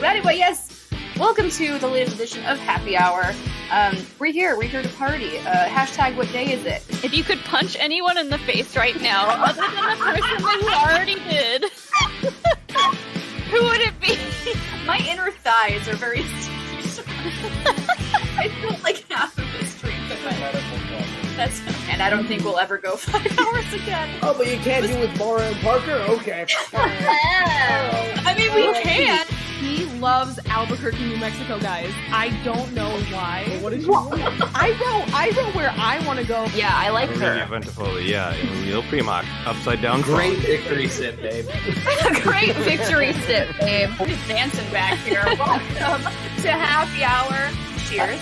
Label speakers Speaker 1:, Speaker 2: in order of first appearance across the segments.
Speaker 1: But anyway, yes. Welcome to the latest edition of Happy Hour. We're here to party. Hashtag what day is it?
Speaker 2: If you could punch anyone in the face right now, other than the person that you already did, who would it be?
Speaker 1: My inner thighs are very sticky. I feel like half of this drink. And I don't think we'll ever go 5 hours again.
Speaker 3: Oh, but you can't do with Laura and Parker? Okay.
Speaker 1: I mean, we can.
Speaker 4: He loves Albuquerque, New Mexico, guys. I don't know why.
Speaker 3: Well, what did you want?
Speaker 4: I wrote where I want to go.
Speaker 1: Yeah, I like her.
Speaker 5: Yeah, real prima. Upside down.
Speaker 3: Great victory sip, babe.
Speaker 1: Great victory sip, babe. Just dancing back here. Welcome to Happy Hour. Cheers.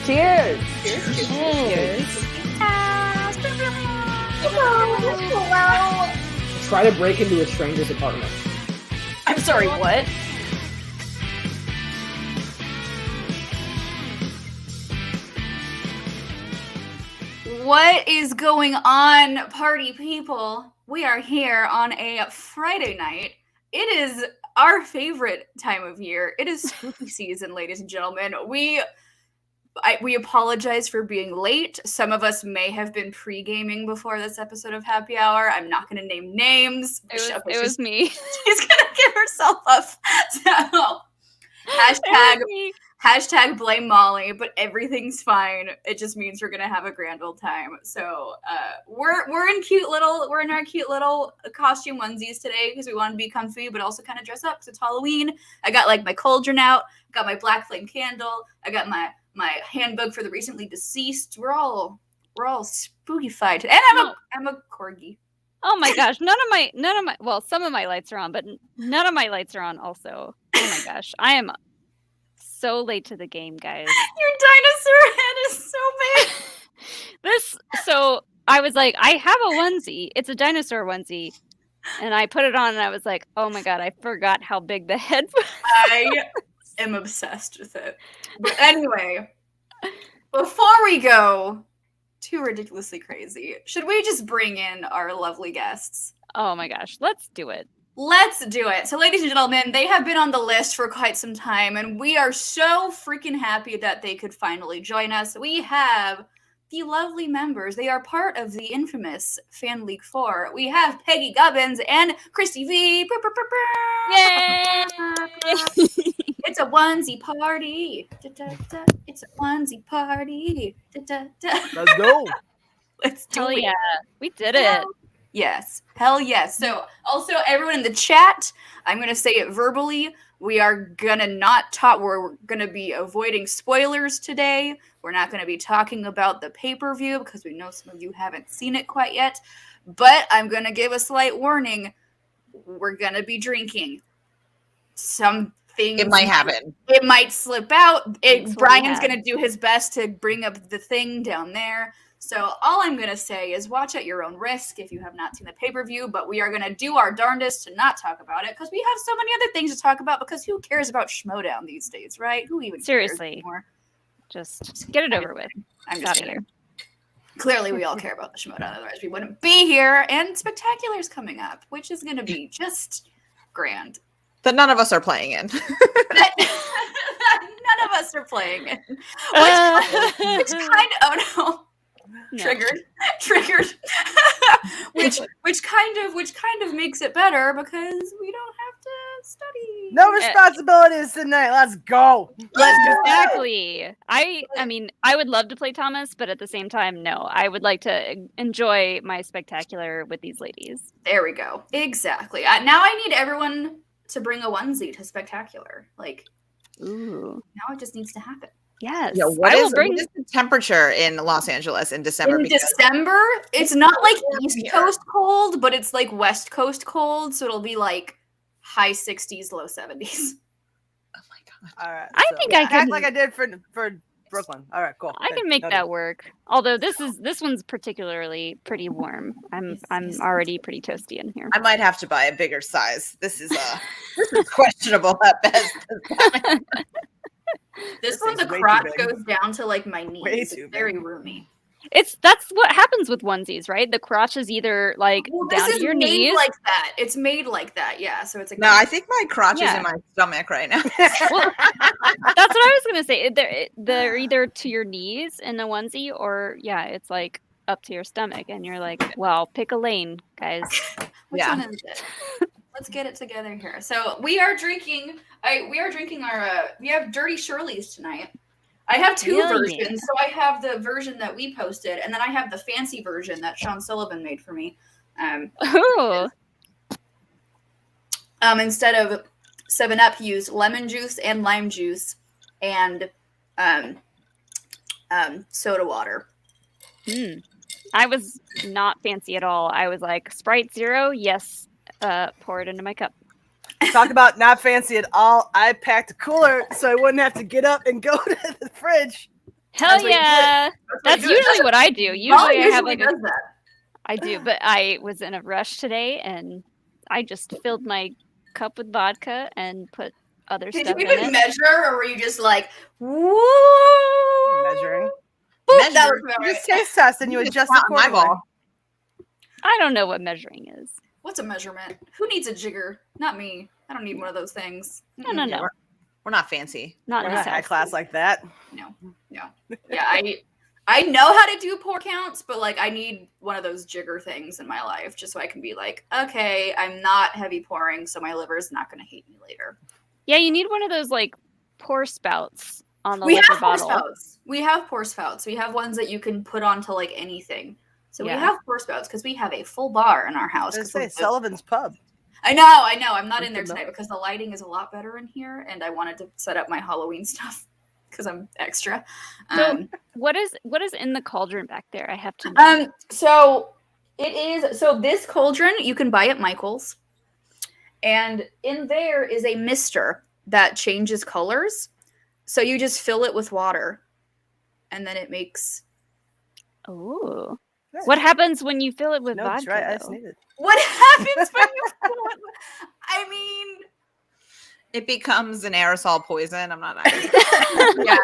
Speaker 3: Cheers.
Speaker 1: Cheers. Cheers.
Speaker 3: Try to break into a stranger's apartment.
Speaker 1: I'm sorry, what? What is going on, party people? We are here on a Friday night. It is our favorite time of year. It is spooky season, ladies and gentlemen. We apologize for being late. Some of us may have been pre-gaming before this episode of Happy Hour. I'm not going to name names.
Speaker 2: It was me.
Speaker 1: She's going to give herself up. So, hashtag blame Molly, but everything's fine. It just means we're gonna have a grand old time. So we're in our cute little costume onesies today because we want to be comfy, but also kind of dress up because it's Halloween. I got like my cauldron out, got my black flame candle, I got my handbook for the recently deceased. We're all spooky-fied, and I'm a corgi.
Speaker 2: Oh my gosh, well, some of my lights are on, but none of my lights are on also. Oh my gosh, I am so late to the game, guys.
Speaker 1: Your dinosaur head is so big.
Speaker 2: So I was like, I have a onesie. It's a dinosaur onesie. And I put it on and I was like, oh my god, I forgot how big the head was.
Speaker 1: I am obsessed with it. But anyway, before we go too ridiculously crazy, should we just bring in our lovely guests?
Speaker 2: Oh my gosh, let's do it.
Speaker 1: Let's do it. So, ladies and gentlemen, they have been on the list for quite some time, and we are so freaking happy that they could finally join us. We have the lovely members. They are part of the infamous Fan League 4. We have Peggy, Gubbins, and Christy V.
Speaker 2: Yay!
Speaker 1: It's a onesie party. Da-da-da. It's a onesie party. Da-da-da.
Speaker 3: Let's go.
Speaker 1: Let's do
Speaker 2: Hell
Speaker 1: it.
Speaker 2: yeah, we did it.
Speaker 1: Yes. Hell yes. So also everyone in the chat, I'm going to say it verbally. We are going to not talk. We're going to be avoiding spoilers today. We're not going to be talking about the pay-per-view because we know some of you haven't seen it quite yet. But I'm going to give a slight warning. We're going to be drinking. Some things.
Speaker 6: It might happen.
Speaker 1: It might slip out. Brian's
Speaker 2: Yeah.
Speaker 1: going to do his best to bring up the thing down there. So all I'm going to say is watch at your own risk if you have not seen the pay-per-view, but we are going to do our darndest to not talk about it because we have so many other things to talk about because who cares about Schmodown these days, right? Who even
Speaker 2: Seriously.
Speaker 1: cares anymore?
Speaker 2: Just get it over with.
Speaker 1: I'm
Speaker 2: Get
Speaker 1: just
Speaker 2: outta
Speaker 1: kidding. Clearly we all care about the Schmodown, otherwise we wouldn't be here. And Spectacular's coming up, which is going to be just grand.
Speaker 6: That none of us are playing in.
Speaker 1: None of us are playing it. Which kind of, oh no.
Speaker 2: No.
Speaker 1: Triggered. which kind of makes it better because we don't have to study.
Speaker 3: No responsibilities tonight. Let's go.
Speaker 2: Exactly. I mean, I would love to play Thomas, but at the same time, no. I would like to enjoy my Spectacular with these ladies.
Speaker 1: There we go. Exactly. Now I need everyone to bring a onesie to Spectacular. Like,
Speaker 2: Ooh.
Speaker 1: now it just needs to happen.
Speaker 2: Yes.
Speaker 6: Yeah,
Speaker 2: I will bring
Speaker 6: what is the temperature in Los Angeles in December?
Speaker 1: In December, it's not like East Coast cold, but it's like West Coast cold, so it'll be like high 60s, low 70s.
Speaker 6: Oh my god.
Speaker 3: All right.
Speaker 2: I think I can
Speaker 3: act like I did for Brooklyn. All right, cool.
Speaker 2: I can make that work. Although this one's particularly pretty warm. I'm already pretty toasty in here.
Speaker 6: I might have to buy a bigger size. This is questionable at best.
Speaker 1: This one,
Speaker 3: thing's
Speaker 1: the
Speaker 3: way too
Speaker 1: crotch
Speaker 3: big.
Speaker 1: goes down to like my
Speaker 3: Way
Speaker 1: knees.
Speaker 3: too
Speaker 1: It's very roomy.
Speaker 2: That's what happens with onesies, right? The crotch is either like
Speaker 1: Well,
Speaker 2: down
Speaker 1: this
Speaker 2: to
Speaker 1: is
Speaker 2: your
Speaker 1: made
Speaker 2: knees.
Speaker 1: like that. It's made like that. Yeah. So it's like
Speaker 6: No, I think my crotch is
Speaker 2: Yeah.
Speaker 6: in my stomach right now.
Speaker 2: Well, that's what I was gonna say. They're either to your knees in a onesie, or it's like up to your stomach, and you're like, well, pick a lane, guys.
Speaker 1: which
Speaker 6: Yeah.
Speaker 1: one is it? Let's get it together here. So we are drinking. We have Dirty Shirley's tonight. I have two
Speaker 2: Hell
Speaker 1: versions.
Speaker 2: yeah.
Speaker 1: So I have the version that we posted, and then I have the fancy version that Sean Sullivan made for me.
Speaker 2: Ooh.
Speaker 1: Instead of 7-Up, used lemon juice and lime juice and soda water.
Speaker 2: I was not fancy at all. I was like, Sprite Zero, yes. Pour it into my cup.
Speaker 3: Talk about not fancy at all. I packed a cooler so I wouldn't have to get up and go to the fridge.
Speaker 2: Hell
Speaker 1: That's what you
Speaker 2: yeah! That's
Speaker 1: what you do.
Speaker 2: usually what I do.
Speaker 1: Molly
Speaker 2: Usually I have like
Speaker 1: does that.
Speaker 2: I do, but I was in a rush today, and I just filled my cup with vodka and put other
Speaker 1: Did
Speaker 2: stuff
Speaker 1: you
Speaker 2: in
Speaker 1: even
Speaker 2: it.
Speaker 1: measure, or were you just like, woo?
Speaker 3: Measuring.
Speaker 1: Boop, that was
Speaker 3: You
Speaker 1: about
Speaker 3: just
Speaker 1: right.
Speaker 3: taste test and you adjust
Speaker 6: Not my
Speaker 3: accordingly.
Speaker 6: ball.
Speaker 2: I don't know what measuring is.
Speaker 1: What's a measurement? Who needs a jigger? Not me. I don't need one of those things.
Speaker 2: No, no, no.
Speaker 6: We're not fancy.
Speaker 2: Not
Speaker 3: We're
Speaker 2: in
Speaker 3: not
Speaker 2: this
Speaker 3: high
Speaker 2: house.
Speaker 3: class like that.
Speaker 1: No. Yeah, I know how to do pour counts, but like I need one of those jigger things in my life just so I can be like, okay, I'm not heavy pouring, so my liver's not going to hate me later.
Speaker 2: Yeah, you need one of those like pour spouts on the
Speaker 1: We
Speaker 2: liquor
Speaker 1: have pour
Speaker 2: bottle.
Speaker 1: spouts. We have pour spouts. We have ones that you can put onto like anything. So
Speaker 2: Yeah.
Speaker 1: we have pour spouts because we have a full bar in our house.
Speaker 3: I was
Speaker 1: 'cause
Speaker 3: gonna
Speaker 1: we're-
Speaker 3: say Sullivan's Pub.
Speaker 1: I know. I'm not in there
Speaker 3: Good to know.
Speaker 1: tonight because the lighting is a lot better in here, and I wanted to set up my Halloween stuff because I'm extra.
Speaker 2: So what is in the cauldron back there? I have to know.
Speaker 1: So it is. So this cauldron you can buy at Michael's, and in there is a mister that changes colors. So you just fill it with water, and then it makes.
Speaker 2: Ooh.
Speaker 3: Yeah.
Speaker 2: What happens when you fill it with
Speaker 3: No,
Speaker 2: vodka?
Speaker 3: that's right. I just
Speaker 2: though?
Speaker 3: need it.
Speaker 1: What happens when you fill it? I mean,
Speaker 6: It becomes an aerosol poison. I'm not.
Speaker 1: yeah,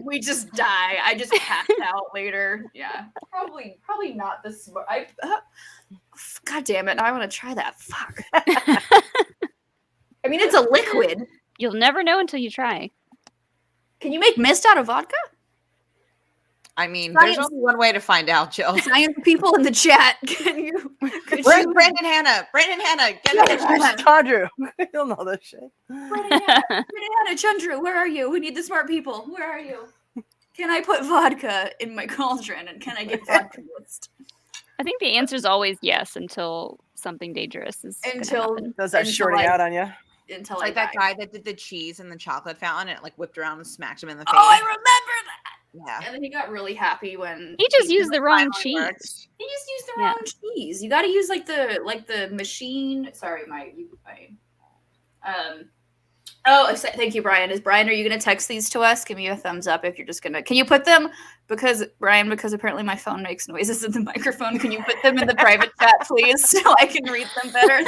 Speaker 1: we just die. I just passed out later. Yeah, probably not the smart. God damn it! Now I want to try that. Fuck. I mean, it's a liquid.
Speaker 2: You'll never know until you try.
Speaker 1: Can you make mist out of vodka?
Speaker 6: I mean,
Speaker 1: Science.
Speaker 6: there's only one way to find out, Jill.
Speaker 1: Science people in the chat, can you?
Speaker 6: Where's Brandon Hannah? Brandon Hannah, get in the chat.
Speaker 3: Chandru, you'll know this shit.
Speaker 1: Hannah, Chandru, where are you? We need the smart people. Where are you? Can I put vodka in my cauldron and can I get vodka mist?
Speaker 2: I think the answer is always yes until something dangerous is gonna happen.
Speaker 3: Those are
Speaker 1: Until
Speaker 3: shorting
Speaker 1: I-
Speaker 3: out on you.
Speaker 1: Until
Speaker 6: It's
Speaker 1: I
Speaker 6: like that
Speaker 1: die.
Speaker 6: guy that did the cheese in the chocolate fountain and it like whipped around and smacked him in the face.
Speaker 1: Oh, I remember that.
Speaker 6: Yeah.
Speaker 1: And then he got really happy when
Speaker 2: He just
Speaker 1: he
Speaker 2: used the wrong
Speaker 6: Finally
Speaker 2: cheese.
Speaker 6: worked.
Speaker 1: He just used the
Speaker 2: Yeah.
Speaker 1: wrong cheese. You got to use like the machine. Sorry, thank you, Brian. Are you gonna text these to us? Give me a thumbs up if you're just gonna. Can you put them because apparently my phone makes noises in the microphone. Can you put them in the private chat, please, so I can read them better?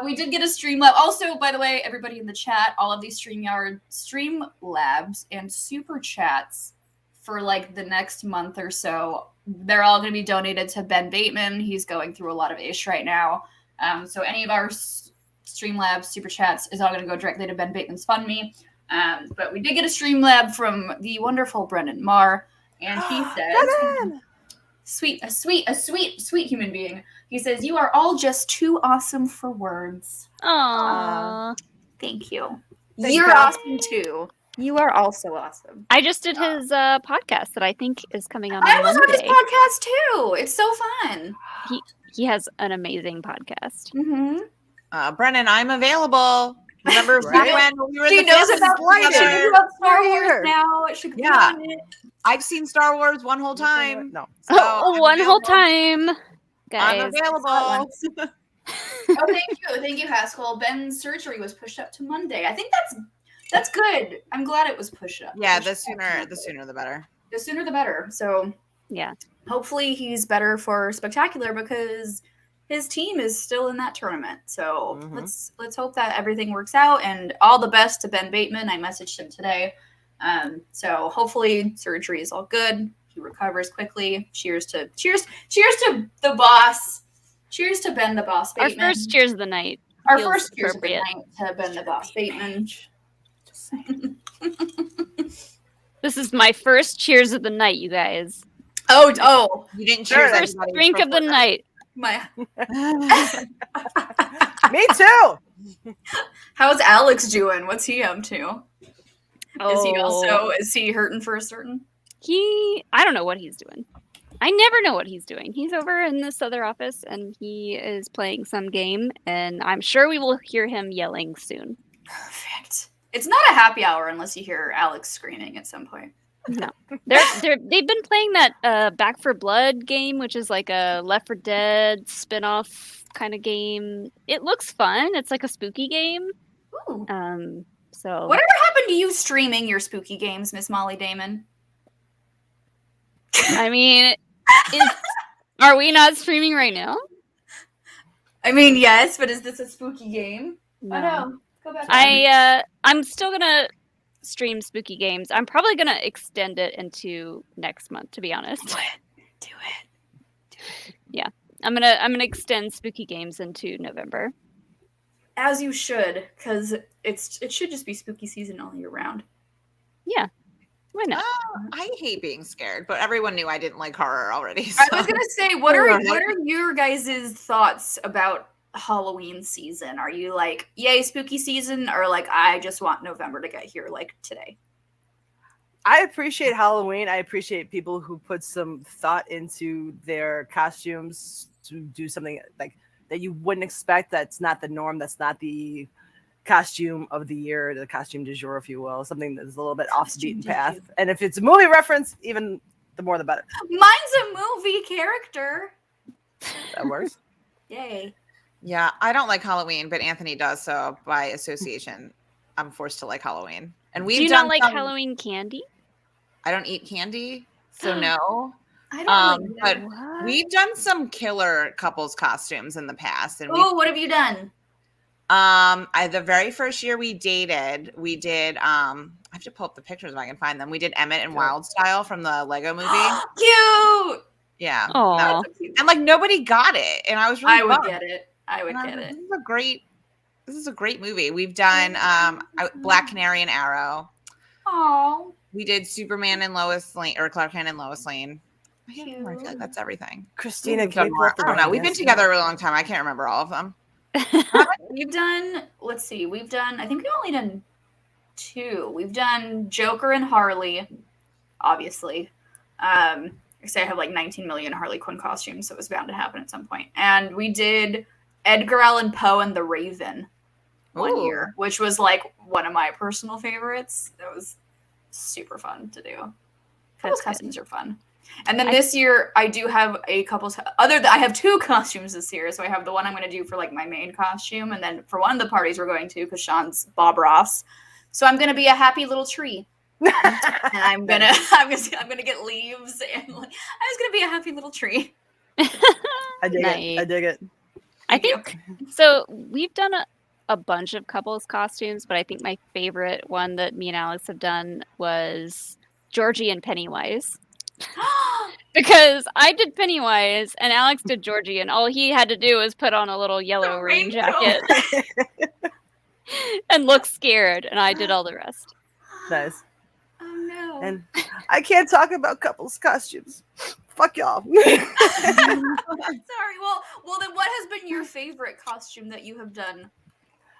Speaker 1: We did get a Streamlab. Also, by the way, everybody in the chat, all of these Streamlabs and super chats for like the next month or so, they're all going to be donated to Ben Bateman. He's going through a lot of ish right now. So any of our Streamlabs super chats is all going to go directly to Ben Bateman's Fund Me. But we did get a Streamlab from the wonderful Brendan Marr, and he says, sweet human being. He says, "You are all just too awesome for words."
Speaker 2: Aww.
Speaker 1: Thank you.
Speaker 3: Thank
Speaker 1: You're
Speaker 3: you.
Speaker 1: awesome too. You are also awesome.
Speaker 2: I just did his podcast that I think is coming on
Speaker 1: I was on his
Speaker 2: Monday.
Speaker 1: podcast too. It's so fun.
Speaker 2: He has an amazing podcast.
Speaker 1: Mm-hmm.
Speaker 6: Brennan, I'm available. Remember
Speaker 3: Right?
Speaker 6: when we were
Speaker 1: She
Speaker 6: in the
Speaker 1: knows
Speaker 6: family
Speaker 1: about,
Speaker 3: Slider.
Speaker 1: she
Speaker 6: together?
Speaker 1: knows about Star
Speaker 3: We're
Speaker 1: Wars
Speaker 3: here.
Speaker 1: now. She could be
Speaker 6: Yeah.
Speaker 1: on it.
Speaker 6: I've seen Star Wars one whole time.
Speaker 3: No.
Speaker 6: So I'm
Speaker 2: One whole
Speaker 6: available.
Speaker 2: time, guys.
Speaker 6: I'm available.
Speaker 1: Oh, thank you, Haskell. Ben's surgery was pushed up to Monday. I think that's good. I'm glad it was pushed up.
Speaker 6: Yeah,
Speaker 1: Pushed
Speaker 6: the
Speaker 1: up to
Speaker 6: sooner
Speaker 1: Monday.
Speaker 6: the better.
Speaker 1: The sooner the better. So
Speaker 2: Yeah.
Speaker 1: hopefully he's better for Spectacular because his team is still in that tournament. So let's hope that everything works out, and all the best to Ben Bateman. I messaged him today. So hopefully surgery is all good. he recovers quickly. Cheers to the boss. Cheers to Ben the Boss
Speaker 2: Our
Speaker 1: Bateman.
Speaker 2: first cheers of the night.
Speaker 1: Our
Speaker 2: feels
Speaker 1: first cheers of the
Speaker 2: appropriate.
Speaker 1: night to Ben the Boss Bateman. Just saying.
Speaker 2: This is my first cheers of the night, you guys.
Speaker 1: Oh,
Speaker 6: You didn't
Speaker 3: Sure,
Speaker 6: choose
Speaker 2: First
Speaker 6: anybody
Speaker 2: drink of the
Speaker 6: before.
Speaker 2: night.
Speaker 1: my.
Speaker 3: Me too.
Speaker 1: How's Alex doing? What's he up to?
Speaker 2: Oh.
Speaker 1: Is he hurting for a certain?
Speaker 2: I don't know what he's doing. I never know what he's doing. He's over in this other office and he is playing some game, and I'm sure we will hear him yelling soon.
Speaker 1: Perfect. It's not a happy hour unless you hear Alex screaming at some point.
Speaker 2: No. They've been playing that Back for Blood game, which is like a Left 4 Dead spin-off kind of game. It looks fun. It's like a spooky game.
Speaker 1: Ooh.
Speaker 2: So
Speaker 1: Whatever happened to you streaming your spooky games, Miss Molly Damon?
Speaker 2: I mean, are we not streaming right now?
Speaker 1: I mean, yes, but is this a spooky game?
Speaker 2: No.
Speaker 1: Oh no. Go back.
Speaker 2: I'm still gonna stream spooky games. I'm probably gonna extend it into next month, to be honest.
Speaker 1: Do it.
Speaker 2: Yeah. I'm gonna extend spooky games into November.
Speaker 1: As you should, because it should just be spooky season all year round.
Speaker 2: Yeah. Why not?
Speaker 6: I hate being scared, but everyone knew I didn't like horror already.
Speaker 1: I
Speaker 6: so-
Speaker 1: was gonna say, what are your guys' thoughts about Halloween season? Are you like, yay, spooky season, or like, I just want November to get here, like today?
Speaker 3: I appreciate Halloween. I appreciate people who put some thought into their costumes to do something like that you wouldn't expect. That's not the norm. That's not the costume of the year, the costume du jour, if you will. Something that's a little bit off the beaten path. And if it's a movie reference, even the more the better.
Speaker 1: Mine's a movie character.
Speaker 3: That works.
Speaker 1: Yay.
Speaker 6: Yeah, I don't like Halloween, but Anthony does, so by association, I'm forced to like Halloween. And we've
Speaker 2: Do you
Speaker 6: done
Speaker 2: not like
Speaker 6: some-
Speaker 2: Halloween candy?
Speaker 6: I don't eat candy, so no.
Speaker 1: I don't like
Speaker 6: But
Speaker 1: that.
Speaker 2: What?
Speaker 6: we've done some killer couples costumes in the past, and
Speaker 1: Oh, what have you done?
Speaker 6: the very first year we dated, we did I have to pull up the pictures if I can find them. We did Emmett and Wild Style from the Lego movie.
Speaker 1: Cute.
Speaker 6: Yeah.
Speaker 2: Aw.
Speaker 6: that was-
Speaker 1: That's so cute.
Speaker 6: and like nobody got it. And I was really
Speaker 1: I would
Speaker 6: bummed.
Speaker 1: get it. I would
Speaker 6: And I
Speaker 1: get
Speaker 6: was
Speaker 1: it.
Speaker 6: like, this is a great movie. We've done Black Canary and Arrow.
Speaker 1: Oh,
Speaker 6: We did Superman and Lois Lane, or Clark Kent and Lois Lane. I feel like
Speaker 1: Cute.
Speaker 6: that's everything.
Speaker 3: Christina,
Speaker 6: We've
Speaker 3: can
Speaker 6: done
Speaker 3: you pull
Speaker 6: more.
Speaker 3: up the
Speaker 6: I don't know.
Speaker 3: one
Speaker 6: We've been
Speaker 3: against
Speaker 6: together a really long time. I can't remember all of them.
Speaker 1: we've done. Let's see. We've done. I think we've only done 2. We've done Joker and Harley, obviously. I say I have like 19 million Harley Quinn costumes, so it was bound to happen at some point. And we did Edgar Allan Poe and the Raven one
Speaker 6: Ooh.
Speaker 1: year, which was like one of my personal favorites. That was super fun to do. Those
Speaker 2: That's good.
Speaker 1: costumes are fun. And then this year, I do have a couple. I have 2 costumes this year. So I have the one I'm going to do for like my main costume, and then for one of the parties we're going to, because Sean's Bob Ross. So I'm going to be a happy little tree, and I'm gonna get leaves, and like, I'm just going to be a happy little tree.
Speaker 3: I dig
Speaker 2: Nice.
Speaker 3: it. I dig it.
Speaker 2: I
Speaker 1: Thank you.
Speaker 2: think so. We've done a bunch of couples costumes, but I think my favorite one that me and Alex have done was Georgie and Pennywise. Because I did Pennywise and Alex did Georgie, and all he had to do was put on a little yellow rain
Speaker 1: raincoat.
Speaker 2: jacket and look scared, and I did all the rest.
Speaker 3: Nice.
Speaker 1: Oh no.
Speaker 3: And I can't talk about couples costumes. Fuck y'all.
Speaker 1: Sorry. Well, then what has been your favorite costume that you have done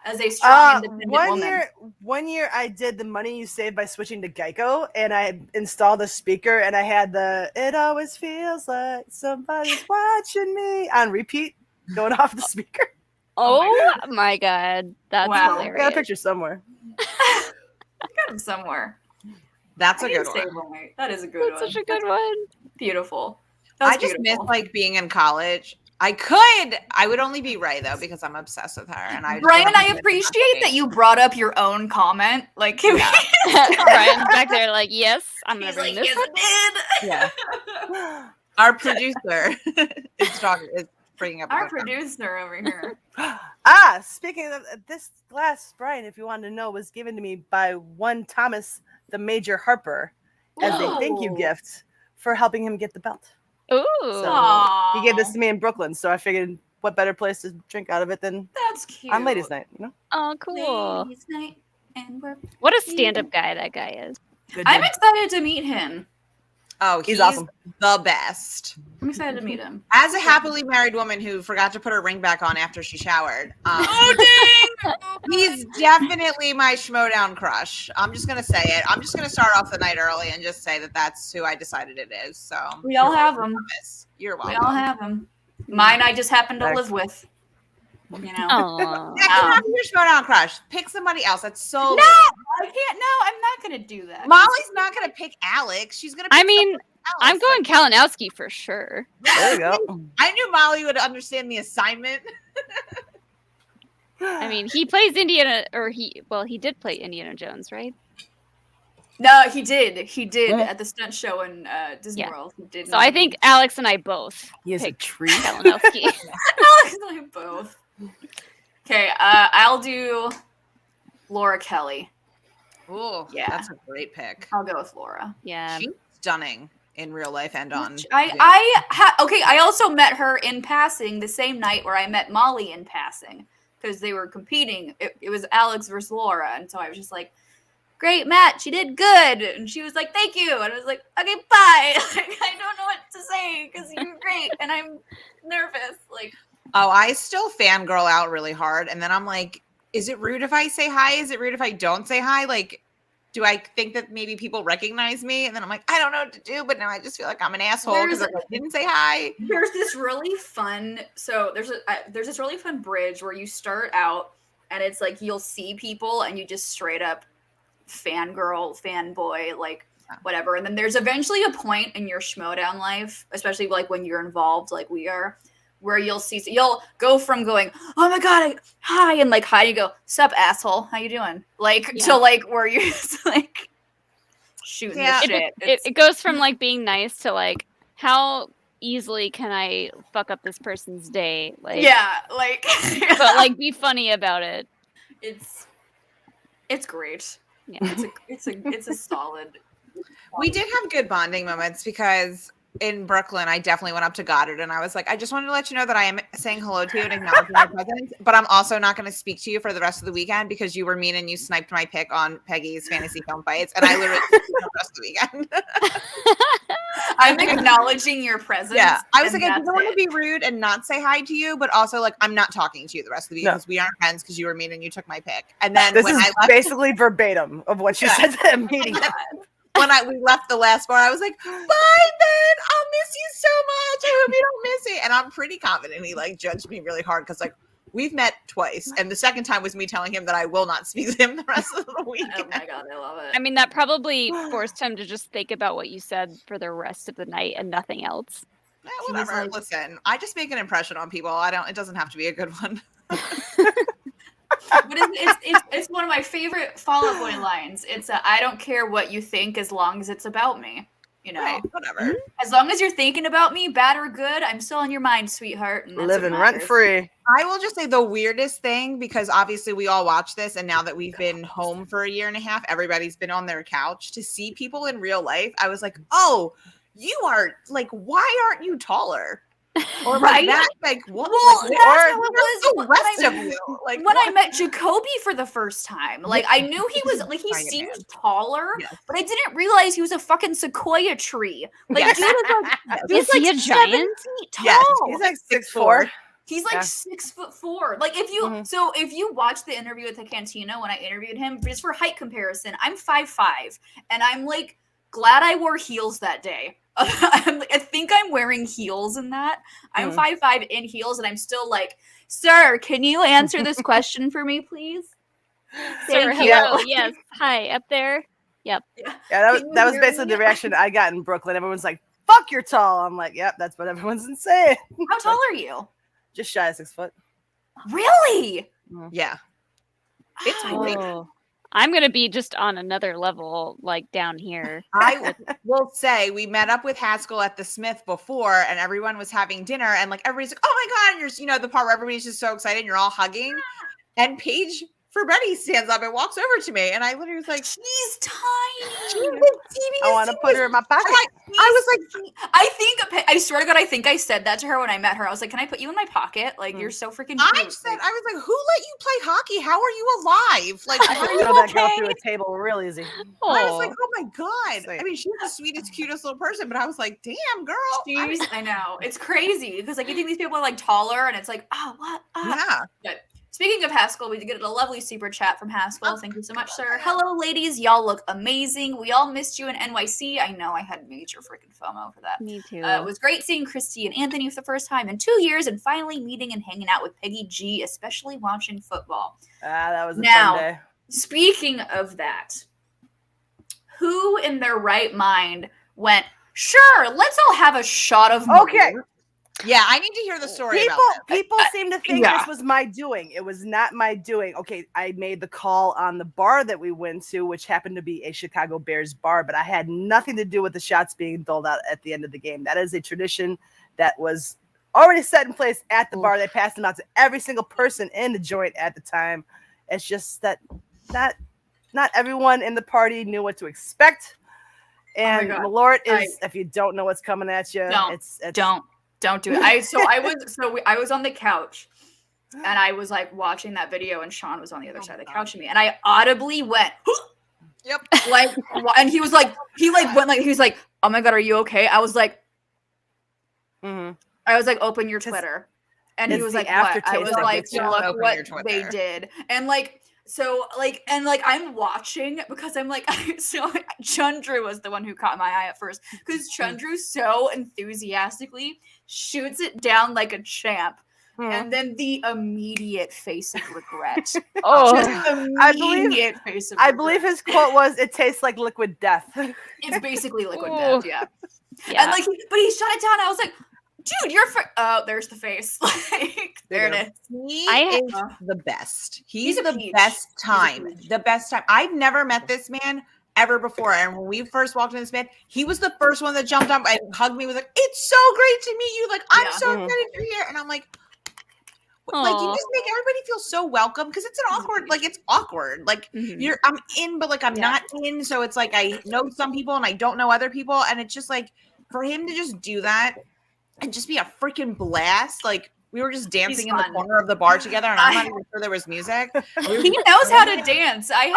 Speaker 1: as a strong, independent woman?
Speaker 3: One year I did the money you save by switching to Geico, and I installed a speaker, and I had the "It always feels like somebody's watching me" on repeat, going off the speaker.
Speaker 2: Oh my god, that's
Speaker 1: Wow.
Speaker 3: I got a
Speaker 2: hilarious.
Speaker 3: picture somewhere.
Speaker 1: I got him somewhere.
Speaker 6: That's a
Speaker 1: I didn't
Speaker 6: good
Speaker 1: say
Speaker 6: one.
Speaker 1: right. That is a good
Speaker 2: That's
Speaker 1: one.
Speaker 2: such a good one.
Speaker 1: Beautiful.
Speaker 6: I
Speaker 1: That's
Speaker 6: just miss
Speaker 1: beautiful.
Speaker 6: like being in college. I would only be Ray though, because I'm obsessed with her. And I
Speaker 1: Brian, I appreciate that you brought up your own comment. Like, can
Speaker 2: Brian's back there like, yes, I'm gonna
Speaker 1: He's
Speaker 2: bring
Speaker 1: like,
Speaker 2: this
Speaker 1: yes,
Speaker 2: up.
Speaker 1: it did.
Speaker 6: Yeah. Our producer is bringing up. a
Speaker 1: Our
Speaker 6: good one.
Speaker 1: producer over here.
Speaker 3: Speaking of this glass, Brian, if you wanted to know, was given to me by one Thomas the Major Harper as a thank you
Speaker 1: Ooh.
Speaker 3: gift for helping him get the belt.
Speaker 2: Ooh.
Speaker 3: So he gave this to me in Brooklyn. So I figured, what better place to drink out of it than
Speaker 1: That's cute.
Speaker 3: on ladies' night, you know?
Speaker 2: Oh, cool.
Speaker 1: Ladies' night, and we're
Speaker 2: What a stand-up guy that guy is.
Speaker 3: Good
Speaker 1: I'm
Speaker 3: dude.
Speaker 1: excited to meet him.
Speaker 6: Oh,
Speaker 3: He's awesome.
Speaker 6: the best.
Speaker 1: I'm excited to meet him.
Speaker 6: As a happily married woman who forgot to put her ring back on after she showered, he's definitely my schmodown crush. I'm just gonna say it. I'm just gonna start off the night early and just say that that's who I decided it is. So
Speaker 1: We all have him.
Speaker 6: You're
Speaker 1: We
Speaker 6: welcome.
Speaker 1: all have him. Mine I just happen to live with. You know.
Speaker 2: Oh.
Speaker 6: That cannot be your schmodown crush. Pick somebody else. That's so.
Speaker 1: No, I can't. No, I'm not gonna do that.
Speaker 6: Molly's not gonna pick Alex. She's gonna. Pick
Speaker 2: I mean,
Speaker 6: someone else.
Speaker 2: I'm going Kalinowski for sure.
Speaker 3: There you go.
Speaker 6: I knew Molly would understand the assignment.
Speaker 2: I mean, he plays Indiana, or he did play Indiana Jones, right?
Speaker 1: No, he did. He did
Speaker 3: Yeah.
Speaker 1: at the stunt show in Disney
Speaker 2: Yeah.
Speaker 1: World. He did.
Speaker 2: So I think Alex and I both
Speaker 3: He is a
Speaker 2: picked
Speaker 3: treat.
Speaker 2: Kalinowski.
Speaker 1: Alex and I both. Okay, I'll do Laura Kelly.
Speaker 6: Ooh,
Speaker 1: Yeah.
Speaker 6: that's a great pick.
Speaker 1: I'll go with Laura.
Speaker 2: Yeah.
Speaker 6: She's stunning in real life and on.
Speaker 1: I also met her in passing the same night where I met Molly in passing because they were competing. It was Alex versus Laura, and so I was just like, "Great match, you did good," and she was like, "Thank you," and I was like, "Okay, bye." Like, I don't know what to say because you're great, and I'm nervous. Like,
Speaker 6: Oh, I still fangirl out really hard. And then I'm like, is it rude if I say hi? Is it rude if I don't say hi? Like, do I think that maybe people recognize me? And then I'm like, I don't know what to do. But now I just feel like I'm an asshole because I didn't say hi.
Speaker 1: there's this really fun. So there's this really fun bridge where you start out, and it's like you'll see people, and you just straight up fangirl, fanboy, like whatever. And then there's eventually a point in your schmodown life, especially like when you're involved, like we are, where you'll go from going, oh my god, hi, and like hi, you go, sup asshole, how you doing? Like to like where you're just like shooting the shit.
Speaker 2: It goes from like being nice to like, how easily can I fuck up this person's day? Like,
Speaker 1: yeah, like
Speaker 2: but like be funny about it.
Speaker 1: it's great.
Speaker 2: Yeah.
Speaker 1: It's a solid.
Speaker 6: We did have good bonding moments because in Brooklyn, I definitely went up to Goddard and I was like, I just wanted to let you know that I am saying hello to you and acknowledging my presence, but I'm also not going to speak to you for the rest of the weekend because you were mean and you sniped my pick on Peggy's fantasy film fights. And I literally for the rest of the weekend.
Speaker 1: I'm acknowledging your presence.
Speaker 6: Yeah. I was
Speaker 1: and
Speaker 6: like, I
Speaker 1: that's
Speaker 6: don't want to
Speaker 1: it.
Speaker 6: be rude and not say hi to you, but also like, I'm not talking to you the rest of the week because we aren't friends because you were mean and you took my pick. And then
Speaker 3: This
Speaker 6: when
Speaker 3: is
Speaker 6: I left,
Speaker 3: basically verbatim of what you said to them meeting.
Speaker 6: when we left the last bar, I was like, bye, Ben. I'll miss you so much. I hope you don't miss me. And I'm pretty confident he like judged me really hard because like we've met twice. And the second time was me telling him that I will not speak to him the rest of the week.
Speaker 1: Oh my god, I love it.
Speaker 2: I mean, that probably forced him to just think about what you said for the rest of the night and nothing else.
Speaker 6: Whatever.
Speaker 1: like-
Speaker 6: Listen, I just make an impression on people. It doesn't have to be a good one.
Speaker 1: But it's one of my favorite Fall Out Boy lines. It's I don't care what you think as long as it's about me. You know,
Speaker 6: Right, whatever.
Speaker 1: as long as you're thinking about me, bad or good, I'm still in your mind, sweetheart. And that's what
Speaker 3: Living
Speaker 1: matters.
Speaker 3: rent free.
Speaker 6: I will just say the weirdest thing, because obviously we all watch this, and now that we've been home for a year and a half, everybody's been on their couch. To see people in real life, I was like, oh, you are like, why aren't you taller? Or
Speaker 1: Right?
Speaker 6: like that, like what?
Speaker 1: Well,
Speaker 6: like,
Speaker 1: that's how it was
Speaker 6: the
Speaker 1: when
Speaker 6: rest
Speaker 1: I-
Speaker 6: of you. Like
Speaker 1: When I
Speaker 6: what?
Speaker 1: met Jacoby for the first time, like I knew he was like he
Speaker 6: Giant
Speaker 1: seemed
Speaker 6: man.
Speaker 1: taller,
Speaker 6: Yes.
Speaker 1: but I didn't realize he was a fucking sequoia tree. Like
Speaker 6: Yes.
Speaker 1: dude is like
Speaker 2: Is
Speaker 1: he's
Speaker 2: he
Speaker 1: like
Speaker 2: a
Speaker 1: 7
Speaker 2: giant?
Speaker 1: feet tall.
Speaker 6: Yes,
Speaker 3: He's like 6'4".
Speaker 1: He's like
Speaker 3: Yeah.
Speaker 1: 6'4". Like if you
Speaker 3: Mhm.
Speaker 1: so if you watch the interview with the Cantina when I interviewed him, just for height comparison, I'm 5'5", and I'm like glad I wore heels that day. I think I'm wearing heels in that. I'm 5'5" in heels, and I'm still like, sir, can you answer this question for me, please?
Speaker 2: Sir,
Speaker 1: Thank you.
Speaker 2: hello. Yes. Hi, up there.
Speaker 3: Yeah, that
Speaker 1: Can you
Speaker 3: was
Speaker 1: hear
Speaker 3: basically
Speaker 1: me?
Speaker 3: the reaction I got in Brooklyn. Everyone's like, fuck, you're tall. I'm like, yep, that's what everyone's been saying.
Speaker 1: How tall are you?
Speaker 3: Just shy of 6 foot.
Speaker 1: Really?
Speaker 6: Yeah, it's
Speaker 1: Oh.
Speaker 6: great.
Speaker 2: Oh. I'm gonna be just on another level, like down here.
Speaker 6: I will say we met up with Haskell at the Smith before, and everyone was having dinner, and like everybody's like, "Oh my god!" And you're, the part where everybody's just so excited, and you're all hugging. And Paige Betty stands up and walks over to me, and I literally was like,
Speaker 1: She's tiny.
Speaker 3: I want to put her in my pocket.
Speaker 6: I was like,
Speaker 1: I swear to God, I think I said that to her when I met her. I was like, "Can I put you in my pocket? Like, you're so freaking cute."
Speaker 6: I was like, who let you play hockey? How are you alive? Like,
Speaker 3: I
Speaker 6: are
Speaker 3: can
Speaker 6: you
Speaker 3: throw that girl
Speaker 6: okay?
Speaker 3: through a table real easy.
Speaker 6: I was like, oh my God.
Speaker 3: Like-
Speaker 6: I mean, she's the sweetest, cutest little person, but I was like, damn, girl.
Speaker 1: I know. It's crazy because like you think these people are like taller and it's like, oh, what?
Speaker 6: Yeah.
Speaker 1: But speaking of Haskell, we did get a lovely super chat from Haskell. Thank you so much, sir. Hello, ladies. Y'all look amazing. We all missed you in NYC. I know I had major freaking FOMO for that.
Speaker 2: Me too.
Speaker 1: It was great seeing Christy and Anthony for the first time in 2 years and finally meeting and hanging out with Peggy G, especially watching football.
Speaker 3: That was a
Speaker 1: Now,
Speaker 3: fun day.
Speaker 1: Speaking of that, who in their right mind went, sure, let's all have a shot of
Speaker 3: Okay.
Speaker 1: Malort?
Speaker 6: Yeah, I need to hear the story about that.
Speaker 3: People seem to think this was my doing. It was not my doing. Okay, I made the call on the bar that we went to, which happened to be a Chicago Bears bar, but I had nothing to do with the shots being doled out at the end of the game. That is a tradition that was already set in place at the bar. They passed them out to every single person in the joint at the time. It's just that not everyone in the party knew what to expect. And Malort is, if you don't know what's coming at you,
Speaker 1: Don't do it. I was on the couch and I was like watching that video and Sean was on the other side of the couch of me and I audibly went,
Speaker 6: yep.
Speaker 1: Like, and he was like, he was like, oh my God, are you okay? I was like, open your Twitter. And he was like, what? I was like, look what they did. And like, so like, and like, I'm watching because I'm like, so Chandru was the one who caught my eye at first because Chandru so enthusiastically shoots it down like a champ. And then the immediate face of regret.
Speaker 3: I believe his quote was, "It tastes like liquid death."
Speaker 1: It's basically liquid death, yeah. And like, but he shut it down. I was like, dude, you're oh, there's the face. Like, there it is.
Speaker 6: He is the best. He's the best time. The best time. I've never met this man ever before. And when we first walked in this band, he was the first one that jumped up and hugged me. Was like, "It's so great to meet you. Like, I'm so excited you're here." And I'm like, like, you just make everybody feel so welcome because it's an awkward, like, it's awkward. Like, I'm in, but like, I'm not in. So it's like, I know some people and I don't know other people. And it's just like, for him to just do that and just be a freaking blast. Like, we were just dancing in the corner of the bar together, and I'm not even sure there was music.
Speaker 1: He knows how to dance. I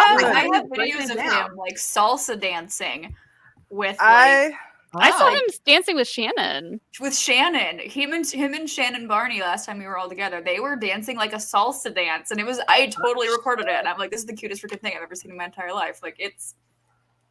Speaker 1: have videos of him like salsa dancing with.
Speaker 2: I saw him dancing with Shannon.
Speaker 1: With Shannon, him and Shannon Barney last time we were all together, they were dancing like a salsa dance, and I totally recorded it. And I'm like, this is the cutest freaking thing I've ever seen in my entire life. Like, it's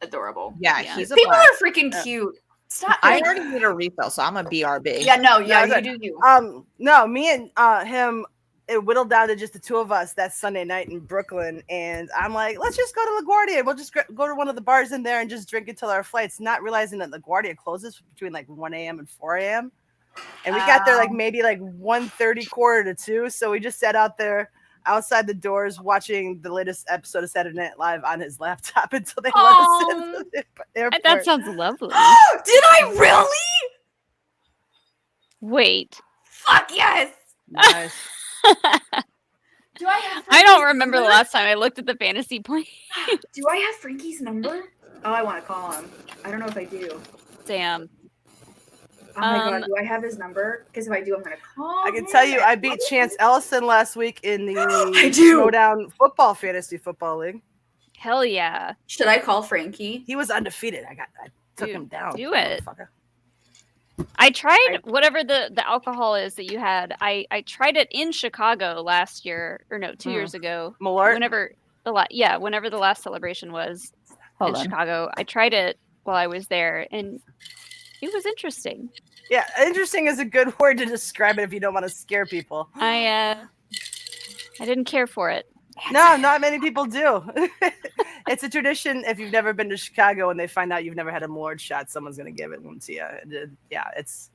Speaker 1: adorable.
Speaker 6: Yeah.
Speaker 1: People are freaking cute. Stop.
Speaker 6: I already need a refill, so I'm a BRB.
Speaker 1: You do you.
Speaker 3: No, me and him, it whittled down to just the two of us that Sunday night in Brooklyn, and I'm like, let's just go to LaGuardia. We'll just go to one of the bars in there and just drink until our flights, not realizing that LaGuardia closes between like 1 a.m. and 4 a.m. And we got there like maybe like 1:30, 1:45. So we just sat out there outside the doors watching the latest episode of Saturday Night Live on his laptop until they let us into the airport.
Speaker 2: That sounds lovely.
Speaker 1: Did I really?
Speaker 2: Wait.
Speaker 1: Fuck yes.
Speaker 3: Nice.
Speaker 1: I
Speaker 2: don't remember the last time I looked at the fantasy point.
Speaker 1: Do I have Frankie's number? Oh, I want to call him. I don't know if I do.
Speaker 2: Damn.
Speaker 1: Oh my God, do I have his number? Because if I do, I'm going to call
Speaker 3: I can tell you, I beat Chance Ellison last week in the Showdown Fantasy Football League.
Speaker 2: Hell yeah.
Speaker 1: Should I call Frankie?
Speaker 3: He was undefeated. I took him down.
Speaker 2: Do it. I tried whatever the alcohol is that you had. I tried it in Chicago last year, or no, 2 years ago.
Speaker 3: Malort?
Speaker 2: Whenever the last celebration was in Chicago. I tried it while I was there, and it was interesting.
Speaker 3: Yeah, interesting is a good word to describe it if you don't want to scare people.
Speaker 2: I didn't care for it.
Speaker 3: No, not many people do. It's a tradition. If you've never been to Chicago and they find out you've never had a Malort shot, someone's going to give it one to you. Yeah, it's.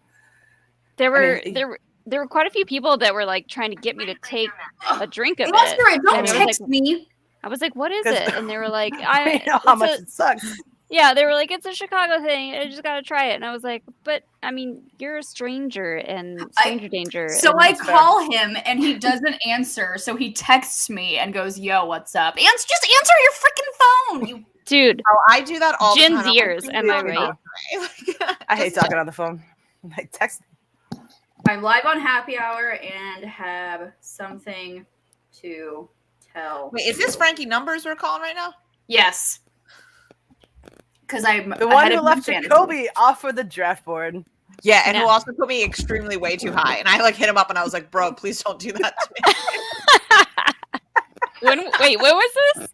Speaker 2: There were quite a few people that were like trying to get me to take a drink of it.
Speaker 1: Don't text me.
Speaker 2: I was like, "What is it?" And they were like,
Speaker 3: "I know how much it sucks."
Speaker 2: Yeah, they were like, it's a Chicago thing. I just got to try it. And I was like, but I mean, you're a stranger and stranger danger.
Speaker 1: So
Speaker 2: and
Speaker 1: I call him and he doesn't answer. So he texts me and goes, yo, what's up? Just answer your freaking phone. You
Speaker 2: dude,
Speaker 6: Oh, I do that all the
Speaker 2: Gen
Speaker 6: time. I'm
Speaker 2: Zers,
Speaker 6: like,
Speaker 2: am I
Speaker 6: "Dude,
Speaker 2: right?"
Speaker 3: I hate talking on the phone. Like text.
Speaker 1: I'm live on Happy Hour and have something to tell.
Speaker 6: Wait, is this Frankie Numbers we're calling right now?
Speaker 1: Yes. Because I'm
Speaker 3: The one
Speaker 1: ahead
Speaker 3: who
Speaker 1: of
Speaker 3: left
Speaker 1: fantasy.
Speaker 3: Jacoby off for the draft board.
Speaker 6: Yeah, and who
Speaker 2: No.
Speaker 6: also put me extremely way too high. And I like hit him up and I was like, bro, please don't do that to me.
Speaker 2: Wait, what was this?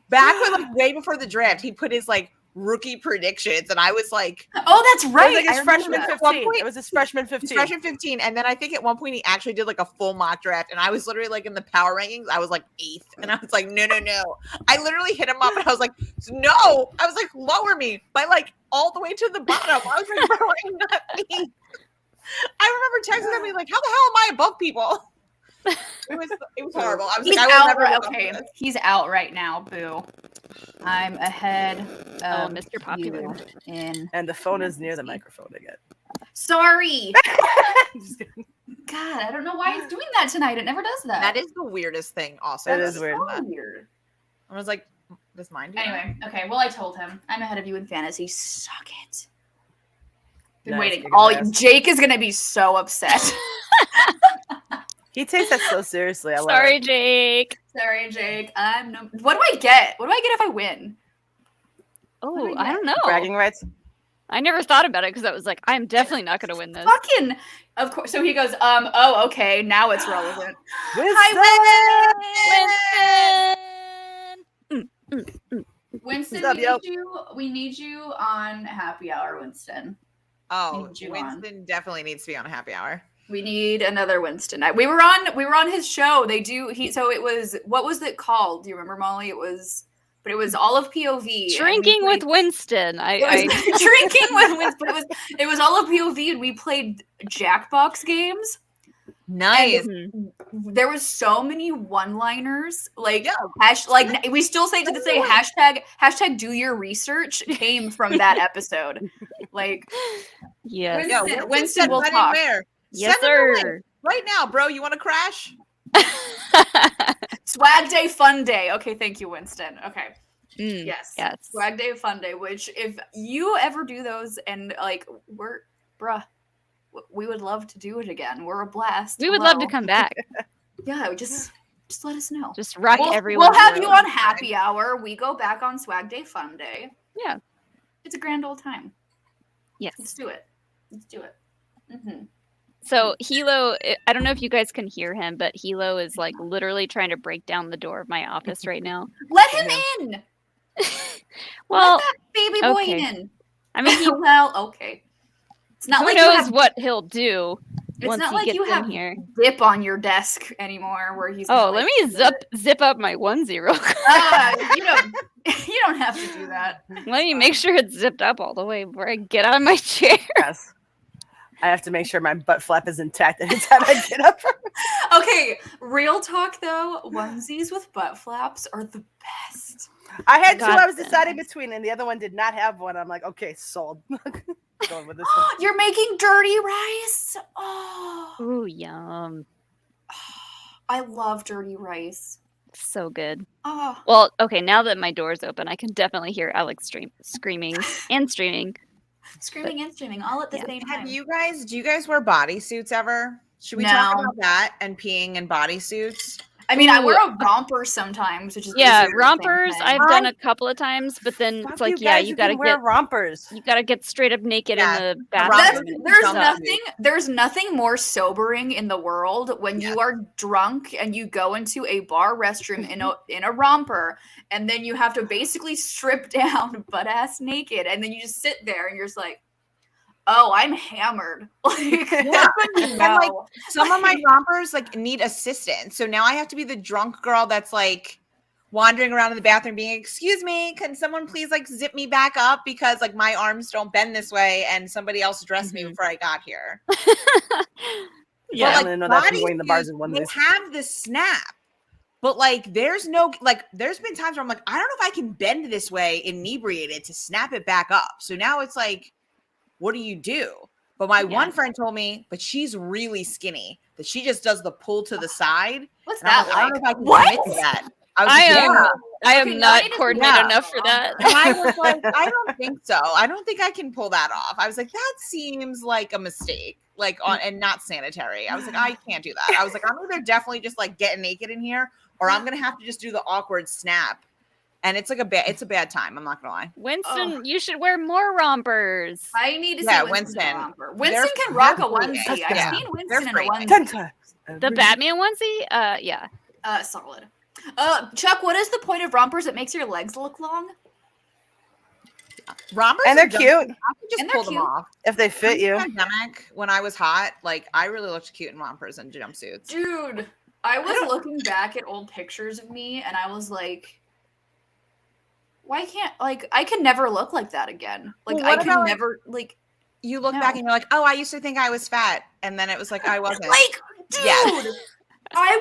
Speaker 6: Back when like way before the draft, he put his like rookie predictions, and I was like,
Speaker 1: Oh, that's
Speaker 3: It
Speaker 1: right.
Speaker 3: was like his
Speaker 1: I remember
Speaker 3: freshman
Speaker 1: that.
Speaker 3: 15. It was his freshman 15.
Speaker 6: freshman 15. And then I think at one point he actually did like a full mock draft, and I was literally like in the power rankings, I was like 8th, and I was like, no. I literally hit him up and I was like, no. I was like, lower me by like all the way to the bottom. I was like, bro, I'm not 8th. I remember texting him being like, how the hell am I above people? It was horrible. I was
Speaker 1: He's
Speaker 6: like, I will
Speaker 1: out.
Speaker 6: never
Speaker 1: Right,
Speaker 6: live up to
Speaker 1: okay,
Speaker 6: this.
Speaker 1: he's out right now. Boo. I'm ahead
Speaker 2: Oh,
Speaker 1: of
Speaker 2: Mr. Popular.
Speaker 1: you in.
Speaker 3: And the phone is near the microphone again.
Speaker 1: Sorry.
Speaker 3: Just kidding.
Speaker 1: God, I don't know why it's doing that tonight. It never does that.
Speaker 6: That is the weirdest thing also.
Speaker 3: It is weird.
Speaker 1: So weird.
Speaker 6: I was like, does mine do that?
Speaker 1: Anyway, okay. Well, I told him I'm ahead of you in fantasy. Suck it. Been
Speaker 3: Nice,
Speaker 1: waiting.
Speaker 3: kick
Speaker 1: All
Speaker 3: his ass.
Speaker 1: Jake is gonna be so upset.
Speaker 3: He takes that so seriously. I love
Speaker 2: Sorry,
Speaker 3: it.
Speaker 2: Jake.
Speaker 1: Sorry, Jake. What do I get? What do I get if I win?
Speaker 2: Oh, I don't know.
Speaker 3: Bragging rights.
Speaker 2: I never thought about it because I was like, I'm definitely not going to win this.
Speaker 1: Fucking. Of course. So he goes. Oh, okay. Now it's relevant.
Speaker 2: Winston!
Speaker 1: Winston,
Speaker 3: What's up,
Speaker 1: we need you on Happy Hour, Winston.
Speaker 6: Oh,
Speaker 1: Need you on.
Speaker 6: Winston definitely needs to be on a happy hour.
Speaker 1: We need another Winston. We were on his show. So it was, what was it called? Do you remember, Molly? It was all of POV. and
Speaker 2: Drinking
Speaker 1: we
Speaker 2: with
Speaker 1: played-
Speaker 2: Winston.
Speaker 1: It was drinking with Winston. It was all of POV, and we played Jackbox games.
Speaker 6: Nice.
Speaker 1: There was so many one-liners, like
Speaker 6: Yeah.
Speaker 1: we still say to this day hashtag do your research came from that episode. Like
Speaker 2: Yes.
Speaker 1: Winston will
Speaker 6: said,
Speaker 1: talk.
Speaker 6: Where?
Speaker 2: Yes,
Speaker 6: Send them the link
Speaker 2: sir.
Speaker 6: right now, bro. You want to crash?
Speaker 1: Swag Day Fun Day. Okay, thank you, Winston. Okay.
Speaker 2: Mm,
Speaker 1: Yes.
Speaker 2: yes.
Speaker 1: Swag Day Fun Day, which if you ever do those and like we would love to do it again. We're a blast.
Speaker 2: We would love to
Speaker 1: Hello.
Speaker 2: come back.
Speaker 1: Yeah, just let us know.
Speaker 2: Just rock
Speaker 1: We'll
Speaker 2: everyone.
Speaker 1: have you on Happy Hour. We go back on Swag Day Fun Day.
Speaker 2: Yeah.
Speaker 1: It's a grand old time.
Speaker 2: Yes.
Speaker 1: Let's do it. Mm-hmm.
Speaker 2: So Hilo, I don't know if you guys can hear him, but Hilo is like literally trying to break down the door of my office right now.
Speaker 1: Let him in.
Speaker 2: Well,
Speaker 1: Let that baby boy
Speaker 2: okay.
Speaker 1: in.
Speaker 2: I mean,
Speaker 1: Well, okay. It's not
Speaker 2: who
Speaker 1: like you
Speaker 2: knows
Speaker 1: have
Speaker 2: what he'll do
Speaker 1: It's
Speaker 2: once
Speaker 1: not
Speaker 2: he
Speaker 1: like
Speaker 2: gets
Speaker 1: you
Speaker 2: in
Speaker 1: have
Speaker 2: here.
Speaker 1: dip on your desk anymore, where he's.
Speaker 2: Oh,
Speaker 1: gonna,
Speaker 2: let
Speaker 1: like,
Speaker 2: me zip up my onesie real quick.
Speaker 1: You don't have to do that.
Speaker 2: Let me make sure it's zipped up all the way before I get out of my chair.
Speaker 3: Yes. I have to make sure my butt flap is intact every time I get up.
Speaker 1: Okay, real talk though, onesies with butt flaps are the best.
Speaker 3: I had two
Speaker 2: God
Speaker 3: I was
Speaker 2: damn.
Speaker 3: deciding between, and the other one did not have one. I'm like, okay, sold. Going with this one.
Speaker 1: You're making dirty rice. Oh,
Speaker 2: Ooh, yum.
Speaker 1: I love dirty rice.
Speaker 2: So good.
Speaker 1: Oh,
Speaker 2: Well, okay, now that my door's open, I can definitely hear Alex screaming and streaming.
Speaker 1: screaming and streaming all at the
Speaker 2: Yeah.
Speaker 1: same time.
Speaker 6: Do you guys wear bodysuits ever? Should we
Speaker 1: No.
Speaker 6: talk about that and peeing in bodysuits?
Speaker 1: I mean, I
Speaker 2: Ooh.
Speaker 1: wear a romper sometimes, which is
Speaker 2: Yeah,
Speaker 1: basically the same
Speaker 2: rompers
Speaker 1: thing.
Speaker 2: I've done a couple of times, but then
Speaker 3: Fuck
Speaker 2: it's like,
Speaker 3: you
Speaker 2: yeah,
Speaker 3: guys,
Speaker 2: you
Speaker 3: can
Speaker 2: gotta
Speaker 3: wear
Speaker 2: get
Speaker 3: rompers.
Speaker 2: straight up naked
Speaker 6: Yeah,
Speaker 2: in the
Speaker 1: That's,
Speaker 2: bathroom.
Speaker 6: romper.
Speaker 1: there's
Speaker 6: Dumb
Speaker 1: nothing there's nothing more sobering in the world when you are drunk and you go into a bar restroom in a romper, and then you have to basically strip down butt ass naked, and then you just sit there and you're just like, oh, I'm hammered. Like,
Speaker 6: Yeah.
Speaker 1: no.
Speaker 6: And, like, some of my rompers like need assistance. So now I have to be the drunk girl that's like wandering around in the bathroom being, excuse me, can someone please like zip me back up because like my arms don't bend this way and somebody else dressed me before I got here.
Speaker 3: Yeah,
Speaker 6: But,
Speaker 3: I didn't know that from going to the bars
Speaker 6: bodysuits,
Speaker 3: in one
Speaker 6: they
Speaker 3: days.
Speaker 6: have the snap. But like, there's been times where I'm like, I don't know if I can bend this way inebriated to snap it back up. So now it's like, what do you do? But my one friend told me, but she's really skinny, that she just does the pull to the side.
Speaker 1: What's
Speaker 6: And I'm
Speaker 1: that
Speaker 6: like, I don't know if I can commit to that.
Speaker 2: I am
Speaker 1: Okay,
Speaker 2: not
Speaker 1: now I
Speaker 2: coordinated
Speaker 1: need-
Speaker 2: enough for that.
Speaker 6: And I was like, I don't think so. I don't think I can pull that off. I was like, that seems like a mistake, and not sanitary. I was like, I can't do that. I was like, I'm either definitely just like getting naked in here, or I'm gonna have to just do the awkward snap. And it's like it's a bad time. I'm not gonna lie.
Speaker 2: Winston, you should wear more rompers.
Speaker 1: I need to see
Speaker 6: Yeah,
Speaker 1: Winston.
Speaker 6: Winston.
Speaker 1: Romper. Winston
Speaker 6: They're-
Speaker 1: can rock a
Speaker 6: they're
Speaker 1: onesie.
Speaker 6: free.
Speaker 1: I've
Speaker 6: Yeah.
Speaker 1: seen Winston
Speaker 6: They're
Speaker 1: in a
Speaker 6: free.
Speaker 1: onesie.
Speaker 3: 10 times.
Speaker 2: The Batman onesie? Yeah.
Speaker 1: Solid. Chuck, what is the point of rompers? It makes your legs look long.
Speaker 6: Rompers
Speaker 3: And they're
Speaker 6: are just-
Speaker 3: cute
Speaker 6: I could just
Speaker 1: And they're
Speaker 6: pull them
Speaker 1: cute.
Speaker 6: off.
Speaker 3: if they fit you.
Speaker 6: Pandemic, when I was hot, like I really looked cute in rompers and jumpsuits.
Speaker 1: Dude, I was looking back at old pictures of me and I was like, why can't, like, I can never look like that again. Like,
Speaker 6: Well,
Speaker 1: I
Speaker 6: what
Speaker 1: can
Speaker 6: about,
Speaker 1: never, like,
Speaker 6: You look
Speaker 1: No.
Speaker 6: back and you're like, oh, I used to think I was fat, and then it was like I wasn't.
Speaker 1: like, dude,
Speaker 6: Yeah.
Speaker 1: I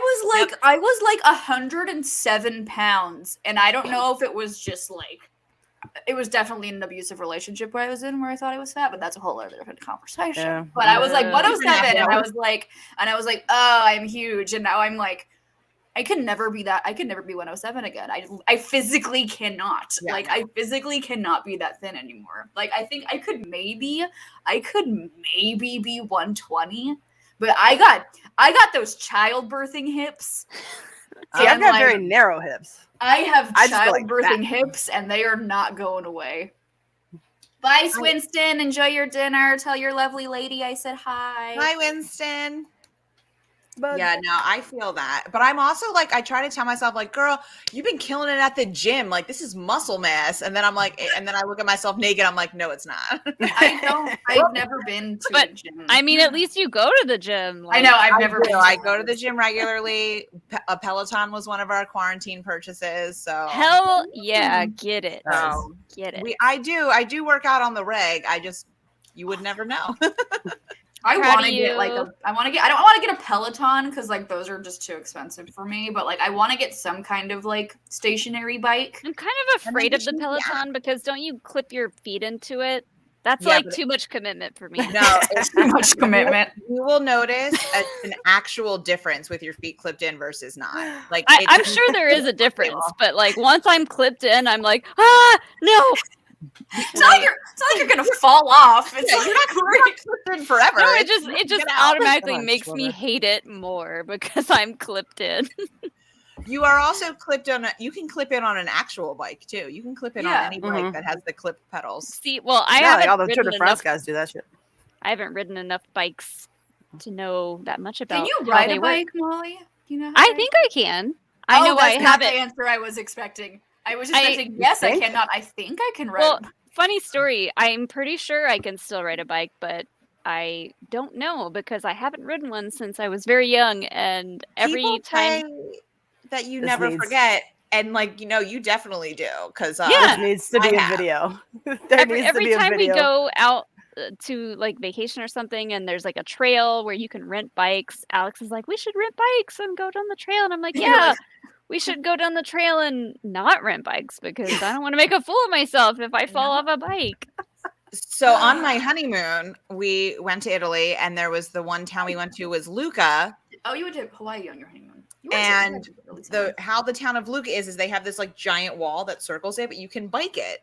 Speaker 1: was like 107 pounds. And I don't know if it was just like, it was definitely an abusive relationship where I was in where I thought I was fat, but that's a whole other different conversation.
Speaker 3: Yeah.
Speaker 1: But I was like
Speaker 2: Yeah.
Speaker 1: 107 and I was like, oh, I'm huge. And now I'm like, I can never be that. I can never be 107 again. I physically cannot.
Speaker 6: Yeah.
Speaker 1: Like, I physically cannot be that thin anymore. Like, I think I could maybe be 120, but I got those childbirthing hips.
Speaker 3: See, I've
Speaker 1: And,
Speaker 3: got
Speaker 1: like,
Speaker 3: very narrow hips.
Speaker 1: I have
Speaker 3: I just feel like
Speaker 1: childbirthing hips, and they are not going away. Bye, Winston. Enjoy your dinner. Tell your lovely lady I said hi.
Speaker 6: Hi, Winston.
Speaker 3: But
Speaker 6: Yeah, no, I feel that. But I'm also like, I try to tell myself, like, girl, you've been killing it at the gym. Like, this is muscle mass. And then I'm like, and then I look at myself naked. I'm like, no, it's not.
Speaker 1: I've never been to
Speaker 2: But,
Speaker 1: a gym.
Speaker 2: I mean, at least you go to the gym.
Speaker 1: I know. I've
Speaker 6: I
Speaker 1: never
Speaker 6: do.
Speaker 1: been.
Speaker 6: I go to the gym regularly. A Peloton was one of our quarantine purchases. So
Speaker 2: Hell yeah, get it.
Speaker 6: So,
Speaker 2: Get it.
Speaker 6: I do work out on the reg. You would never know.
Speaker 1: I
Speaker 2: Proud
Speaker 1: want to
Speaker 2: of
Speaker 1: get like
Speaker 2: you.
Speaker 1: I don't want to get a Peloton because like those are just too expensive for me. But like I want to get some kind of like stationary bike.
Speaker 2: I'm kind of afraid of the
Speaker 6: Yeah.
Speaker 2: Peloton because don't you clip your feet into it? That's
Speaker 6: Yeah,
Speaker 2: like
Speaker 6: but-
Speaker 2: too much commitment for me.
Speaker 6: No, it's
Speaker 1: Too much commitment.
Speaker 6: You will notice an actual difference with your feet clipped in versus not. Like
Speaker 2: I'm sure there is a difference, but like once I'm clipped in, I'm like, no.
Speaker 1: It's not like you're gonna fall off. It's
Speaker 6: Yeah,
Speaker 1: like,
Speaker 6: you're not clipped in forever.
Speaker 2: No, it
Speaker 6: It's-
Speaker 2: just
Speaker 6: get out.
Speaker 2: automatically
Speaker 3: Come on,
Speaker 2: makes me
Speaker 3: Slither.
Speaker 2: hate it more because I'm clipped in.
Speaker 6: You are also clipped on. You can clip in on an actual bike too. You can clip in
Speaker 1: Yeah.
Speaker 6: on any bike
Speaker 3: Mhm.
Speaker 6: that has the clip pedals.
Speaker 2: See, well, I
Speaker 3: yeah, like all
Speaker 2: haven't
Speaker 3: the Tour
Speaker 2: ridden
Speaker 3: de France
Speaker 2: enough.
Speaker 3: guys do that shit.
Speaker 2: I haven't ridden enough bikes to know that much about.
Speaker 1: can you
Speaker 2: how
Speaker 1: ride
Speaker 2: they
Speaker 1: a
Speaker 2: work.
Speaker 1: bike, Molly? Do you know? How
Speaker 2: I
Speaker 1: to
Speaker 2: think
Speaker 1: ride
Speaker 2: I can. I know I
Speaker 1: that's not the
Speaker 2: haven't.
Speaker 1: answer I was expecting. I was
Speaker 2: I-
Speaker 1: expecting yes, I
Speaker 3: think?
Speaker 1: cannot. I think I can ride.
Speaker 2: Well, funny story. I'm pretty sure I can still ride a bike, but I don't know because I haven't ridden one since I was very young, and every
Speaker 6: People
Speaker 2: time.
Speaker 6: say that you
Speaker 3: This
Speaker 6: never
Speaker 3: needs-
Speaker 6: forget, and like you definitely do because
Speaker 2: Yeah.
Speaker 3: This needs to be
Speaker 6: I
Speaker 3: a
Speaker 6: have.
Speaker 3: video. There needs to
Speaker 2: Every
Speaker 3: be a
Speaker 2: time we
Speaker 3: video.
Speaker 2: go out to like vacation or something and there's like a trail where you can rent bikes, Alex is like, we should rent bikes and go down the trail, and I'm like, yeah, we should go down the trail and not rent bikes because I don't want to make a fool of myself if I fall off a bike.
Speaker 6: So on my honeymoon, we went to Italy, and there was the one town we went to was Lucca.
Speaker 1: Oh, you went to Hawaii on your honeymoon. You
Speaker 6: And
Speaker 1: went to Italy
Speaker 6: How the town of Lucca is they have this like giant wall that circles it, but you can bike it.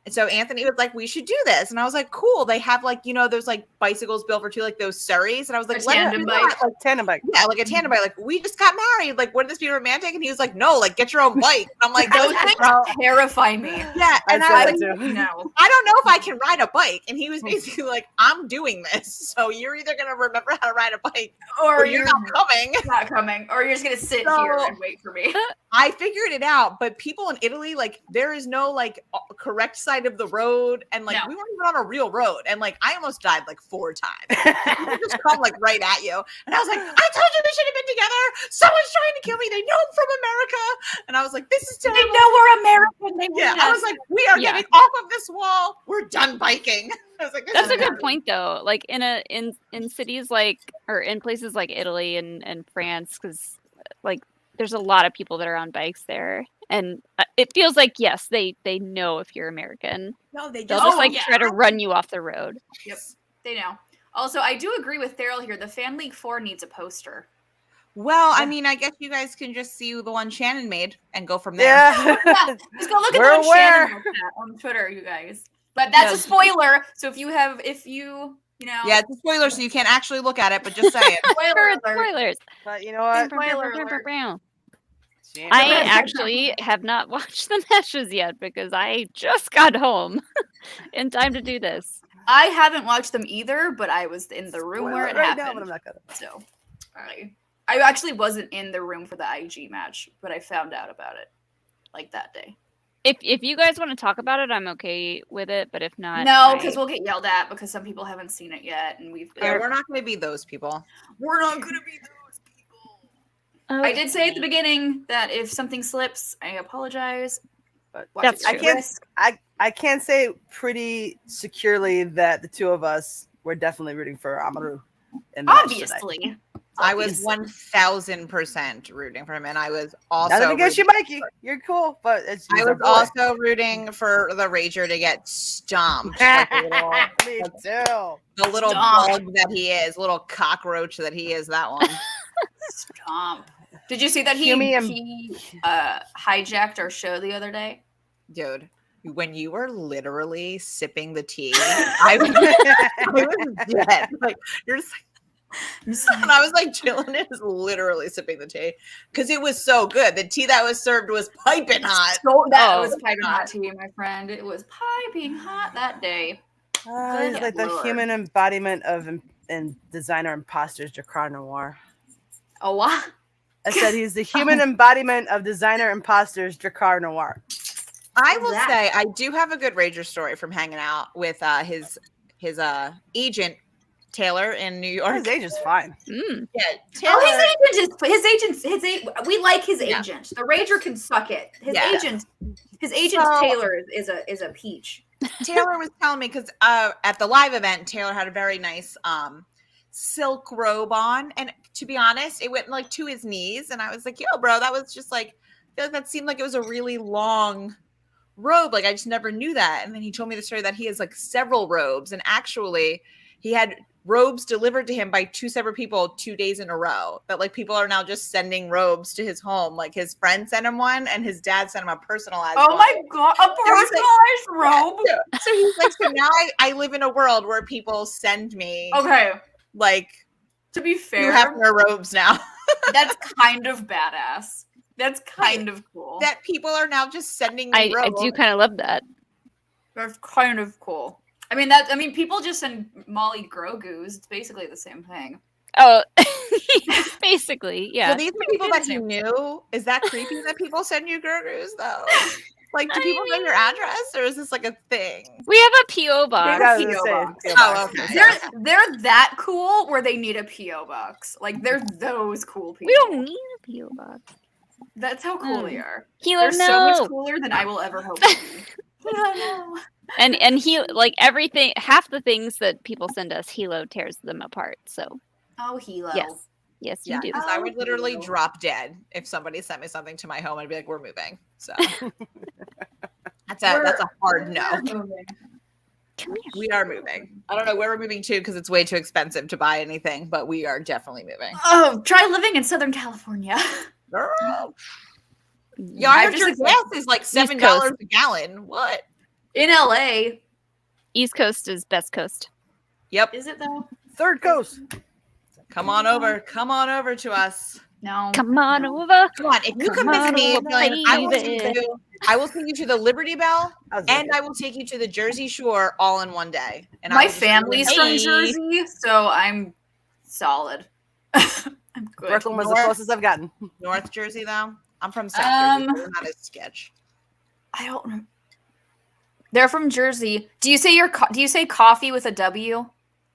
Speaker 6: And so Anthony was like, we should do this. And I was like, cool. They have like, those like bicycles built for two, like those Surreys. And I was like,
Speaker 1: A
Speaker 6: let's
Speaker 1: tandem
Speaker 6: do
Speaker 1: bike.
Speaker 6: that.
Speaker 3: Like tandem bike.
Speaker 6: Yeah, like a tandem bike. Like, we just got married. Like, wouldn't this be romantic? And he was like, no, like, get your own bike. And I'm like,
Speaker 1: Those things terrify me.
Speaker 6: yeah. And
Speaker 3: I'd
Speaker 6: I
Speaker 3: say
Speaker 6: was
Speaker 3: that
Speaker 6: like,
Speaker 3: too.
Speaker 1: No.
Speaker 6: I don't know if I can ride a bike. And he was basically like, I'm doing this. So you're either going to remember how to ride a bike
Speaker 1: Or
Speaker 6: or you're not coming.
Speaker 1: not coming. Or you're just gonna sit
Speaker 6: So-
Speaker 1: here and wait for me.
Speaker 6: I figured it out, but people in Italy, like, there is no like correct side of the road, and like
Speaker 1: No.
Speaker 6: we weren't even on a real road, and like I almost died like 4 times. People just come like right at you, and I was like, I told you we should have been together. Someone's trying to kill me. They know I'm from America, and I was like, this is
Speaker 1: They
Speaker 6: terrible.
Speaker 1: know we're American. They
Speaker 6: Yeah,
Speaker 1: need
Speaker 6: I
Speaker 1: us.
Speaker 6: was like, we are
Speaker 2: Yeah.
Speaker 6: getting off of this wall. We're done biking. I was like, this
Speaker 2: That's
Speaker 6: is
Speaker 2: a good
Speaker 6: terrible.
Speaker 2: point though. Like in cities like or in places like Italy and France, because like there's a lot of people that are on bikes there, and it feels like yes, they know if you're American.
Speaker 6: No, they
Speaker 2: They'll
Speaker 6: just
Speaker 2: just try to run you off the road.
Speaker 1: Yep, they know. Also, I do agree with Daryl here. The Fan League 4 needs a poster.
Speaker 6: Well, I mean, I guess you guys can just see the one Shannon made and go from there.
Speaker 3: Yeah.
Speaker 1: Yeah, just go look at
Speaker 3: We're
Speaker 1: the one
Speaker 3: aware.
Speaker 1: Shannon looked at on Twitter, you guys. But that's a spoiler. So if you know,
Speaker 6: Yeah, it's a spoiler, so you can't actually look at it, but just say it.
Speaker 1: spoiler alert.
Speaker 2: Spoilers.
Speaker 3: But you know what?
Speaker 1: Spoiler alert.
Speaker 2: I actually have not watched the matches yet because I just got home in time to do this.
Speaker 1: I haven't watched them either, but I was in the room where it
Speaker 3: right now,
Speaker 1: happened.
Speaker 3: but I'm not gonna.
Speaker 1: So I actually wasn't in the room for the IG match, but I found out about it like that day.
Speaker 2: If you guys want to talk about it, I'm okay with it. But if not,
Speaker 1: No, because we'll get yelled at because some people haven't seen it yet, and
Speaker 6: Yeah, we're not going to be those people.
Speaker 1: we're not gonna be those people. I did say at the beginning that if something slips, I apologize. But watch
Speaker 2: That's
Speaker 1: it
Speaker 2: true.
Speaker 1: at your risk.
Speaker 3: I can't say pretty securely that the two of us were definitely rooting for Amaru. In the match tonight.
Speaker 1: Obviously.
Speaker 6: I was 1000% rooting for him, and I was also
Speaker 3: Nothing against you, Mikey. You're cool, but it's
Speaker 6: I
Speaker 3: just
Speaker 6: was
Speaker 3: a boy.
Speaker 6: also rooting for the Rager to get stomped. Like
Speaker 3: Me too.
Speaker 6: the little
Speaker 1: Stomp.
Speaker 6: bug that he is, little cockroach that he is, that one.
Speaker 1: Stomp. Did you see that he hijacked our show the other day?
Speaker 6: Dude, when you were literally sipping the tea, I was dead. Like, you're just and I was like, chilling is literally sipping the tea because it was so good. The tea that was served was piping hot.
Speaker 1: So that
Speaker 2: Oh,
Speaker 1: was piping hot tea, my friend. It was piping hot that day.
Speaker 3: He's like the
Speaker 1: Lord.
Speaker 3: human embodiment of and designer imposters, Jakar Noir.
Speaker 1: Oh, what?
Speaker 3: I said he's the human embodiment of designer imposters, Jakar Noir.
Speaker 6: I will
Speaker 1: That-
Speaker 6: say I do have a good Rager story from hanging out with his agent Taylor in New York.
Speaker 3: His agent's fine.
Speaker 2: Mm.
Speaker 6: Yeah, Taylor.
Speaker 1: Oh, his agent. We like his
Speaker 6: Yeah.
Speaker 1: agent. The Rager can suck it. His
Speaker 6: Yeah.
Speaker 1: agent
Speaker 6: So-
Speaker 1: Taylor is a peach.
Speaker 6: Taylor was telling me because at the live event, Taylor had a very nice silk robe on, and to be honest, it went like to his knees, and I was like, "Yo, bro, that was just like I feel like that seemed like it was a really long robe. Like I just never knew that." And then he told me the story that he has like several robes, and actually, he had robes delivered to him by two separate people 2 days in a row. That like people are now just sending robes to his home. Like his friend sent him one, and his dad sent him a personalized.
Speaker 1: Oh
Speaker 6: one.
Speaker 1: my god, a personalized robe.
Speaker 6: Yeah. So he's like, so now I live in a world where people send me
Speaker 1: Okay,
Speaker 6: like
Speaker 1: to be
Speaker 6: 2
Speaker 1: fair,
Speaker 6: Hefner robes now.
Speaker 1: that's kind of badass. That's kind of cool.
Speaker 6: That people are now just sending me
Speaker 2: I
Speaker 6: robes.
Speaker 2: do kind of love that.
Speaker 1: That's kind of cool. I mean, people just send Molly Grogu's. It's basically the same thing.
Speaker 2: Oh, basically, yeah.
Speaker 6: So these are people that he knew. Is that creepy that people send you Gergers though? Like, do people know your address, or is this like a thing?
Speaker 2: We have a PO box.
Speaker 1: They're
Speaker 3: Gotta
Speaker 1: PO
Speaker 3: say,
Speaker 1: box.
Speaker 3: PO
Speaker 6: Oh,
Speaker 3: box.
Speaker 6: okay.
Speaker 1: They're that cool where they need a PO box. Like they're those cool people.
Speaker 2: We don't need a PO box.
Speaker 1: That's how cool they are.
Speaker 2: Hilo,
Speaker 1: They're so much
Speaker 2: no.
Speaker 1: cooler than I will ever hope to be. No.
Speaker 2: And he like everything. Half the things that people send us, Hilo tears them apart. So
Speaker 1: Oh, Hilo.
Speaker 2: yes,
Speaker 6: Yeah,
Speaker 2: you do.
Speaker 6: because I would literally
Speaker 1: Oh.
Speaker 6: drop dead if somebody sent me something to my home. I'd be like, "We're moving." So that's a hard no.
Speaker 2: Come here.
Speaker 6: We are moving. I don't know where we're moving to because it's way too expensive to buy anything, but we are definitely moving.
Speaker 1: Oh, try living in Southern California.
Speaker 6: Girl.
Speaker 2: Mm.
Speaker 6: Yeah, I
Speaker 1: I've
Speaker 6: heard
Speaker 1: just
Speaker 6: your
Speaker 1: like-
Speaker 6: gas is like $7
Speaker 2: Coast.
Speaker 6: a gallon. What?
Speaker 1: In LA.
Speaker 2: East Coast is best coast.
Speaker 6: Yep.
Speaker 1: Is it though?
Speaker 3: Third coast.
Speaker 6: Come on over. Come on over to us.
Speaker 1: No.
Speaker 2: Come on over.
Speaker 6: Come on. If you
Speaker 2: Come
Speaker 6: convince
Speaker 2: on
Speaker 6: me,
Speaker 2: over,
Speaker 6: I will
Speaker 2: baby.
Speaker 6: take you to the Liberty Bell,
Speaker 3: I was
Speaker 6: and
Speaker 3: like,
Speaker 6: I will take you to the Jersey Shore all in one day. And I
Speaker 1: My
Speaker 6: will just
Speaker 1: family's
Speaker 6: live
Speaker 1: from
Speaker 2: Hey.
Speaker 1: Jersey, so I'm solid. I'm good.
Speaker 3: Brooklyn was the
Speaker 6: North.
Speaker 3: closest I've gotten.
Speaker 6: North Jersey though. I'm from South Jersey. So we're not as sketch.
Speaker 1: I don't know. They're from Jersey. Do you say coffee with a W?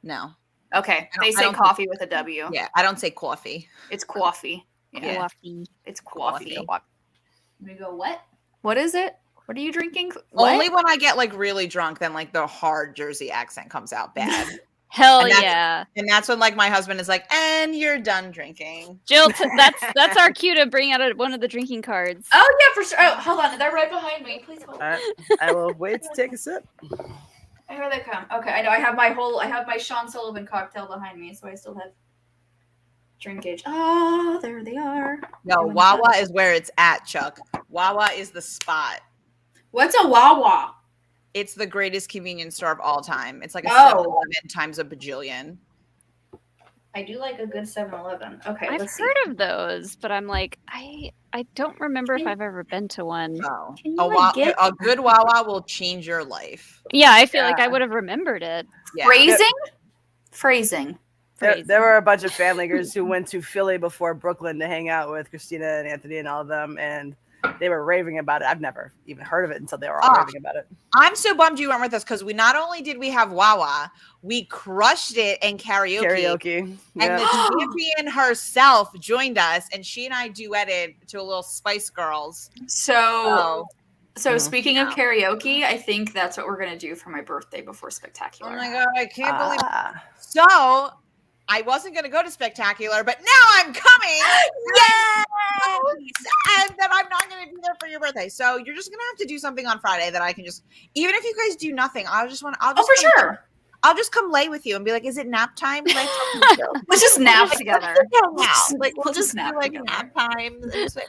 Speaker 6: No.
Speaker 1: Okay,
Speaker 6: I
Speaker 1: they say
Speaker 6: don't-
Speaker 1: coffee with a W.
Speaker 6: Yeah, I don't say coffee.
Speaker 1: It's coffee. Yeah,
Speaker 2: Coffee.
Speaker 1: it's coffee.
Speaker 6: Coffee.
Speaker 1: We go what? What is it? What are you drinking? What?
Speaker 6: Only when I get like really drunk, then like the hard Jersey accent comes out bad.
Speaker 2: Hell
Speaker 6: And that's-
Speaker 2: yeah.
Speaker 6: And that's when like my husband is like, and you're done drinking.
Speaker 2: Jill, that's our cue to bring out one of the drinking cards.
Speaker 1: Oh yeah, for sure. Oh, hold on, they're right behind me. Please hold.
Speaker 3: All right, I will wait to take a sip.
Speaker 1: Here they come. Okay, I know. I have my Sean Sullivan cocktail behind me, so I still have drinkage. Oh, there they are.
Speaker 6: No,
Speaker 1: Doing
Speaker 6: Wawa
Speaker 1: that.
Speaker 6: is where it's at, Chuck. Wawa is the spot.
Speaker 1: What's a Wawa?
Speaker 6: It's the greatest convenience store of all time. It's like a
Speaker 1: Oh.
Speaker 6: 7-Eleven times a bajillion.
Speaker 1: I do like a good 7-Eleven. Okay,
Speaker 2: I've
Speaker 1: let's
Speaker 2: heard
Speaker 1: see.
Speaker 2: of those, but I'm like, I don't remember if I've ever been to one.
Speaker 6: Oh,
Speaker 1: Can you, like, get-
Speaker 6: a good Wawa will change your life.
Speaker 2: Yeah, I feel like I
Speaker 3: Yeah.
Speaker 2: would have remembered it.
Speaker 6: Yeah.
Speaker 1: Phrasing.
Speaker 3: There were a bunch of family girls who went to Philly before Brooklyn to hang out with Christina and Anthony and all of them, and they were raving about it. I've never even heard of it until they were all raving about it.
Speaker 6: I'm so bummed you went with us because we not only did we have Wawa, we crushed it in karaoke.
Speaker 3: And
Speaker 6: And the champion herself joined us, and she and I duetted to a little Spice Girls.
Speaker 1: So
Speaker 3: Mhm.
Speaker 1: speaking of karaoke, I think that's what we're gonna do for my birthday before Spectacular.
Speaker 6: Oh my god, I can't believe it.
Speaker 3: Ah.
Speaker 6: So I wasn't gonna go to Spectacular, but now I'm coming.
Speaker 1: Yeah!
Speaker 6: And then I'm not gonna be there for your birthday. So you're just gonna have to do something on Friday that I can just, even if you guys do nothing, I'll just
Speaker 1: Oh,
Speaker 6: come,
Speaker 1: for sure.
Speaker 6: I'll just come lay with you and be like, is it nap time? Like,
Speaker 1: Let's just nap together.
Speaker 6: Like
Speaker 1: We'll just nap
Speaker 6: like
Speaker 1: together.
Speaker 6: nap time. Like,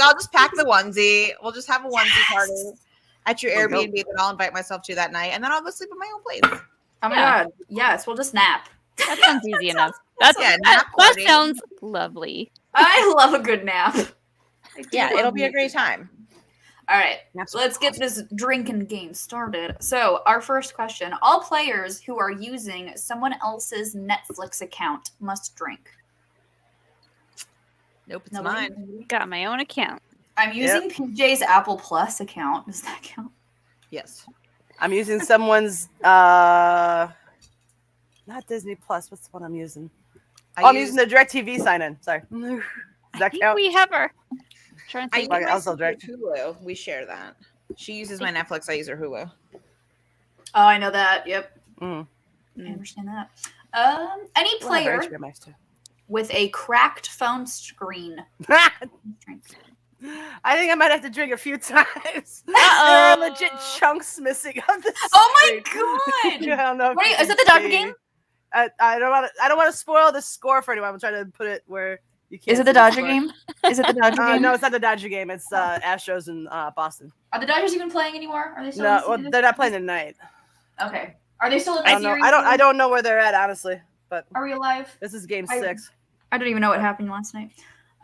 Speaker 6: I'll just pack the onesie. We'll just have a onesie party at your
Speaker 3: There you go.
Speaker 6: Airbnb that I'll invite myself to that night, and then I'll go sleep in my own place.
Speaker 1: Oh my
Speaker 2: Yeah.
Speaker 1: god. Yes, we'll just nap.
Speaker 2: That sounds easy enough. That
Speaker 6: nap party.
Speaker 2: sounds lovely.
Speaker 1: I love a good nap. I do
Speaker 6: Yeah,
Speaker 1: love
Speaker 6: it'll be a
Speaker 1: me
Speaker 6: great time.
Speaker 1: All right,
Speaker 3: Naps
Speaker 1: let's get this drinking game started. So, our first question: all players who are using someone else's Netflix account must drink.
Speaker 6: Nope, it's
Speaker 1: Nobody?
Speaker 6: mine.
Speaker 2: Got my own account.
Speaker 1: I'm using PJ's Apple Plus account. Does that count?
Speaker 6: Yes.
Speaker 3: I'm using someone's not Disney Plus. What's the one I'm using? I'm using the DirecTV sign-in. Sorry. Does
Speaker 2: I
Speaker 3: that
Speaker 2: think
Speaker 3: count?
Speaker 2: we have our. Trying to
Speaker 6: I
Speaker 2: think.
Speaker 6: use
Speaker 3: Okay,
Speaker 6: my
Speaker 3: I'll still
Speaker 6: sister's
Speaker 3: drink.
Speaker 6: Hulu. We share that. She uses my Netflix. I use her Hulu.
Speaker 1: Oh, I know that. Yep,
Speaker 3: Mm.
Speaker 1: I understand that. Any
Speaker 3: We'll have
Speaker 1: player
Speaker 3: HBO Max too.
Speaker 1: with a cracked phone screen.
Speaker 3: I
Speaker 1: Drink.
Speaker 3: think I might have to drink a few times. There
Speaker 2: Uh-oh.
Speaker 3: are legit chunks missing on this.
Speaker 1: Oh my
Speaker 3: screen.
Speaker 1: god!
Speaker 3: I don't know if
Speaker 1: Wait,
Speaker 3: you
Speaker 1: is
Speaker 3: can
Speaker 1: it the Dodger
Speaker 3: see.
Speaker 1: game?
Speaker 3: I don't want to spoil the score for anyone. I'm trying to put it where you can't.
Speaker 1: Is it the
Speaker 3: see
Speaker 1: Dodger
Speaker 3: score.
Speaker 1: game? Is it the Dodger game?
Speaker 3: No, it's not the Dodger game. It's Astros and Boston.
Speaker 1: Are the Dodgers even playing anymore? Are they still?
Speaker 3: No,
Speaker 1: in the
Speaker 3: well,
Speaker 1: season?
Speaker 3: they're not playing tonight.
Speaker 1: Okay. Are they still in the
Speaker 3: I don't know.
Speaker 1: series?
Speaker 3: I don't know where they're at honestly. But
Speaker 1: Are we alive?
Speaker 3: this is game
Speaker 1: I-
Speaker 3: 6.
Speaker 1: I don't even know what happened last night.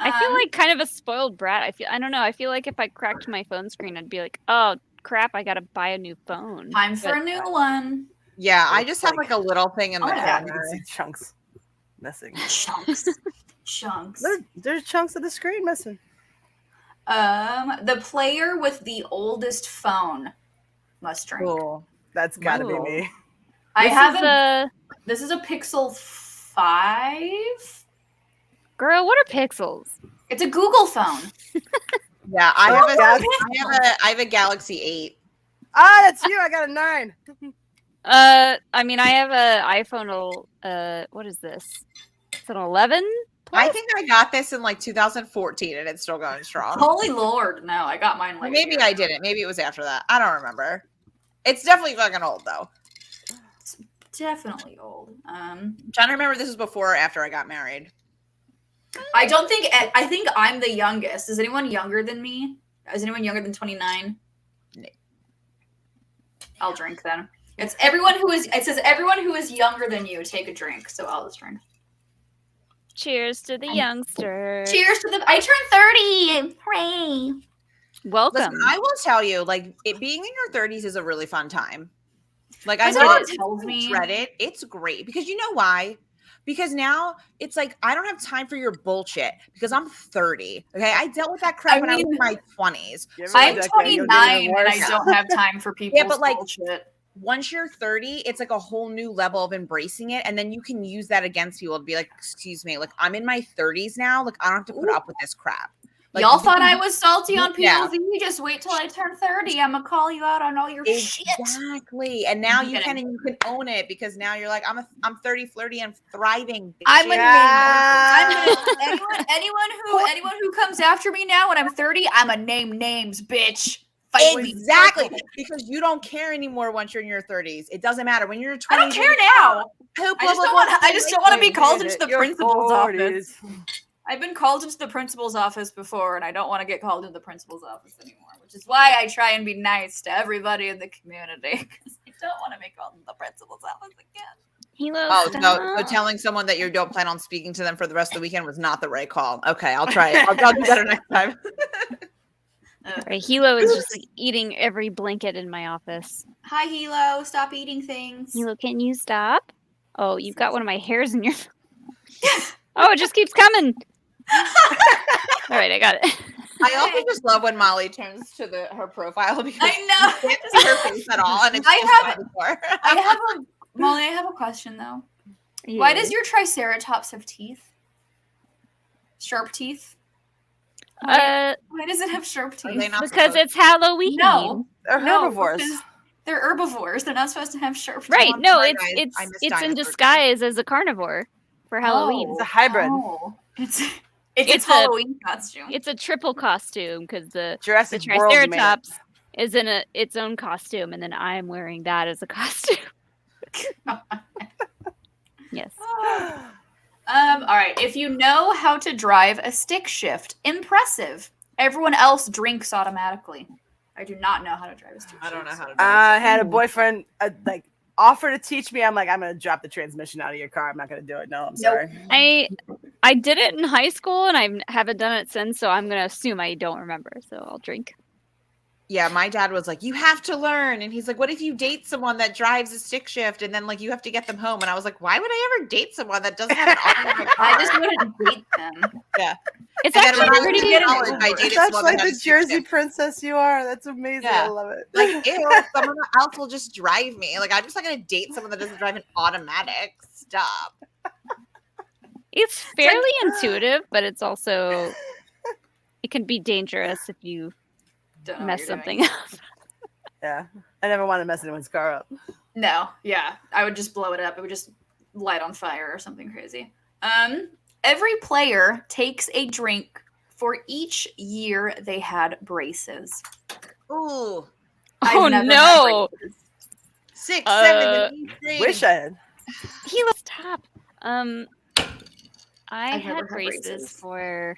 Speaker 2: I feel like kind of a spoiled brat. I don't know. I feel like if I cracked my phone screen, I'd be like, oh crap, I gotta buy a new phone.
Speaker 1: time for a new one.
Speaker 6: Yeah, I
Speaker 3: It's
Speaker 6: just have
Speaker 3: like-
Speaker 6: like a little thing in the
Speaker 1: Oh, yeah,
Speaker 3: Yeah, you
Speaker 6: corner.
Speaker 3: can see chunks missing.
Speaker 1: Chunks. Chunks.
Speaker 3: There's chunks of the screen missing.
Speaker 1: The player with the oldest phone must drink.
Speaker 6: Cool.
Speaker 3: That's got to be
Speaker 2: Ooh.
Speaker 3: me.
Speaker 1: I
Speaker 2: This
Speaker 1: have
Speaker 2: is
Speaker 1: a. This is a Pixel 5.
Speaker 2: girl. What are pixels?
Speaker 1: It's a Google phone.
Speaker 6: Yeah, I have a Galaxy 8.
Speaker 3: Ah, that's you. I got a 9.
Speaker 2: I mean, I have a iPhone. What is this? It's an 11.
Speaker 6: I think I got this in like 2014 and it's still going strong.
Speaker 1: Holy Lord, no! I got mine like.
Speaker 6: Maybe I didn't. Maybe it was after that. I don't remember. It's definitely fucking old though.
Speaker 1: Definitely old.
Speaker 6: I'm trying to remember if this was before or after I got married.
Speaker 1: I don't think. I think I'm the youngest. Is anyone younger than me? Is anyone younger than 29?
Speaker 6: No.
Speaker 1: I'll drink then. It's everyone who is. It says everyone who is younger than you take a drink. So I'll just drink.
Speaker 2: Cheers to the youngster.
Speaker 1: Cheers to the. I turned 30. Hooray!
Speaker 2: Welcome.
Speaker 6: Listen, I will tell you, like, it being in your 30s is a really fun time. Like, I
Speaker 1: That's
Speaker 6: know
Speaker 1: what
Speaker 6: it
Speaker 1: it tells me.
Speaker 6: dread it. It's great because you know why? Because now it's like I don't have time for your bullshit because I'm 30. Okay, I dealt with that crap when I was in my 20s.
Speaker 3: Give me
Speaker 1: I'm
Speaker 3: a decade, you'll get
Speaker 1: 29
Speaker 3: even
Speaker 1: and I
Speaker 3: worse.
Speaker 1: don't have time for people's
Speaker 6: but, like,
Speaker 1: bullshit.
Speaker 6: Once you're 30, it's like a whole new level of embracing it, and then you can use that against people to be like, "Excuse me, like I'm in my 30s now. Like I don't have to put up with this crap." Like,
Speaker 1: Y'all thought I was salty on POV.
Speaker 6: Yeah.
Speaker 1: Just wait till I turn 30. I'm gonna call you out on all your shit.
Speaker 6: Exactly. And now
Speaker 1: I'm
Speaker 6: you
Speaker 1: kidding.
Speaker 6: can own it because now you're like, I'm 30, flirty, and thriving.
Speaker 1: I'm
Speaker 6: bitches.
Speaker 1: gonna anyone who comes after me now when I'm 30, I'm gonna name names, bitch. Fight me.
Speaker 6: Exactly. Because you don't care anymore once you're in your 30s. It doesn't matter. When you're 20s,
Speaker 1: I don't care now. I just don't want to be called into the
Speaker 3: Your
Speaker 1: principal's
Speaker 3: 40s.
Speaker 1: office. I've been called into the principal's office before, and I don't want to get called into the principal's office anymore, which is why I try and be nice to everybody in the community, because I don't want to be called into the principal's office again.
Speaker 2: Hilo,
Speaker 6: Oh, so
Speaker 2: stop.
Speaker 6: telling someone that you don't plan on speaking to them for the rest of the weekend was not the right call. Okay, I'll try it. I'll do better next time.
Speaker 2: Right, Hilo is just like eating every blanket in my office.
Speaker 1: Hi, Hilo. Stop eating things.
Speaker 2: Hilo, can you stop? Oh, you've got one of my hairs in your. Oh, it just keeps coming. All right, I got it.
Speaker 6: I also just love when Molly turns to her profile because
Speaker 1: I know.
Speaker 6: you can't see her face at all, and it's
Speaker 1: Molly, I have a question though.
Speaker 2: Yeah.
Speaker 1: Why does your Triceratops have teeth? Sharp teeth? Why does it have sharp
Speaker 6: Are
Speaker 1: teeth?
Speaker 6: they not
Speaker 2: Because
Speaker 6: supposed-
Speaker 2: it's Halloween.
Speaker 1: No.
Speaker 3: They're
Speaker 1: No,
Speaker 3: herbivores.
Speaker 1: because they're herbivores. They're not supposed to have sharp teeth.
Speaker 2: Right.
Speaker 6: I'm
Speaker 2: No,
Speaker 6: sorry,
Speaker 2: it's
Speaker 6: guys.
Speaker 2: it's
Speaker 6: I missed
Speaker 2: it's in
Speaker 6: dinosaurs.
Speaker 2: disguise as a carnivore for Halloween.
Speaker 3: It's a hybrid.
Speaker 1: Oh. It's
Speaker 2: It's a-
Speaker 1: Halloween costume.
Speaker 2: It's a triple costume because the
Speaker 3: Jurassic World made it.
Speaker 2: Triceratops is in its own costume, and then I'm wearing that as a costume. Yes.
Speaker 1: All right. If you know how to drive a stick shift, impressive. Everyone else drinks automatically. I do not know how to drive a stick shift.
Speaker 6: I don't know how to do
Speaker 3: I had a boyfriend like offer to teach me. I'm like, I'm gonna drop the transmission out of your car. I'm not gonna do it. No, I'm sorry.
Speaker 2: I did it in high school, and I haven't done it since. So I'm gonna assume I don't remember. So I'll drink.
Speaker 6: Yeah, my dad was like, you have to learn. And he's like, what if you date someone that drives a stick shift and then like you have to get them home? And I was like, why would I ever date someone that doesn't have an automatic car?
Speaker 1: I just wouldn't date them.
Speaker 6: Yeah.
Speaker 2: It's
Speaker 6: And then
Speaker 2: actually
Speaker 6: when I was
Speaker 2: pretty
Speaker 6: in
Speaker 2: good.
Speaker 6: college, I dated
Speaker 3: That's
Speaker 6: someone
Speaker 3: like
Speaker 6: that had
Speaker 3: the
Speaker 6: a stick
Speaker 3: Jersey
Speaker 6: shift.
Speaker 3: princess you are. That's amazing.
Speaker 6: Yeah.
Speaker 3: I love it.
Speaker 6: Like, ew, someone else will just drive me. Like, I'm just not going to date someone that doesn't drive an automatic. Stop.
Speaker 2: It's fairly intuitive, but it's also it can be dangerous if you
Speaker 1: Don't know what
Speaker 2: mess
Speaker 1: you're
Speaker 2: something
Speaker 1: doing.
Speaker 2: up.
Speaker 3: Yeah. I never want to mess anyone's car up.
Speaker 1: No, yeah. I would just blow it up. It would just light on fire or something crazy. Every player takes a drink for each year they had braces.
Speaker 6: Ooh.
Speaker 2: Oh,
Speaker 1: never
Speaker 2: no.
Speaker 1: had braces.
Speaker 6: 6, 7, 8 grade.
Speaker 3: Wish I had.
Speaker 2: Hilo, stop. I
Speaker 1: I've never
Speaker 2: had
Speaker 1: had
Speaker 2: braces
Speaker 1: braces.
Speaker 2: for.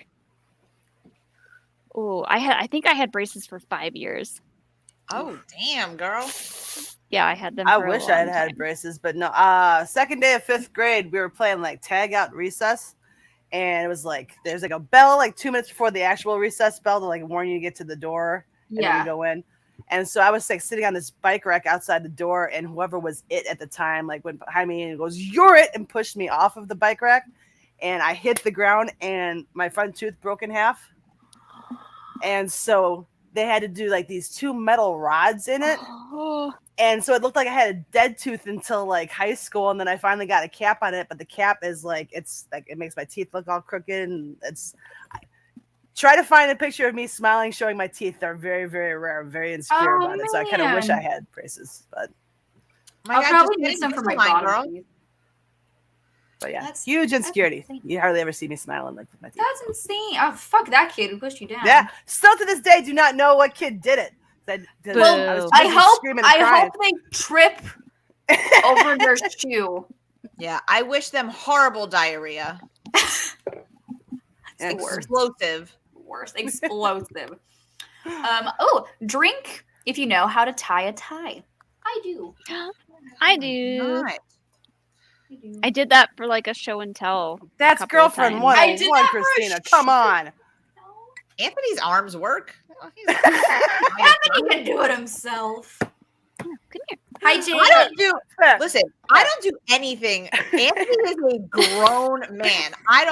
Speaker 2: Oh, I think I had braces for 5 years.
Speaker 6: Oh, damn, girl.
Speaker 2: Yeah, I had them.
Speaker 3: I
Speaker 2: for a
Speaker 3: wish I had
Speaker 2: long
Speaker 3: had
Speaker 2: time.
Speaker 3: braces, but no. Second day of 5th grade, we were playing like tag out recess, and it was like there's like a bell like 2 minutes before the actual recess bell to like warn you to get to the door, and then
Speaker 1: Yeah.
Speaker 3: you go in. And so I was like sitting on this bike rack outside the door, and whoever was it at the time like went behind me and goes, "You're it," and pushed me off of the bike rack, and I hit the ground, and my front tooth broke in half. And so they had to do like these 2 metal rods in it.
Speaker 2: Oh,
Speaker 3: And so it looked like I had a dead tooth until like high school. And then I finally got a cap on it, but the cap is like, it's like, it makes my teeth look all crooked. And try to find a picture of me smiling, showing my teeth. They're very, very rare. I'm very insecure
Speaker 1: Oh,
Speaker 3: about it. So I kind of wish
Speaker 1: man.
Speaker 3: I had braces, but
Speaker 1: I'll
Speaker 6: God,
Speaker 1: probably
Speaker 6: just
Speaker 1: need some for
Speaker 6: get
Speaker 1: my
Speaker 6: Invisalign,
Speaker 1: bottom teeth.
Speaker 3: yeah,
Speaker 1: That's-
Speaker 3: huge insecurity.
Speaker 1: insane.
Speaker 3: You hardly ever see me smiling like with my teeth.
Speaker 1: That's insane. Oh, fuck that kid who pushed you down.
Speaker 3: Yeah. Still to this day, do not know what kid did it. I was
Speaker 2: Boo.
Speaker 3: too
Speaker 1: I
Speaker 3: busy
Speaker 1: hope
Speaker 3: screaming and crying.
Speaker 1: they trip over their shoe.
Speaker 6: Yeah, I wish them horrible diarrhea.
Speaker 1: the worst.
Speaker 6: Explosive.
Speaker 1: Worst. Explosive. Drink if you know how to tie a tie. I do.
Speaker 2: I do.
Speaker 6: Not.
Speaker 2: I did that for like a show and tell.
Speaker 3: That's
Speaker 2: couple of
Speaker 3: girlfriend
Speaker 2: times.
Speaker 3: 101,
Speaker 1: I did that for a
Speaker 3: Christina. Come on.
Speaker 6: Anthony's arms work.
Speaker 1: Anthony can do it himself.
Speaker 2: Come here.
Speaker 1: Hi, Jane.
Speaker 6: I don't do. Listen, I don't do anything. Anthony is a grown man. I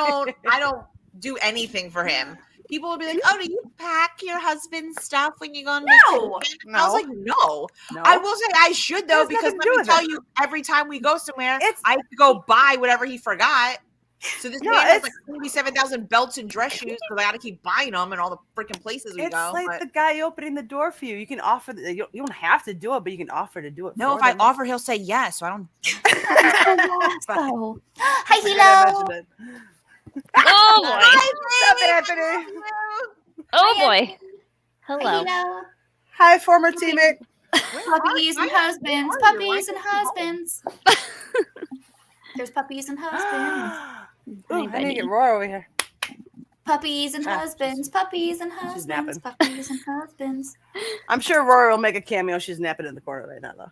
Speaker 6: don't do anything for him. People will be like, "Oh, do you pack your husband's stuff when you go on vacation?" I was like, "No."
Speaker 3: No.
Speaker 6: I will say I should though,
Speaker 3: It has
Speaker 6: because
Speaker 3: nothing
Speaker 6: let
Speaker 3: to do
Speaker 6: me
Speaker 3: with
Speaker 6: tell
Speaker 3: it.
Speaker 6: you, every time we go somewhere,
Speaker 3: It's-
Speaker 6: I have to go buy whatever he forgot. So this
Speaker 3: No,
Speaker 6: man has
Speaker 3: it's-
Speaker 6: like 47,000 belts and dress shoes because I got to keep buying them in all the freaking places we
Speaker 3: It's
Speaker 6: go.
Speaker 3: like
Speaker 6: but-
Speaker 3: the guy opening the door for you. You can offer. You don't have to do it, but you can offer to do it.
Speaker 6: No,
Speaker 3: for
Speaker 6: if I
Speaker 3: them.
Speaker 6: offer, he'll say yes. So I don't.
Speaker 1: Oh.
Speaker 3: I
Speaker 1: Hi,
Speaker 3: gotta
Speaker 1: Hilo.
Speaker 3: imagine it.
Speaker 2: Oh boy.
Speaker 3: What's up, Anthony?
Speaker 2: Oh boy. Hello.
Speaker 1: Hilo.
Speaker 3: Hi, former teammate.
Speaker 1: Puppies and husbands. Puppies and husbands. There's puppies and husbands.
Speaker 3: Ooh, I need to
Speaker 2: Buddy.
Speaker 3: get Roar over here.
Speaker 1: Puppies and husbands. Puppies and
Speaker 3: She's
Speaker 1: husbands.
Speaker 3: napping.
Speaker 1: Puppies and husbands.
Speaker 3: I'm sure Roar will make a cameo. She's napping in the corner right now, though.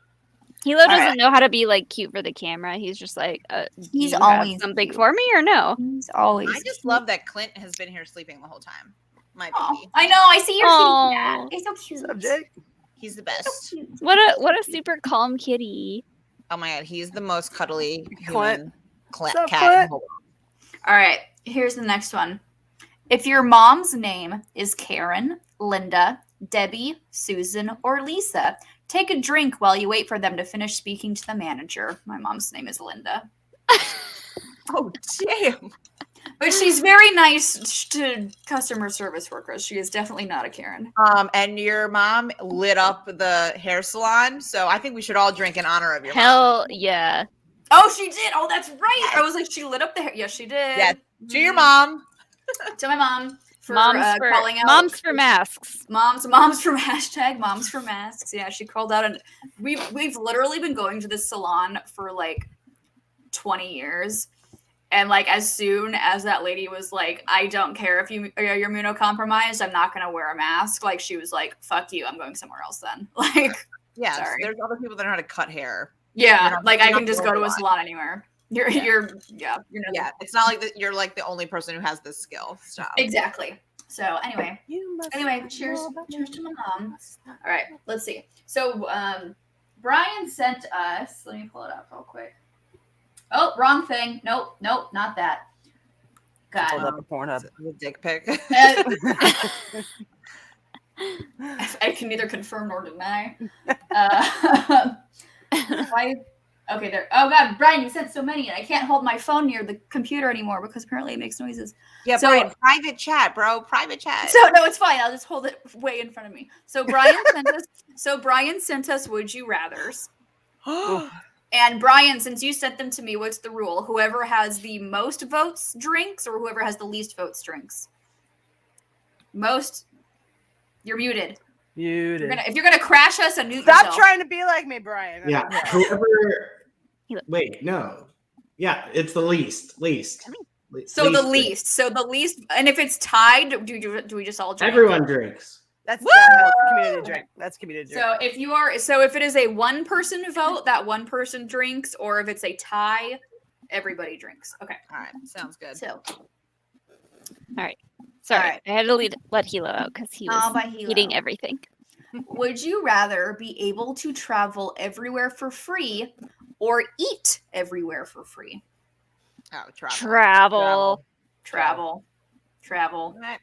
Speaker 2: Hilo doesn't
Speaker 3: Alright.
Speaker 2: know how to be like cute for the camera. He's just like,
Speaker 1: He's
Speaker 2: do you have
Speaker 1: always
Speaker 2: something
Speaker 1: cute.
Speaker 2: for me or no?
Speaker 1: He's always.
Speaker 6: I just love that Clint has been here sleeping the whole time. My
Speaker 1: Aw,
Speaker 6: baby.
Speaker 1: I know. I see your
Speaker 2: Aw.
Speaker 1: kitty cat. He's so cute.
Speaker 3: What's up, Jake?
Speaker 6: He's the best.
Speaker 2: What a super calm kitty.
Speaker 6: Oh my god, he's the most cuddly
Speaker 3: Clint.
Speaker 6: human
Speaker 3: What's up,
Speaker 6: cat. in the
Speaker 3: Clint?
Speaker 6: whole world.
Speaker 1: All right. Here's the next one. If your mom's name is Karen, Linda, Debbie, Susan, or Lisa, take a drink while you wait for them to finish speaking to the manager. My mom's name is Linda.
Speaker 6: Oh damn!
Speaker 1: But she's very nice to customer service workers. She is definitely not a Karen.
Speaker 6: And your mom lit up the hair salon, so I think we should all drink in honor of your mom.
Speaker 2: Hell yeah.
Speaker 1: Oh, she did. Oh, that's right. I was like, she lit up the hair. Yes, she did.
Speaker 6: Yes. To your mom.
Speaker 1: To my mom for
Speaker 2: Moms for
Speaker 1: calling out.
Speaker 2: moms for masks.
Speaker 1: Moms for hashtag moms for masks. Yeah, she called out, and we've literally been going to this salon for like 20 years. And like as soon as that lady was like, I don't care if you're immunocompromised, I'm not gonna wear a mask. Like she was like, fuck you, I'm going somewhere else then. Like
Speaker 6: Yes.
Speaker 1: Sorry.
Speaker 6: There's other people that know how to cut hair.
Speaker 1: yeah,
Speaker 6: You're
Speaker 1: like I
Speaker 6: not
Speaker 1: can just
Speaker 6: going
Speaker 1: go to
Speaker 6: a
Speaker 1: a
Speaker 6: lot.
Speaker 1: salon anywhere. You're yeah.
Speaker 6: Yeah. It's not like that you're like the only person who has this skill. Stop.
Speaker 1: Exactly. So anyway,
Speaker 3: Anyway,
Speaker 1: cheers to my mom. All right, let's see. So Brian sent us. Let me pull it up real quick. Oh, wrong thing. Nope, not that.
Speaker 3: Hold
Speaker 1: God,
Speaker 3: up a Pornhub.
Speaker 6: The dick pic.
Speaker 1: I can neither confirm nor deny. Why? Okay, there. Oh God, Brian, you sent so many, and I can't hold my phone near the computer anymore because apparently it makes noises.
Speaker 6: Yeah,
Speaker 1: So-
Speaker 6: Brian, private chat, bro. Private chat.
Speaker 1: So no, it's fine. I'll just hold it way in front of me. So Brian sent us. So Brian sent us Would You Rather's. And Brian, since you sent them to me, what's the rule? Whoever has the most votes drinks, or whoever has the least votes drinks. Most. You're muted.
Speaker 3: Muted.
Speaker 1: If you're gonna crash us, unmute
Speaker 3: Stop
Speaker 1: yourself.
Speaker 3: trying to be like me, Brian.
Speaker 7: Yeah. Whoever. Wait, no. Yeah, it's the least. Least.
Speaker 1: So the
Speaker 7: drink.
Speaker 1: least. So the least. And if it's tied, do we just all drink?
Speaker 7: Everyone drinks.
Speaker 3: That's
Speaker 1: Woo!
Speaker 3: community drink. That's community drink.
Speaker 1: So if it is a one person vote, that one person drinks, or if it's a tie, everybody drinks. Okay.
Speaker 6: All right. Sounds good.
Speaker 1: So
Speaker 2: Sorry,
Speaker 1: Alright.
Speaker 2: I had to let Hilo out because he was
Speaker 1: by Hilo.
Speaker 2: eating everything.
Speaker 1: Would you rather be able to travel everywhere for free or eat everywhere for free?
Speaker 6: Oh, travel.
Speaker 2: Travel.
Speaker 1: Travel.
Speaker 6: All right.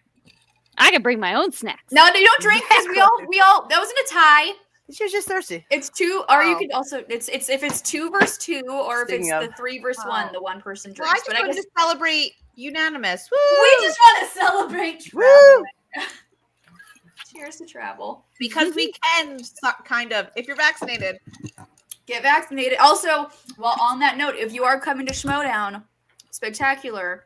Speaker 2: I can bring my own snacks.
Speaker 1: No, you don't drink because we all that wasn't a tie.
Speaker 3: She was just thirsty.
Speaker 1: It's two, or you
Speaker 6: Oh.
Speaker 1: could also it's if it's 2 versus 2, or
Speaker 3: Speaking
Speaker 1: if it's
Speaker 3: of-
Speaker 1: the 3 versus 1, the one person
Speaker 6: Well,
Speaker 1: drinks.
Speaker 6: I just
Speaker 1: but I
Speaker 6: wanted
Speaker 1: guess
Speaker 6: to celebrate unanimous. Woo!
Speaker 1: we just want to celebrate
Speaker 3: Woo!
Speaker 1: travel. Cheers to travel.
Speaker 6: Because we can kind of, if you're vaccinated.
Speaker 1: Get vaccinated. Also, while on that note, if you are coming to Schmodown, Spectacular,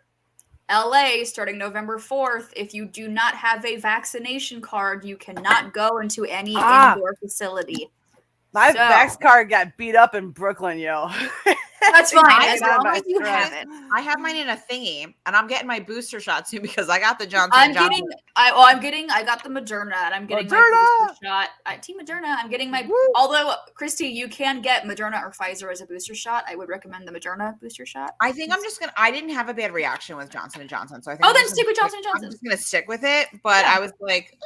Speaker 1: LA, starting November 4th, if you do not have a vaccination card, you cannot go into any indoor facility.
Speaker 3: My
Speaker 1: So-
Speaker 3: Vax card got beat up in Brooklyn, yo.
Speaker 1: That's fine,
Speaker 3: I
Speaker 1: as
Speaker 3: got
Speaker 1: long
Speaker 3: my
Speaker 1: as you have
Speaker 3: thread.
Speaker 1: it.
Speaker 6: I have mine in a thingy, and I'm getting my booster shot soon because I got the Johnson
Speaker 1: I
Speaker 6: Johnson.
Speaker 1: got the Moderna, and I'm getting my
Speaker 3: Moderna!
Speaker 1: booster shot. Team Moderna, I'm getting my,
Speaker 3: Woo!
Speaker 1: although, Christy, you can get Moderna or Pfizer as a booster shot. I would recommend the Moderna booster shot.
Speaker 6: I think I'm just gonna. I didn't have a bad reaction with Johnson and Johnson, so I think.
Speaker 1: Oh,
Speaker 6: I'm
Speaker 1: then
Speaker 6: just
Speaker 1: stick
Speaker 6: gonna
Speaker 1: with Johnson &
Speaker 6: I'm
Speaker 1: Johnson.
Speaker 6: just gonna stick with it, but
Speaker 1: Yeah.
Speaker 6: I was like,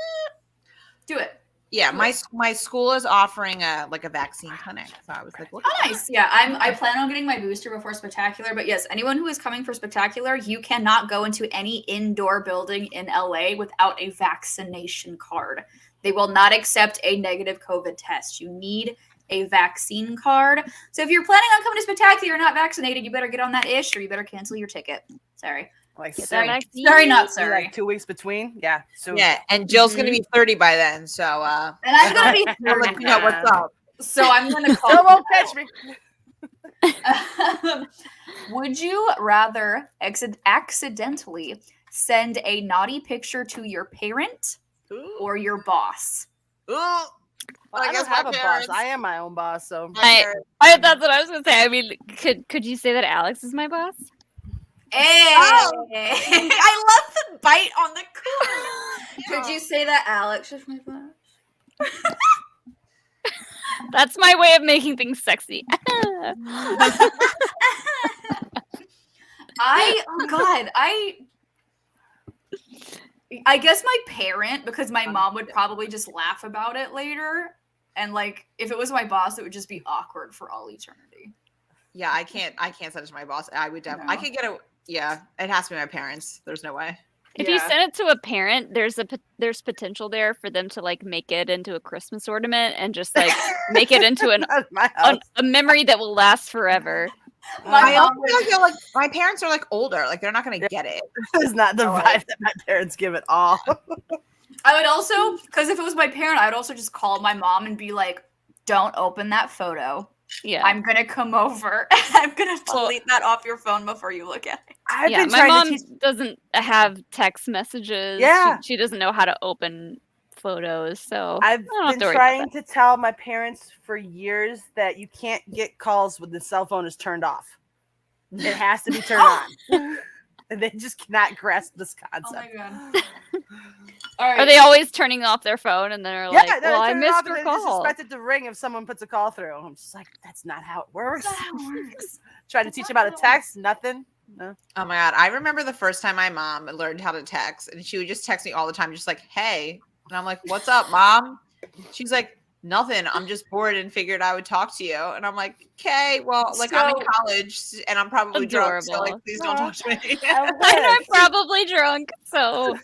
Speaker 1: Do it.
Speaker 6: yeah, my school is offering a vaccine clinic, so I was like, look.
Speaker 1: Oh, nice. Yeah, I plan on getting my booster before Spectacular. But yes, anyone who is coming for Spectacular, you cannot go into any indoor building in LA without a vaccination card. They will not accept a negative COVID test. You need a vaccine card. So if you're planning on coming to Spectacular, you're not vaccinated, you better get on that ish, or you better cancel your ticket. Sorry.
Speaker 3: Like
Speaker 2: Get
Speaker 3: sorry.
Speaker 2: that vaccine.
Speaker 1: Sorry, not sorry.
Speaker 3: Like 2 weeks between. Yeah. So
Speaker 6: Yeah, and Jill's gonna be 30 by then, so
Speaker 1: And I'm gonna be
Speaker 6: I'll let you know what's up.
Speaker 1: So I'm gonna call.
Speaker 3: Still won't catch me.
Speaker 1: Would you rather accidentally send a naughty picture to your parent or your boss?
Speaker 6: Ooh.
Speaker 3: Well, I
Speaker 6: guess
Speaker 3: don't have
Speaker 6: my
Speaker 3: a boss.
Speaker 6: parents.
Speaker 3: I am my own boss, so
Speaker 2: That's what I was gonna say. I mean, could you say that Alex is my boss?
Speaker 1: Hey!
Speaker 6: Oh.
Speaker 1: I love the bite on the corner. Could you say that Alex is my boss?
Speaker 2: That's my way of making things sexy.
Speaker 1: I guess my parent, because my mom would probably just laugh about it later. And like if it was my boss, it would just be awkward for all eternity.
Speaker 6: Yeah, I can't send it to my boss. I would definitely.
Speaker 1: No.
Speaker 6: I could get it has to be my parents. There's no way.
Speaker 2: If you send it to a parent, there's potential there for them to like make it into a Christmas ornament and just like make it into
Speaker 3: Not my house.
Speaker 2: a memory that will last forever.
Speaker 6: I also feel like my parents are like older. Like they're not gonna get it.
Speaker 3: It's not the vibe that my parents give at all.
Speaker 1: I would also, because if it was my parent, I would also just call my mom and be like, don't open that photo.
Speaker 2: Yeah.
Speaker 1: I'm going to come over and I'm going to delete that off your phone before you look at it.
Speaker 3: I've
Speaker 2: Yeah,
Speaker 3: been
Speaker 2: my
Speaker 3: trying
Speaker 2: mom
Speaker 3: to teach.
Speaker 2: doesn't have text messages.
Speaker 3: Yeah.
Speaker 2: She doesn't know how to open photos, so
Speaker 3: I've
Speaker 2: I don't have
Speaker 3: been
Speaker 2: to worry
Speaker 3: trying
Speaker 2: about
Speaker 3: to tell my parents for years that you can't get calls when the cell phone is turned off. It has to be turned on. And they just cannot grasp this
Speaker 1: Oh
Speaker 3: concept.
Speaker 1: my God. All right.
Speaker 2: Are they always turning off their phone and they're like,
Speaker 3: no,
Speaker 2: well, I
Speaker 3: turn it
Speaker 2: missed
Speaker 3: off
Speaker 2: your
Speaker 3: and they just
Speaker 2: call?
Speaker 3: expect it to ring if someone puts a call through. I'm just like, that's not how it works.
Speaker 1: That's not how it works.
Speaker 3: Trying to teach them how to text, nothing. No.
Speaker 6: Oh my God. I remember the first time my mom learned how to text, and she would just text me all the time, just like, hey. And I'm like, what's up, Mom? She's like, nothing. I'm just bored and figured I would talk to you. And I'm like, okay, well, like I'm in college and I'm probably drunk. So like,
Speaker 2: Adorable.
Speaker 6: please don't talk to me.
Speaker 2: And I'm probably drunk, so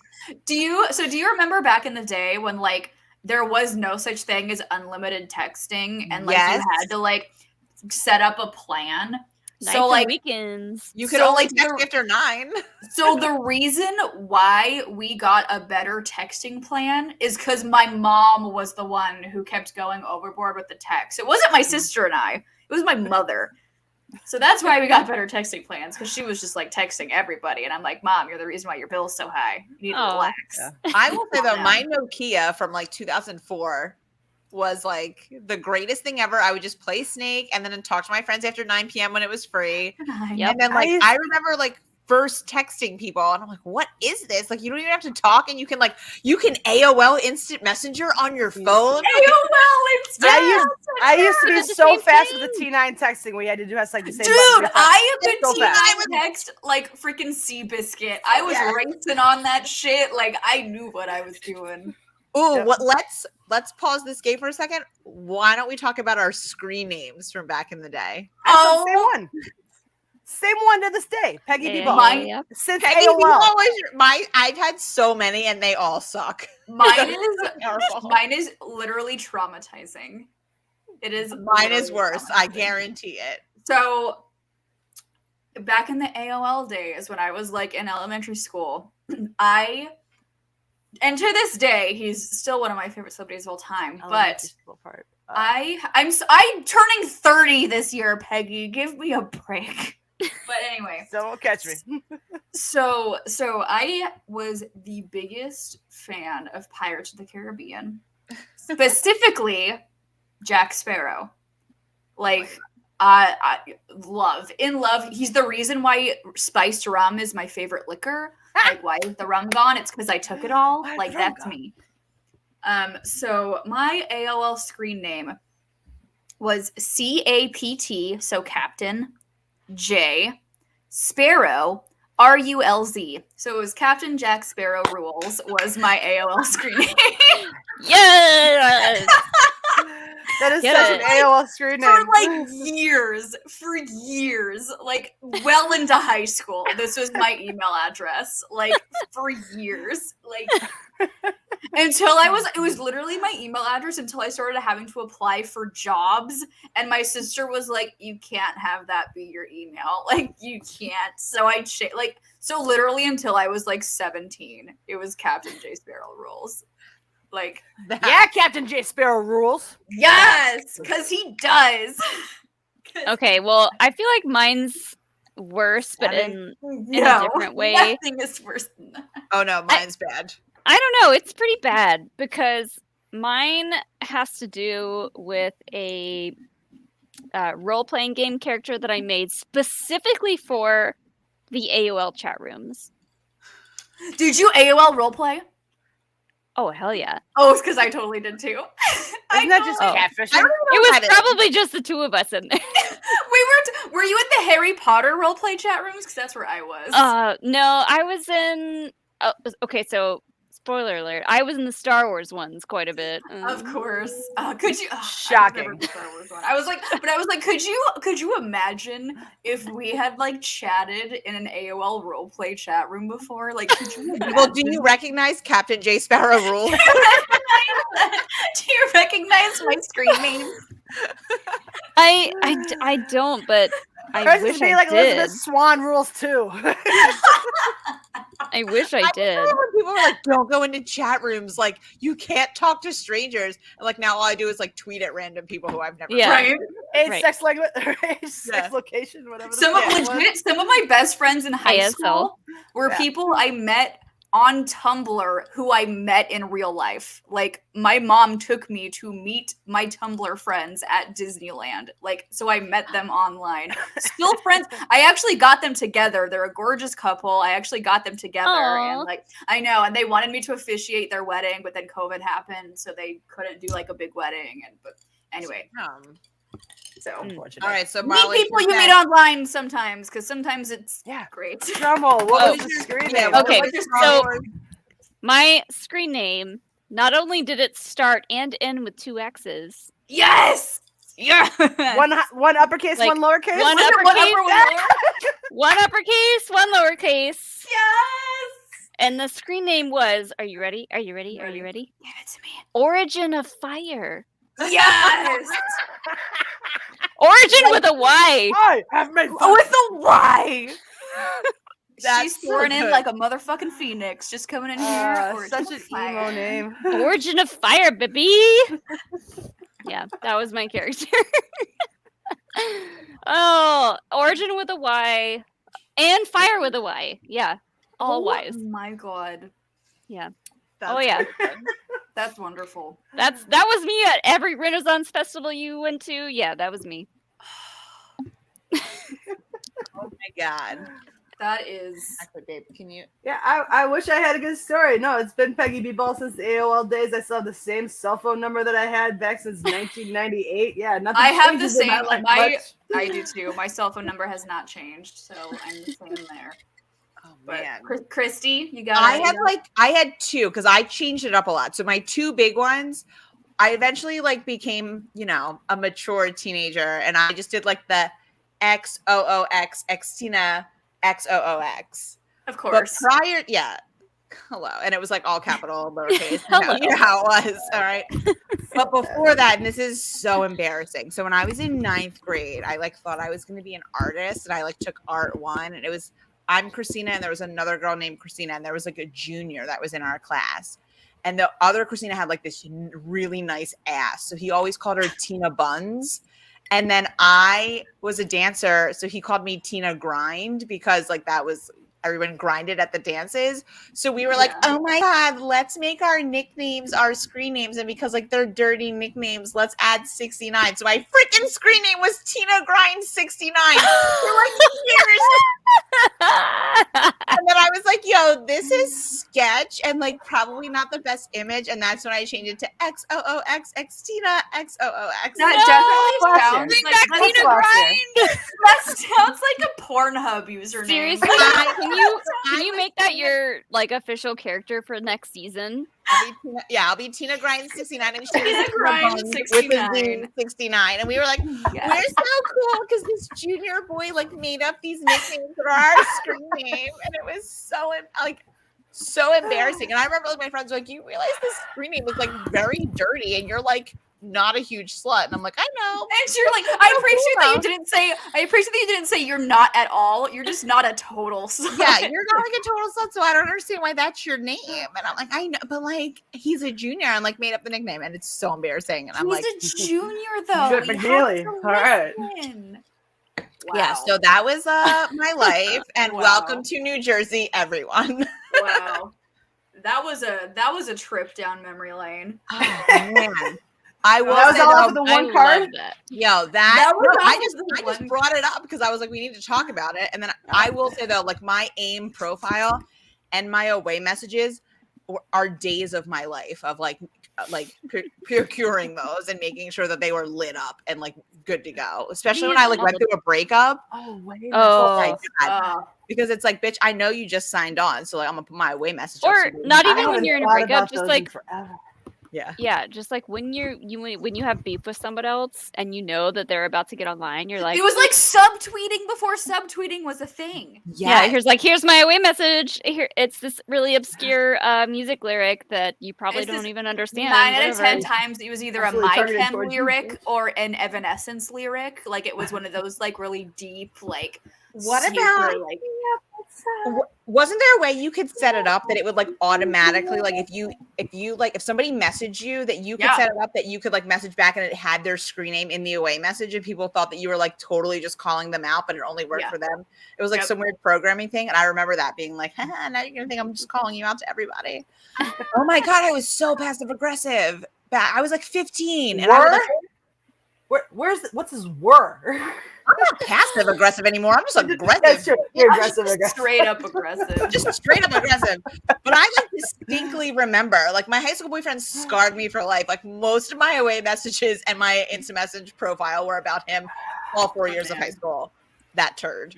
Speaker 1: Do you remember back in the day when like there was no such thing as unlimited texting and like
Speaker 6: Yes.
Speaker 1: you had to like set up a plan?
Speaker 2: nights
Speaker 1: So
Speaker 2: and
Speaker 1: like
Speaker 2: weekends.
Speaker 6: You could
Speaker 1: So,
Speaker 6: only
Speaker 1: like,
Speaker 6: text
Speaker 1: the-
Speaker 6: after 9.
Speaker 1: so the reason why we got a better texting plan is because my mom was the one who kept going overboard with the text. It wasn't my sister and I, it was my mother. So that's why we got better texting plans, because she was just like texting everybody. And I'm like, Mom, you're the reason why your bill's so high. You need to
Speaker 2: Aw.
Speaker 1: relax.
Speaker 3: Yeah.
Speaker 6: I will say though,
Speaker 1: Yeah.
Speaker 6: my Nokia from like 2004 was like the greatest thing ever. I would just play Snake and then talk to my friends after 9 p.m. when it was free.
Speaker 2: Yep.
Speaker 6: And then like I remember like first texting people and I'm like, what is this? Like you don't even have to talk and you can AOL instant messenger on your phone.
Speaker 3: I used to be
Speaker 2: It's the
Speaker 3: so
Speaker 2: same
Speaker 3: fast
Speaker 2: thing.
Speaker 3: with the T9 texting. We had to do like the same.
Speaker 1: Dude,
Speaker 3: button.
Speaker 1: I could
Speaker 3: So fast.
Speaker 1: T9 text like freaking Seabiscuit. I was racing on that shit. Like I knew what I was doing.
Speaker 6: Ooh,
Speaker 3: Yep.
Speaker 6: what? Let's pause this game for a second. Why don't we talk about our screen names from back in the day?
Speaker 3: That's the same one to this day. Peggy
Speaker 2: Yeah,
Speaker 3: Bebo.
Speaker 1: Mine-
Speaker 2: yep.
Speaker 3: Since
Speaker 6: Peggy
Speaker 3: AOL.
Speaker 6: I've had so many and they all suck.
Speaker 1: Mine
Speaker 6: Terrible.
Speaker 1: is literally traumatizing. It is.
Speaker 6: Mine is
Speaker 1: literally
Speaker 6: worse. I
Speaker 1: traumatizing.
Speaker 6: guarantee it.
Speaker 1: So back in the AOL days when I was like in elementary school, and to this day, he's still one of my favorite celebrities of all time. But I'm turning 30 this year, Peggy. Give me a break. But anyway,
Speaker 3: Don't catch me.
Speaker 1: so I was the biggest fan of Pirates of the Caribbean, specifically Jack Sparrow. Like I love. He's the reason why spiced rum is my favorite liquor. Like, why is the rum gone? It's because I took it all.
Speaker 3: Why is
Speaker 1: Like,
Speaker 3: the rum
Speaker 1: that's
Speaker 3: gone?
Speaker 1: me. So my AOL screen name was CAPT, so Captain J Sparrow RULZ. So it was Captain Jack Sparrow Rules was my AOL screen name.
Speaker 2: Yes.
Speaker 3: That is
Speaker 2: Get
Speaker 3: such
Speaker 2: it.
Speaker 3: an AOL screen
Speaker 1: For
Speaker 3: name.
Speaker 1: like years, like well into high school. This was my email address, like for years. Like, Until it was literally my email address until I started having to apply for jobs. And my sister was like, you can't have that be your email. Like, you can't. So so literally until I was like 17, it was Captain J Sparrow rules. Like,
Speaker 3: Yeah, Captain J Sparrow rules.
Speaker 1: yes, because he does.
Speaker 2: Okay, well, I feel like mine's worse, but in a different way.
Speaker 1: Nothing is worse than that.
Speaker 6: Oh no, mine's bad.
Speaker 2: I don't know. It's pretty bad because mine has to do with a role-playing game character that I made specifically for the AOL chat rooms.
Speaker 1: Did you AOL roleplay?
Speaker 2: Oh, hell yeah.
Speaker 1: Oh, it's because I totally did too.
Speaker 3: Isn't that just catfishing?
Speaker 2: It was probably just the two of us in there.
Speaker 1: Were you in the Harry Potter roleplay chat rooms? Because that's where I was.
Speaker 2: No, I was in... okay, so... Spoiler alert. I was in the Star Wars ones quite a bit.
Speaker 1: Of course. Could you?
Speaker 3: Shocking.
Speaker 1: I was like, could you imagine if we had like chatted in an AOL roleplay chat room before? Like, could you imagine?
Speaker 6: Well, do you recognize Captain J Sparrow rules?
Speaker 1: Do you recognize my screen name?
Speaker 2: I don't, but I wish I
Speaker 3: like
Speaker 2: did.
Speaker 3: Elizabeth Swan rules too.
Speaker 2: I wish I did.
Speaker 6: Remember when people were like, "Don't go into chat rooms. Like, you can't talk to strangers." And like now, all I do is like tweet at random people who I've never.
Speaker 2: Yeah.
Speaker 1: Right.
Speaker 3: Age, sex, language, sex, location, whatever.
Speaker 1: Some of my best friends in high school were people I met on Tumblr who I met in real life. Like, my mom took me to meet my Tumblr friends at Disneyland. Like, so I met them online. Still friends. I actually got them together. They're a gorgeous couple. I actually got them together.
Speaker 2: Aww.
Speaker 1: And like, I know. And they wanted me to officiate their wedding, but then COVID happened. So they couldn't do like a big wedding. But anyway. So,
Speaker 6: all right. So
Speaker 1: meet
Speaker 6: Molly,
Speaker 1: people you meet online sometimes, because sometimes it's great.
Speaker 3: Normal. What was your screen name?
Speaker 2: Okay, so my screen name, not only did it start and end with 2 X's.
Speaker 1: Yes! Yeah.
Speaker 3: One uppercase,
Speaker 2: Like,
Speaker 3: one lowercase.
Speaker 2: One uppercase, one uppercase, one lowercase.
Speaker 1: Yes!
Speaker 2: And the screen name was, are you ready? Are you ready? Are you ready?
Speaker 1: Give it to me.
Speaker 2: Origin of Fire.
Speaker 1: Yes!
Speaker 2: Origin with a Y.
Speaker 3: I have made
Speaker 1: Oh, with a Y!
Speaker 6: That's
Speaker 1: She's soaring in like a motherfucking phoenix, just coming in here.
Speaker 3: Such an emo name.
Speaker 2: Origin of Fire, baby. Yeah, that was my character. Oh, Origin with a Y. And Fire with a Y. Yeah, all Ys.
Speaker 1: Oh my god.
Speaker 2: Yeah.
Speaker 6: That's
Speaker 2: yeah.
Speaker 1: That's wonderful.
Speaker 2: That was me at every Renaissance festival you went to. Yeah, that was me.
Speaker 6: Oh my god.
Speaker 1: That is.
Speaker 6: Actually, babe, can you?
Speaker 3: Yeah, I wish I had a good story. No, it's been Peggy B. Ball since the AOL days. I still have the same cell phone number that I had back since 1998. Yeah, nothing.
Speaker 1: I have the
Speaker 3: changes in
Speaker 1: same.
Speaker 3: my life much.
Speaker 1: I do too. My cell phone number has not changed, so I'm the same there.
Speaker 6: Oh
Speaker 1: But
Speaker 6: man.
Speaker 1: Christy, you got.
Speaker 6: I had 2 because I changed it up a lot. So my 2 big ones, I eventually like became, a mature teenager, and I just did like the XOOX Xtina XOOX.
Speaker 1: Of course.
Speaker 6: But prior, hello, and it was like all capital, lowercase.
Speaker 2: Hello.
Speaker 6: You know how it was, all right. But before that, and this is so embarrassing. So when I was in 9th grade, I like thought I was going to be an artist, and I like took art 1, and it was I'm Christina, and there was another girl named Christina, and there was like a junior that was in our class. And the other Christina had like this really nice ass. So he always called her Tina Buns. And then I was a dancer. So he called me Tina Grind because like that was everyone grinded at the dances. So we were like, oh my God, let's make our nicknames our screen names. And because like they're dirty nicknames, let's add 69. So my freaking screen name was Tina Grind 69. For like years. And then I was like, yo, this is sketch and like probably not the best image. And that's when I changed it to XOOX Tina XOOX.
Speaker 1: That definitely
Speaker 2: Bring
Speaker 1: sounds
Speaker 2: back
Speaker 1: like
Speaker 2: Tina Grind.
Speaker 1: that sounds like a Pornhub username.
Speaker 2: Seriously, can you make that your like official character for next season?
Speaker 6: I'll be Tina Grind 69 and
Speaker 1: Tina Grind 69.
Speaker 6: 69. And we were like, we're so cool because this junior boy like made up these nicknames for our screen name, and it was so like so embarrassing. And I remember like my friends were like, you realize this screen name was like very dirty and you're like not a huge slut. And I'm like, I know.
Speaker 1: And you're like, I appreciate that you didn't say you're not at all. You're just not a total slut.
Speaker 6: Yeah, you're not like a total slut, so I don't understand why that's your name. And I'm like, I know, but like he's a junior and like made up the nickname and it's so embarrassing. And I'm like,
Speaker 1: he's a junior though.
Speaker 3: Good McNeely. All right.
Speaker 6: Yeah, so that was my life. And
Speaker 1: Wow.
Speaker 6: welcome to New Jersey, everyone.
Speaker 1: Wow. That was a trip down memory lane.
Speaker 6: Oh man. I will
Speaker 3: That was
Speaker 6: say
Speaker 3: all
Speaker 6: though,
Speaker 3: for the
Speaker 2: I
Speaker 3: one card.
Speaker 2: love that.
Speaker 6: yo,
Speaker 1: That was
Speaker 6: I
Speaker 1: awesome
Speaker 6: just
Speaker 1: for the one.
Speaker 6: brought it up because I was like, we need to talk about it. And then I will say though, like my AIM profile and my away messages are days of my life of like procuring those and making sure that they were lit up and like good to go. Especially when I like went through a breakup.
Speaker 3: Oh wait.
Speaker 6: Oh my
Speaker 2: Oh,
Speaker 6: God. Because it's like, bitch, I know you just signed on, so like I'm gonna put my away message. up
Speaker 2: or
Speaker 6: so you
Speaker 2: not
Speaker 6: know.
Speaker 2: even when you're in a breakup, just like
Speaker 6: Yeah.
Speaker 2: yeah, just like when when you have beef with someone else and you know that they're about to get online, you're like,
Speaker 1: It was like subtweeting before subtweeting was a thing.
Speaker 2: yeah, here's my away message. Here, it's this really obscure music lyric that you probably
Speaker 1: It's
Speaker 2: don't
Speaker 1: this
Speaker 2: even understand.
Speaker 1: 9 out of
Speaker 2: whatever.
Speaker 1: 10 times it was either
Speaker 3: Absolutely
Speaker 1: a My
Speaker 3: targeted
Speaker 1: Chem
Speaker 3: towards you,
Speaker 1: lyric
Speaker 3: bitch.
Speaker 1: or an Evanescence lyric. Like it was one of those like really deep, like
Speaker 6: What
Speaker 1: super,
Speaker 6: about
Speaker 1: like
Speaker 6: wasn't there a way you could set it up that it would like automatically like if somebody messaged you that you could
Speaker 1: Yeah.
Speaker 6: set it up that you could like message back and it had their screen name in the away message and people thought that you were like totally just calling them out but it only worked
Speaker 1: Yeah.
Speaker 6: for them. It was like
Speaker 1: Yep.
Speaker 6: some weird programming thing and I remember that being like, now you're gonna think I'm just calling you out to everybody. Oh my God, I was so passive aggressive. I was like 15 and I was like,
Speaker 3: What's his word?
Speaker 6: I'm not passive aggressive anymore. I'm just
Speaker 3: That's
Speaker 6: aggressive.
Speaker 3: true. You're aggressive. aggressive.
Speaker 1: straight up aggressive.
Speaker 6: Just straight up aggressive. But I like distinctly remember, like my high school boyfriend scarred me for life. Like most of my away messages and my instant message profile were about him all 4 years of high school. That turd.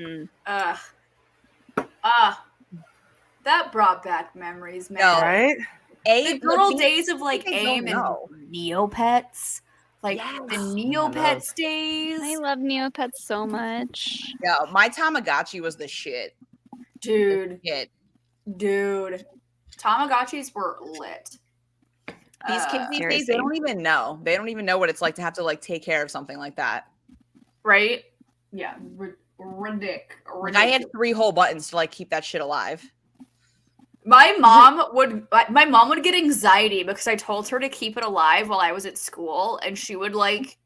Speaker 1: That brought back memories, man.
Speaker 6: No.
Speaker 3: Right?
Speaker 1: The good old days of like
Speaker 6: they don't
Speaker 1: AIM and
Speaker 6: know.
Speaker 1: Neopets. Like
Speaker 6: Yes.
Speaker 1: the Neopets days.
Speaker 2: I love Neopets so much.
Speaker 6: Yeah, my Tamagotchi was the shit.
Speaker 1: Dude.
Speaker 6: Shit.
Speaker 1: Dude. Tamagotchis were lit.
Speaker 6: These kids these days,
Speaker 2: seriously.
Speaker 6: they don't even know. They don't even know what it's like to have to like take care of something like that.
Speaker 1: Right? Yeah. Ridiculous.
Speaker 6: Like I had 3 whole buttons to like keep that shit alive.
Speaker 1: My mom would get anxiety because I told her to keep it alive while I was at school, and she would like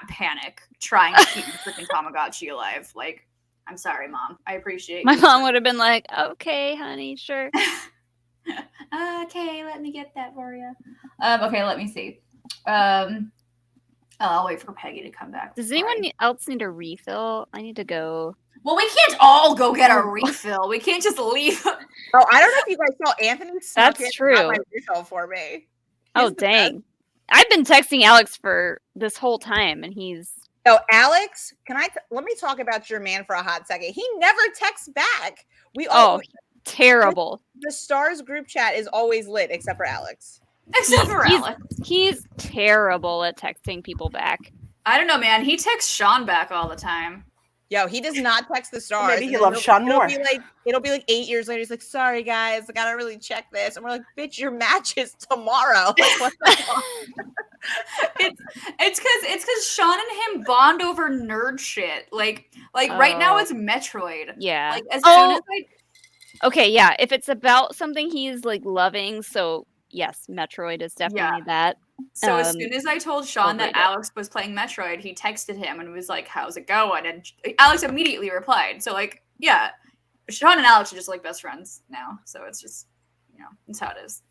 Speaker 1: panic trying to keep the freaking Tamagotchi alive. Like, I'm sorry, Mom. I appreciate
Speaker 2: My
Speaker 1: you.
Speaker 2: mom would have been like, "Okay, honey, sure."
Speaker 1: Okay, let me get that for you. Okay, let me see. I'll wait for Peggy to come back.
Speaker 2: Does anyone else need a refill? I need to go.
Speaker 1: Well, we can't all go get a refill. We can't just leave.
Speaker 6: Oh, I don't know if you guys saw Anthony. snuck
Speaker 2: That's
Speaker 6: in and
Speaker 2: true.
Speaker 6: got my refill for me.
Speaker 2: Oh,
Speaker 6: He's the best.
Speaker 2: dang. I've been texting Alex for this whole time, and he's
Speaker 6: So, Alex, let me talk about your man for a hot second. He never texts back. We all
Speaker 2: terrible.
Speaker 6: the Stars group chat is always lit except for Alex.
Speaker 1: Except for
Speaker 2: he's-
Speaker 1: Alex.
Speaker 2: He's terrible at texting people back.
Speaker 1: I don't know, man. He texts Sean back all the time.
Speaker 6: Yo, he does not text the Stars.
Speaker 3: Maybe he
Speaker 6: and
Speaker 3: loves Sean more.
Speaker 6: It'll be like 8 years later. He's like, sorry guys, I gotta really check this. And we're like, bitch, your match is tomorrow. Like, what the fuck?
Speaker 1: It's because Sean and him bond over nerd shit. Like right now
Speaker 2: Oh.
Speaker 1: it's Metroid.
Speaker 2: Yeah.
Speaker 1: Like as soon as I
Speaker 2: Okay, yeah. If it's about something he's like loving, so yes, Metroid is definitely that.
Speaker 1: So as soon as I told Sean that
Speaker 2: great.
Speaker 1: Alex was playing Metroid, he texted him and was like, "How's it going?" And Alex immediately replied. So like, yeah, Sean and Alex are just like best friends now. So it's just, it's how it is.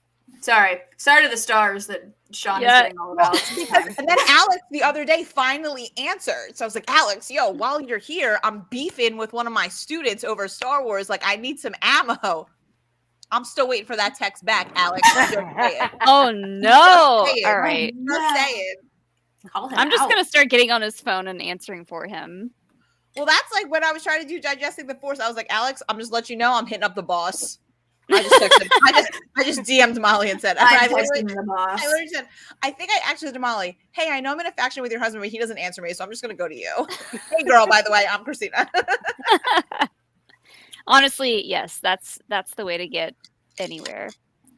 Speaker 1: Sorry to the Stars that Sean is getting all of Alex's time.
Speaker 6: And then Alex the other day finally answered. So I was like, Alex, yo, while you're here, I'm beefing with one of my students over Star Wars. Like, I need some ammo. I'm still waiting for that text back, Alex. Just say it.
Speaker 2: Oh no!
Speaker 6: Say it.
Speaker 2: All right,
Speaker 6: Just say it.
Speaker 1: Call him
Speaker 2: I'm just
Speaker 1: out.
Speaker 2: gonna start getting on his phone and answering for him.
Speaker 6: Well, that's like when I was trying to do Digesting the Force. I was like, Alex, I'm just let you know I'm hitting up the boss. I just texted, I just DM'd Molly and said, I
Speaker 1: texting the boss.
Speaker 6: literally said, I think I actually said to Molly, hey, I know I'm in a faction with your husband, but he doesn't answer me, so I'm just going to go to you. Hey, girl, by the way, I'm Christina.
Speaker 2: Honestly, yes, that's the way to get anywhere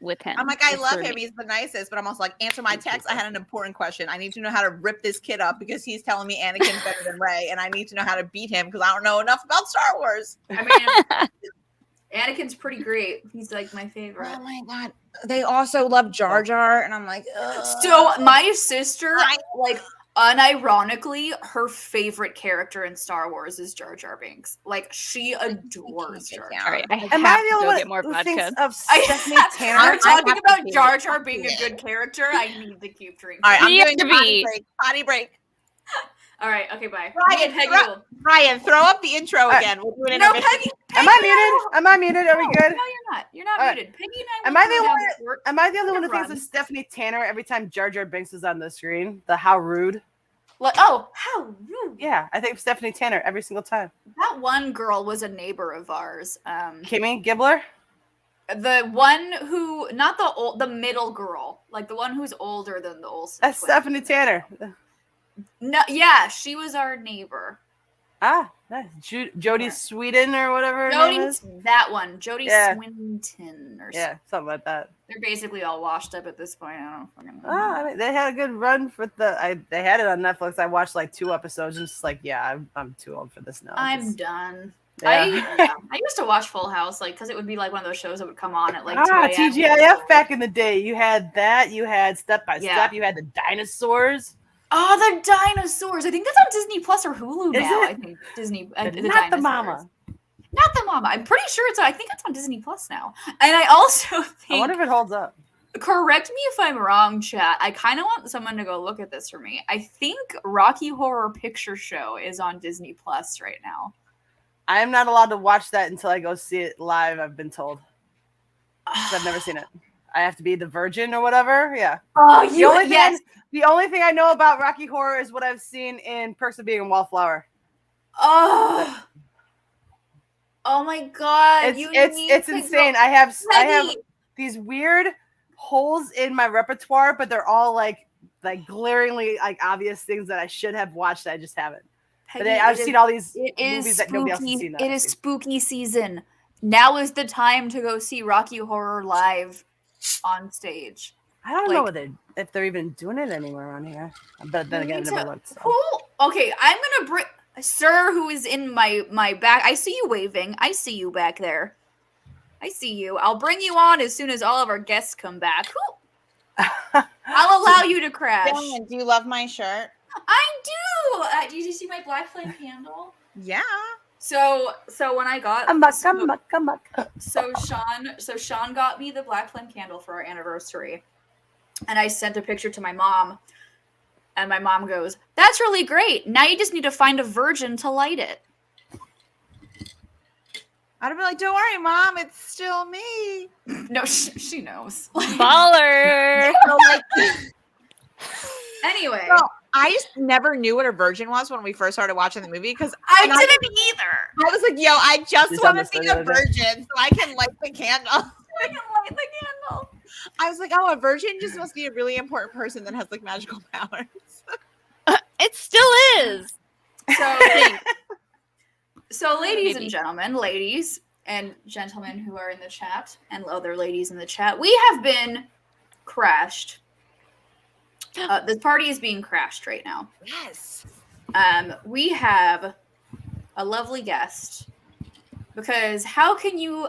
Speaker 2: with him.
Speaker 6: I'm like, I
Speaker 2: It's
Speaker 6: love
Speaker 2: for
Speaker 6: him.
Speaker 2: me.
Speaker 6: He's the nicest, but I'm also like, answer my text. I had an important question. I need to know how to rip this kid up because he's telling me Anakin's better than Rey, and I need to know how to beat him because I don't know enough about Star Wars.
Speaker 1: I mean, Anakin's pretty great. He's like my favorite.
Speaker 6: Oh my god. They also love Jar Jar, and I'm like, ugh.
Speaker 1: So my sister, like, unironically, her favorite character in Star Wars is Jar Jar Binks. Like, she adores Jar Jar.
Speaker 2: All right, I
Speaker 3: Am
Speaker 2: have
Speaker 3: I the
Speaker 2: to
Speaker 3: only
Speaker 2: go
Speaker 3: one
Speaker 2: get more
Speaker 3: who
Speaker 2: vodka.
Speaker 3: thinks of
Speaker 1: I
Speaker 3: Stephanie
Speaker 1: have,
Speaker 3: Tanner?
Speaker 1: we're talking
Speaker 6: have to
Speaker 1: about
Speaker 6: see
Speaker 1: Jar
Speaker 6: it.
Speaker 1: Jar being a good character. I need to keep drinking.
Speaker 6: All right, I'm
Speaker 2: Needs
Speaker 6: doing
Speaker 2: to
Speaker 6: the potty
Speaker 2: be.
Speaker 6: break. Potty break.
Speaker 1: All right, okay, bye.
Speaker 6: Ryan,
Speaker 1: Peggy
Speaker 6: throw-
Speaker 1: will-
Speaker 6: Ryan, throw up the intro again. We'll do an
Speaker 1: No,
Speaker 6: intermission.
Speaker 1: Peggy.
Speaker 3: Am I muted? Am I muted? Are we good?
Speaker 1: No, you're not. You're not
Speaker 3: All right.
Speaker 1: muted. Peggy and I.
Speaker 3: Am
Speaker 1: will
Speaker 3: I
Speaker 1: go
Speaker 3: the
Speaker 1: down
Speaker 3: only-
Speaker 1: to work.
Speaker 3: Am I the only one who
Speaker 1: Run.
Speaker 3: thinks of Stephanie Tanner every time Jar Jar Binks is on the screen? The how rude.
Speaker 1: Like, oh, how rude!
Speaker 3: Yeah, I think of Stephanie Tanner every single time.
Speaker 1: That one girl was a neighbor of ours.
Speaker 3: Kimmy Gibbler?
Speaker 1: The one who, not the middle girl, like the one who's older than the Olsen.
Speaker 3: That's
Speaker 1: twins.
Speaker 3: Stephanie Tanner.
Speaker 1: No, yeah, she was our neighbor.
Speaker 3: Ah, nice. Jodie Sweden or whatever her name
Speaker 1: Jodie,
Speaker 3: is.
Speaker 1: that one, Jodie
Speaker 3: Yeah.
Speaker 1: Swinton or something.
Speaker 3: Yeah, something like that.
Speaker 1: They're basically all washed up at this point. I don't fucking know.
Speaker 3: Ah, I mean, they had a good run for they had it on Netflix. I watched like 2 episodes and just like, yeah, I'm too old for this now.
Speaker 1: I'm
Speaker 3: Just-
Speaker 1: done.
Speaker 3: Yeah.
Speaker 1: I used to watch Full House, like, because it would be like one of those shows that would come on at like 2
Speaker 3: Ah,
Speaker 1: a.m.
Speaker 3: TGIF back in the day. You had that. You had Step by
Speaker 1: Yeah.
Speaker 3: Step. You had the dinosaurs.
Speaker 1: Oh, the dinosaurs! I think that's on Disney Plus or Hulu
Speaker 3: Is
Speaker 1: now.
Speaker 3: it?
Speaker 1: I think Disney.
Speaker 3: Not the
Speaker 1: dinosaurs.
Speaker 3: mama.
Speaker 1: Not the mama. I'm pretty sure I think it's on Disney Plus now. And I also
Speaker 3: I
Speaker 1: think.
Speaker 3: wonder if it holds up.
Speaker 1: Correct me if I'm wrong, chat. I kind of want someone to go look at this for me. I think Rocky Horror Picture Show is on Disney Plus right now.
Speaker 3: I am not allowed to watch that until I go see it live, I've been told. 'Cause I've never seen it. I have to be the virgin or whatever. Yeah.
Speaker 1: Oh,
Speaker 3: The only thing I know about Rocky Horror is what I've seen in Perks of Being a Wallflower.
Speaker 1: Oh. Oh my god.
Speaker 3: It's insane. I have these weird holes in my repertoire, but they're all like glaringly like obvious things that I should have watched that I just haven't. But I've seen all these movies that nobody else has seen.
Speaker 1: It is spooky season. Now is the time to go see Rocky Horror live on stage.
Speaker 3: I don't know if they're even doing it anywhere around here. But then again, I never looked. So.
Speaker 1: Okay, I'm gonna bring Sir, who is in my back. I see you waving. I see you back there. I see you. I'll bring you on as soon as all of our guests come back. I'll allow you to crash.
Speaker 6: Dylan, do you love my shirt?
Speaker 1: I do. Did you see my black flame candle?
Speaker 6: Yeah.
Speaker 1: So when I got
Speaker 3: Come back.
Speaker 1: So Sean got me the black flame candle for our anniversary, and I sent a picture to my mom, and my mom goes, "That's really great. Now you just need to find a virgin to light it."
Speaker 6: I'd be like, "Don't worry, Mom. It's still me."
Speaker 1: No, she knows.
Speaker 2: Baller.
Speaker 6: So, like,
Speaker 1: Anyway,
Speaker 6: so I just never knew what a virgin was when we first started watching the movie because
Speaker 1: I didn't either.
Speaker 6: I was like, "Yo, I just
Speaker 3: She's
Speaker 6: want to
Speaker 3: on
Speaker 6: see
Speaker 3: this
Speaker 6: a
Speaker 3: the other day.
Speaker 6: virgin so I can light the candle."
Speaker 1: I can light the candle.
Speaker 6: I was like, "Oh, a virgin just must be a really important person that has like magical powers."
Speaker 2: It still is.
Speaker 1: So ladies
Speaker 2: Maybe.
Speaker 1: and gentlemen, ladies and gentlemen who are in the chat, and other ladies in the chat, we have been crashed. This party is being crashed right now.
Speaker 6: Yes.
Speaker 1: We have a lovely guest, because how can you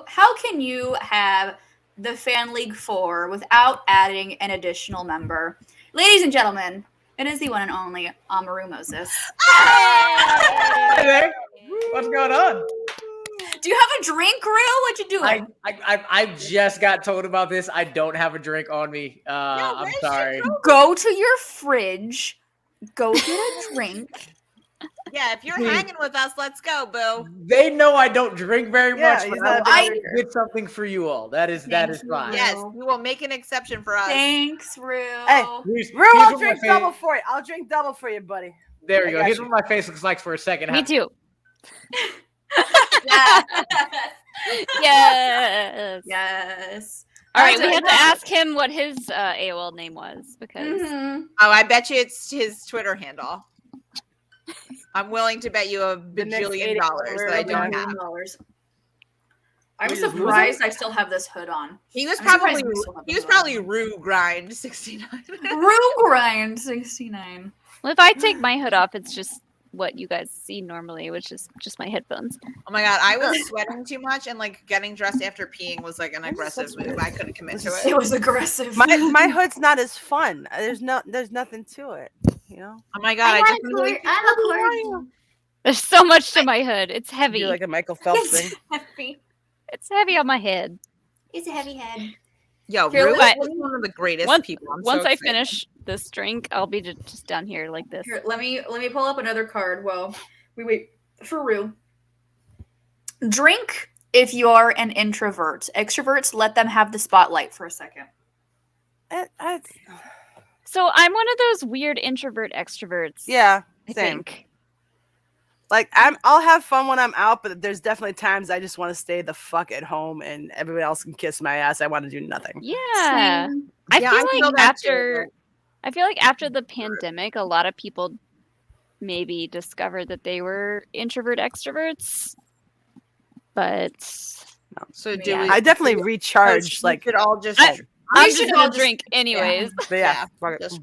Speaker 1: have the Fan League 4 without adding an additional member? Ladies and gentlemen, it is the one and only Amaru Moses.
Speaker 8: Hey there. What's going on?
Speaker 1: Do you have a drink, Real? What you doing?
Speaker 8: I just got told about this. I don't have a drink on me. I'm sorry.
Speaker 1: Go to your fridge. Go get a drink.
Speaker 6: Yeah, if you're hanging with us, let's go, boo.
Speaker 8: They know I don't drink very
Speaker 3: Yeah,
Speaker 8: much,
Speaker 3: he's
Speaker 8: but
Speaker 3: not a
Speaker 8: I
Speaker 3: big drinker.
Speaker 8: did something for you all. That is
Speaker 1: Thank you.
Speaker 8: fine.
Speaker 6: Yes, we will make an exception for us.
Speaker 1: Thanks, Real.
Speaker 3: Hey,
Speaker 8: Here's
Speaker 3: Rue, I'll
Speaker 8: what my
Speaker 3: drink
Speaker 8: face-
Speaker 3: double for you. I'll drink double for you, buddy.
Speaker 8: There we
Speaker 3: I
Speaker 8: go.
Speaker 3: got
Speaker 8: Here's
Speaker 3: you.
Speaker 8: what my face looks like for a second.
Speaker 2: Me too.
Speaker 1: Yes.
Speaker 2: Yes.
Speaker 1: Yes.
Speaker 2: All right, we had to ask him what his AOL name was because
Speaker 1: Mhm.
Speaker 6: Oh, I bet you it's his Twitter handle. I'm willing to bet you a
Speaker 3: next
Speaker 6: bajillion
Speaker 3: $80
Speaker 6: dollars that I don't have.
Speaker 1: $1 billion. I'm
Speaker 3: We just lose
Speaker 1: surprised I still have this hood on.
Speaker 6: He was
Speaker 1: I'm surprised
Speaker 6: probably
Speaker 1: we still have
Speaker 6: he
Speaker 1: this
Speaker 6: was probably
Speaker 1: on.
Speaker 6: Rue Grind 69.
Speaker 1: Rue Grind 69.
Speaker 2: Well, if I take my hood off, it's just what you guys see normally, which is just my headphones.
Speaker 6: Oh my god, I was sweating too much, and like getting dressed after peeing was like an aggressive move. I couldn't commit to
Speaker 1: It
Speaker 6: it.
Speaker 1: was aggressive.
Speaker 3: My hood's not as fun. There's nothing to it. You know.
Speaker 6: Oh my god,
Speaker 1: I'm a cord.
Speaker 2: There's so much to my hood. It's heavy.
Speaker 3: Do like a Michael Phelps thing.
Speaker 1: Heavy.
Speaker 2: It's heavy on my head.
Speaker 1: It's a heavy head.
Speaker 6: Yo,
Speaker 1: Here,
Speaker 6: Rue
Speaker 2: let-
Speaker 6: is one of the greatest
Speaker 2: Once,
Speaker 6: people. I'm
Speaker 2: once
Speaker 6: so
Speaker 2: I
Speaker 6: excited.
Speaker 2: finish this drink, I'll be just down here like this.
Speaker 1: Here, let me pull up another card while we wait for Rue. Drink if you are an introvert. Extroverts, let them have the spotlight for a second.
Speaker 2: So I'm one of those weird introvert extroverts.
Speaker 3: Yeah,
Speaker 2: I
Speaker 3: same.
Speaker 2: think.
Speaker 3: Like I'll have fun when I'm out, but there's definitely times I just want to stay the fuck at home and everybody else can kiss my ass. I want to do nothing.
Speaker 2: Yeah.
Speaker 1: Same.
Speaker 2: I
Speaker 6: Yeah,
Speaker 2: feel
Speaker 6: I
Speaker 2: like
Speaker 6: feel that too,
Speaker 2: after the pandemic, a lot of people maybe discovered that they were introvert extroverts. But
Speaker 6: So do
Speaker 1: Yeah.
Speaker 6: we?
Speaker 3: I definitely recharge.
Speaker 6: we
Speaker 3: like
Speaker 6: could all just.
Speaker 2: I- I'm
Speaker 1: should
Speaker 2: just
Speaker 1: all
Speaker 2: gonna
Speaker 1: just-
Speaker 2: drink anyways.
Speaker 3: but yeah, fuck it.
Speaker 6: just-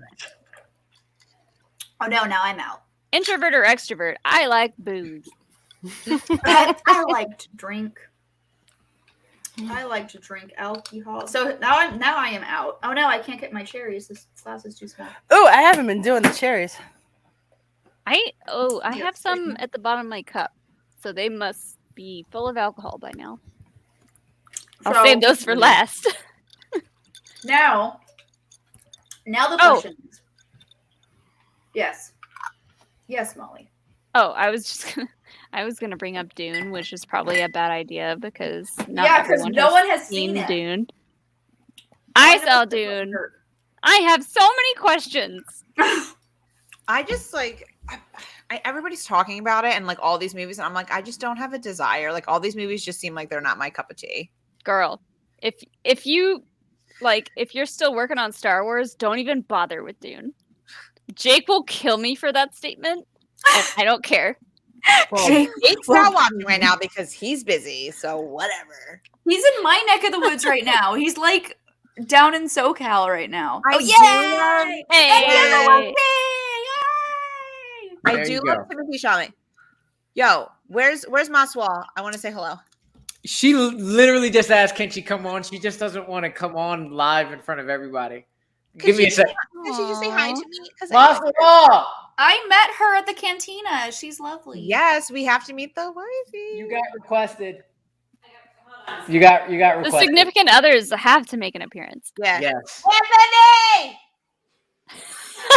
Speaker 1: Oh no, now I'm out.
Speaker 2: Introvert or extrovert? I like booze.
Speaker 1: I like to drink. I like to drink alcohol. So now I am out. Oh no, I can't get my cherries. This glass is too small.
Speaker 3: Oh, I haven't been doing the cherries.
Speaker 2: I
Speaker 6: Yeah,
Speaker 2: have some at the bottom of my cup, so they must be full of alcohol by now. I'll
Speaker 1: So,
Speaker 2: save those for last.
Speaker 1: Now the
Speaker 2: Oh.
Speaker 1: question is. Yes, Molly.
Speaker 2: Oh, I was gonna bring up Dune, which is probably a bad idea because not
Speaker 1: Yeah, because
Speaker 2: everyone
Speaker 1: no
Speaker 2: has
Speaker 1: one has seen
Speaker 2: seen
Speaker 1: it.
Speaker 2: Dune.
Speaker 1: No
Speaker 2: I
Speaker 1: one
Speaker 2: saw
Speaker 1: knows the
Speaker 2: Dune.
Speaker 1: book.
Speaker 2: I have so many questions.
Speaker 6: I just like. Everybody's talking about it and like all these movies, and I'm like, I just don't have a desire. Like all these movies just seem like they're not my cup of tea.
Speaker 2: Girl, if you're still working on Star Wars, don't even bother with Dune. Jake will kill me for that statement, and I don't care.
Speaker 1: Jake,
Speaker 6: Jake's not watching right now because he's busy. So whatever.
Speaker 1: he's in my neck of the woods right now. He's like down in SoCal right now.
Speaker 6: I
Speaker 1: Oh
Speaker 6: do
Speaker 1: yay!
Speaker 2: Hey,
Speaker 6: I
Speaker 8: There
Speaker 6: do
Speaker 8: you
Speaker 6: love
Speaker 8: go.
Speaker 6: Timothy Chalamet. Yo, where's Maswal? I want to say hello.
Speaker 8: She literally just asked, "Can she come on?" She just doesn't want to come on live in front of everybody. Give me a sec.
Speaker 6: Could she just say hi to me? 'Cause I-
Speaker 8: Maswal!
Speaker 1: I met her at the cantina. She's lovely.
Speaker 6: Yes, we have to meet the wifey.
Speaker 8: You got requested. You got
Speaker 2: the
Speaker 8: requested.
Speaker 2: significant others have to make an appearance.
Speaker 6: Yeah.
Speaker 8: Yes.
Speaker 6: Anthony!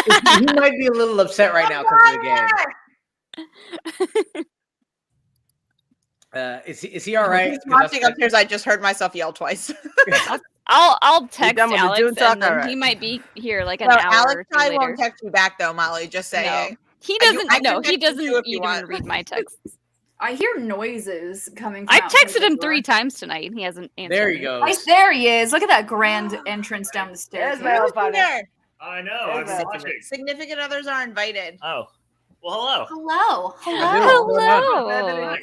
Speaker 8: He might be a little upset right now because of the game. Is he all right?
Speaker 6: He's
Speaker 8: 'Cause that's
Speaker 6: watching
Speaker 8: like-
Speaker 6: upstairs. I just heard myself yell twice.
Speaker 2: I'll text
Speaker 3: done with the
Speaker 2: Alex,
Speaker 3: Dune
Speaker 2: and
Speaker 3: talk?
Speaker 2: then
Speaker 3: Alright.
Speaker 2: he might be here like an
Speaker 6: No,
Speaker 2: hour
Speaker 6: Alex
Speaker 2: or two
Speaker 6: probably
Speaker 2: later.
Speaker 6: won't text you back though, Molly. Just saying.
Speaker 2: No. He
Speaker 6: I
Speaker 2: doesn't.
Speaker 6: can
Speaker 2: No, he
Speaker 6: text you
Speaker 2: doesn't
Speaker 6: too if you
Speaker 2: even
Speaker 6: want.
Speaker 2: read my texts.
Speaker 1: I hear noises coming from
Speaker 2: I
Speaker 1: outside
Speaker 2: texted
Speaker 1: the
Speaker 2: him
Speaker 1: door.
Speaker 2: 3 times tonight, and he hasn't answered.
Speaker 8: There he
Speaker 2: me.
Speaker 8: goes.
Speaker 1: Nice, there he is. Look at that grand entrance down the stairs.
Speaker 3: There's my
Speaker 6: Who's
Speaker 3: old partner.
Speaker 6: there?
Speaker 9: I know. I'm
Speaker 3: There's
Speaker 9: watching.
Speaker 6: Significant others are invited.
Speaker 9: Oh, well, hello.
Speaker 1: Hello.
Speaker 2: Hello.